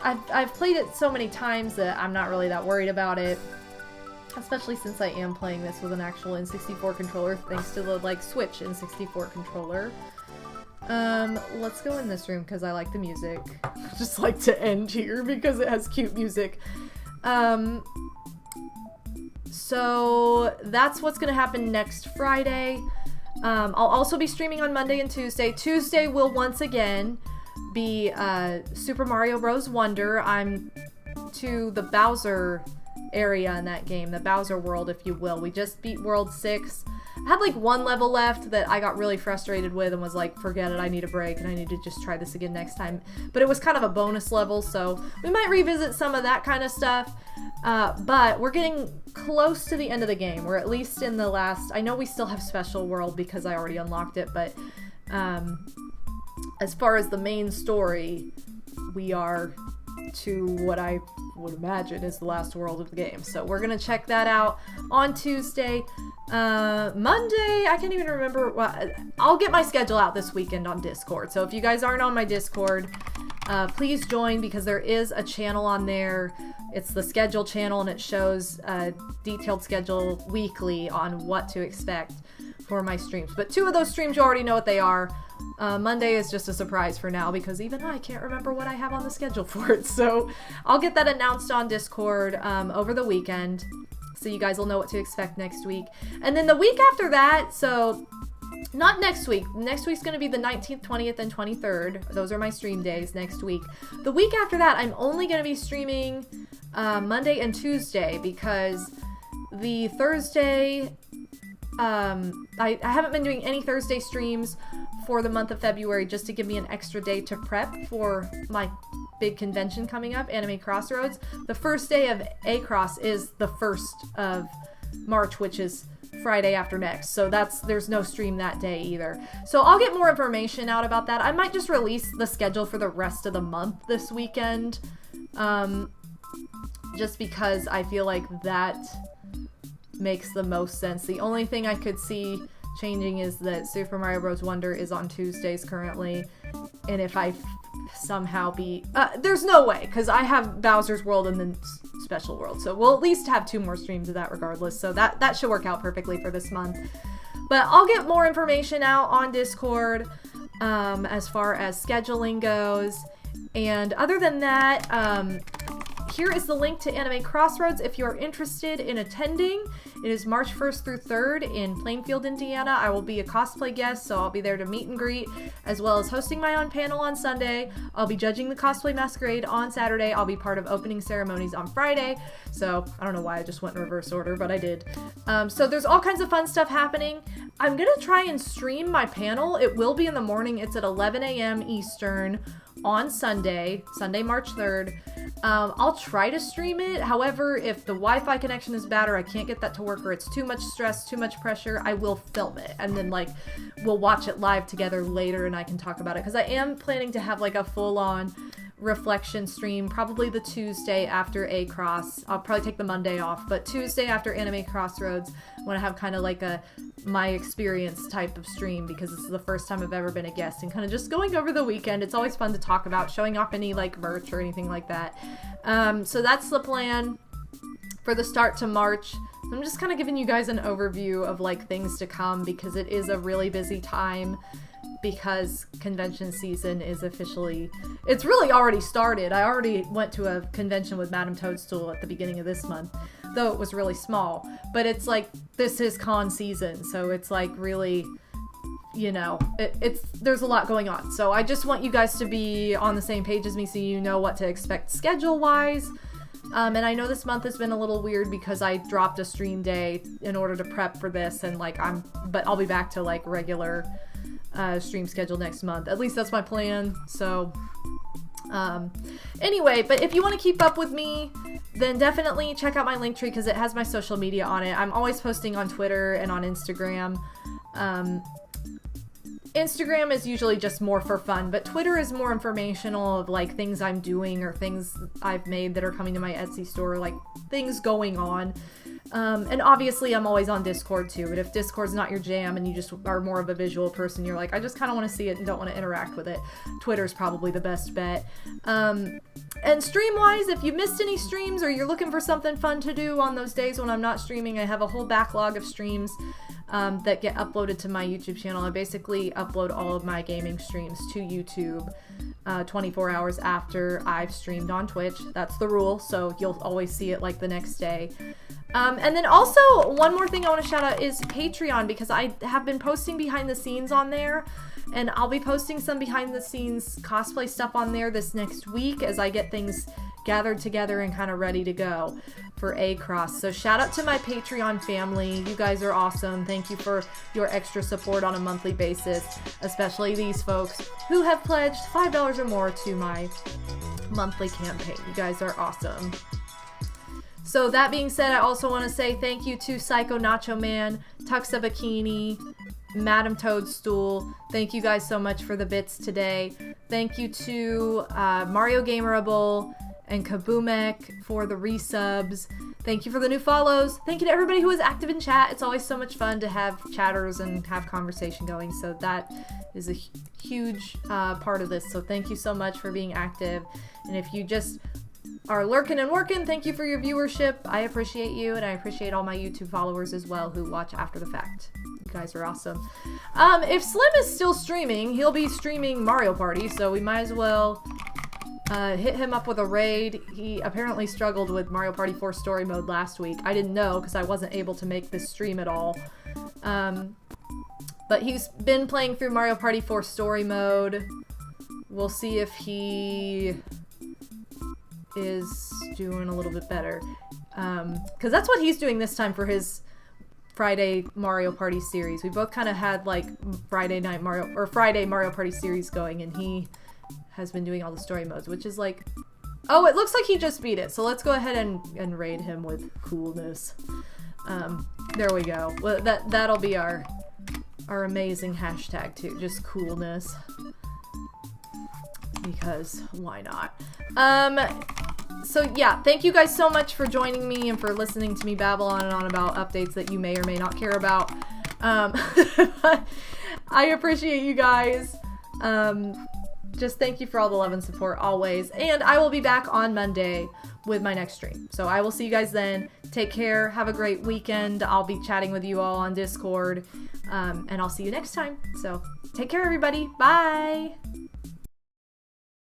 I've played it so many times that I'm not really that worried about it. Especially since I am playing this with an actual N64 controller, thanks to the, like, Switch N64 controller. Let's go in this room because I like the music. I just like to end here because it has cute music. So that's what's gonna happen next Friday. I'll also be streaming on Monday and Tuesday. Tuesday will once again be Super Mario Bros. Wonder. I'm to the Bowser area in that game, the Bowser world, if you will. We just beat World 6. I had like one level left that I got really frustrated with and was like, forget it, I need a break and I need to just try this again next time. But it was kind of a bonus level, so we might revisit some of that kind of stuff. But we're getting close to the end of the game. We're at least in the last... I know we still have Special World because I already unlocked it, but as far as the main story, we are to what I would imagine is the last world of the game. So we're gonna check that out on Tuesday. Monday, I can't even remember. Well, I'll get my schedule out this weekend on Discord. So if you guys aren't on my Discord, please join because there is a channel on there. It's the schedule channel and it shows a detailed schedule weekly on what to expect for my streams. But 2 of those streams you already know what they are. Monday is just a surprise for now because even I can't remember what I have on the schedule for it. So I'll get that announced on Discord over the weekend so you guys will know what to expect next week. And then the week after that, so not next week. Next week's going to be the 19th, 20th, and 23rd. Those are my stream days next week. The week after that, I'm only going to be streaming Monday and Tuesday because the Thursday... I haven't been doing any Thursday streams for the month of February just to give me an extra day to prep for my big convention coming up, Anime Crossroads. The first day of A-Cross is the 1st of March, which is Friday after next. So there's no stream that day either. So I'll get more information out about that. I might just release the schedule for the rest of the month this weekend. Just because I feel like that makes the most sense. The only thing I could see changing is that Super Mario Bros. Wonder is on Tuesdays currently, and if I somehow there's no way, because I have Bowser's World and then Special World, so we'll at least have 2 more streams of that regardless, so that should work out perfectly for this month. But I'll get more information out on Discord as far as scheduling goes, and other than that, here is the link to Anime Crossroads if you're interested in attending. It is March 1st through 3rd in Plainfield, Indiana. I will be a cosplay guest, so I'll be there to meet and greet, as well as hosting my own panel on Sunday. I'll be judging the Cosplay Masquerade on Saturday. I'll be part of opening ceremonies on Friday. So I don't know why I just went in reverse order, but I did. So there's all kinds of fun stuff happening. I'm going to try and stream my panel. It will be in the morning. It's at 11 a.m. Eastern on Sunday, March 3rd. I'll try to stream it. However, if the Wi-Fi connection is bad or I can't get that to work or it's too much stress, too much pressure, I will film it. And then, like, we'll watch it live together later and I can talk about it. Because I am planning to have, like, a full-on reflection stream, probably the Tuesday after A-Cross. I'll probably take the Monday off, but Tuesday after Anime Crossroads, I want to have kind of like a my experience type of stream because this is the first time I've ever been a guest and kind of just going over the weekend. It's always fun to talk about, showing off any like merch or anything like that. So that's the plan for the start to March. I'm just kind of giving you guys an overview of like things to come because it is a really busy time. Because convention season is it's really already started. I already went to a convention with Madame Toadstool at the beginning of this month, though it was really small. But it's like, this is con season, so it's like really, you know, there's a lot going on. So I just want you guys to be on the same page as me so you know what to expect schedule-wise. And I know this month has been a little weird because I dropped a stream day in order to prep for this, and like but I'll be back to like regular stream schedule next month. At least that's my plan. So anyway, but if you want to keep up with me, then definitely check out my Linktree because it has my social media on it. I'm always posting on Twitter and on Instagram. Instagram is usually just more for fun, but Twitter is more informational of like things I'm doing or things I've made that are coming to my Etsy store, like things going on. And obviously I'm always on Discord too, but if Discord's not your jam and you just are more of a visual person, you're like, I just kind of want to see it and don't want to interact with it, Twitter's probably the best bet. And stream-wise, if you missed any streams or you're looking for something fun to do on those days when I'm not streaming, I have a whole backlog of streams that get uploaded to my YouTube channel. I basically upload all of my gaming streams to YouTube 24 hours after I've streamed on Twitch. That's the rule, so you'll always see it like the next day. And then also, one more thing I want to shout out is Patreon, because I have been posting behind the scenes on there, and I'll be posting some behind the scenes cosplay stuff on there this next week as I get things gathered together and kind of ready to go for A-Cross. So shout out to my Patreon family. You guys are awesome. Thank you for your extra support on a monthly basis, especially these folks who have pledged $5 or more to my monthly campaign. You guys are awesome. So that being said, I also want to say thank you to Psycho Nacho Man, Tuxa Bikini, Madam Toadstool. Thank you guys so much for the bits today. Thank you to Mario Gamerable and Kaboomek for the resubs. Thank you for the new follows. Thank you to everybody who is active in chat. It's always so much fun to have chatters and have conversation going. So that is a huge part of this. So thank you so much for being active. And if you just are lurking and working, thank you for your viewership. I appreciate you, and I appreciate all my YouTube followers as well who watch after the fact. You guys are awesome. If Slim is still streaming, he'll be streaming Mario Party, so we might as well hit him up with a raid. He apparently struggled with Mario Party 4 story mode last week. I didn't know because I wasn't able to make this stream at all. But he's been playing through Mario Party 4 story mode. We'll see if he is doing a little bit better. Because that's what he's doing this time for his Friday Mario Party series. We both kind of had like Friday Mario Party series going, and he has been doing all the story modes, which is like, oh, it looks like he just beat it. So let's go ahead and raid him with coolness. There we go. Well, that'll be our amazing hashtag too, just coolness. Because why not? So yeah, thank you guys so much for joining me and for listening to me babble on and on about updates that you may or may not care about. I appreciate you guys. Just thank you for all the love and support always. And I will be back on Monday with my next stream. So I will see you guys then. Take care. Have a great weekend. I'll be chatting with you all on Discord. And I'll see you next time. So take care, everybody. Bye.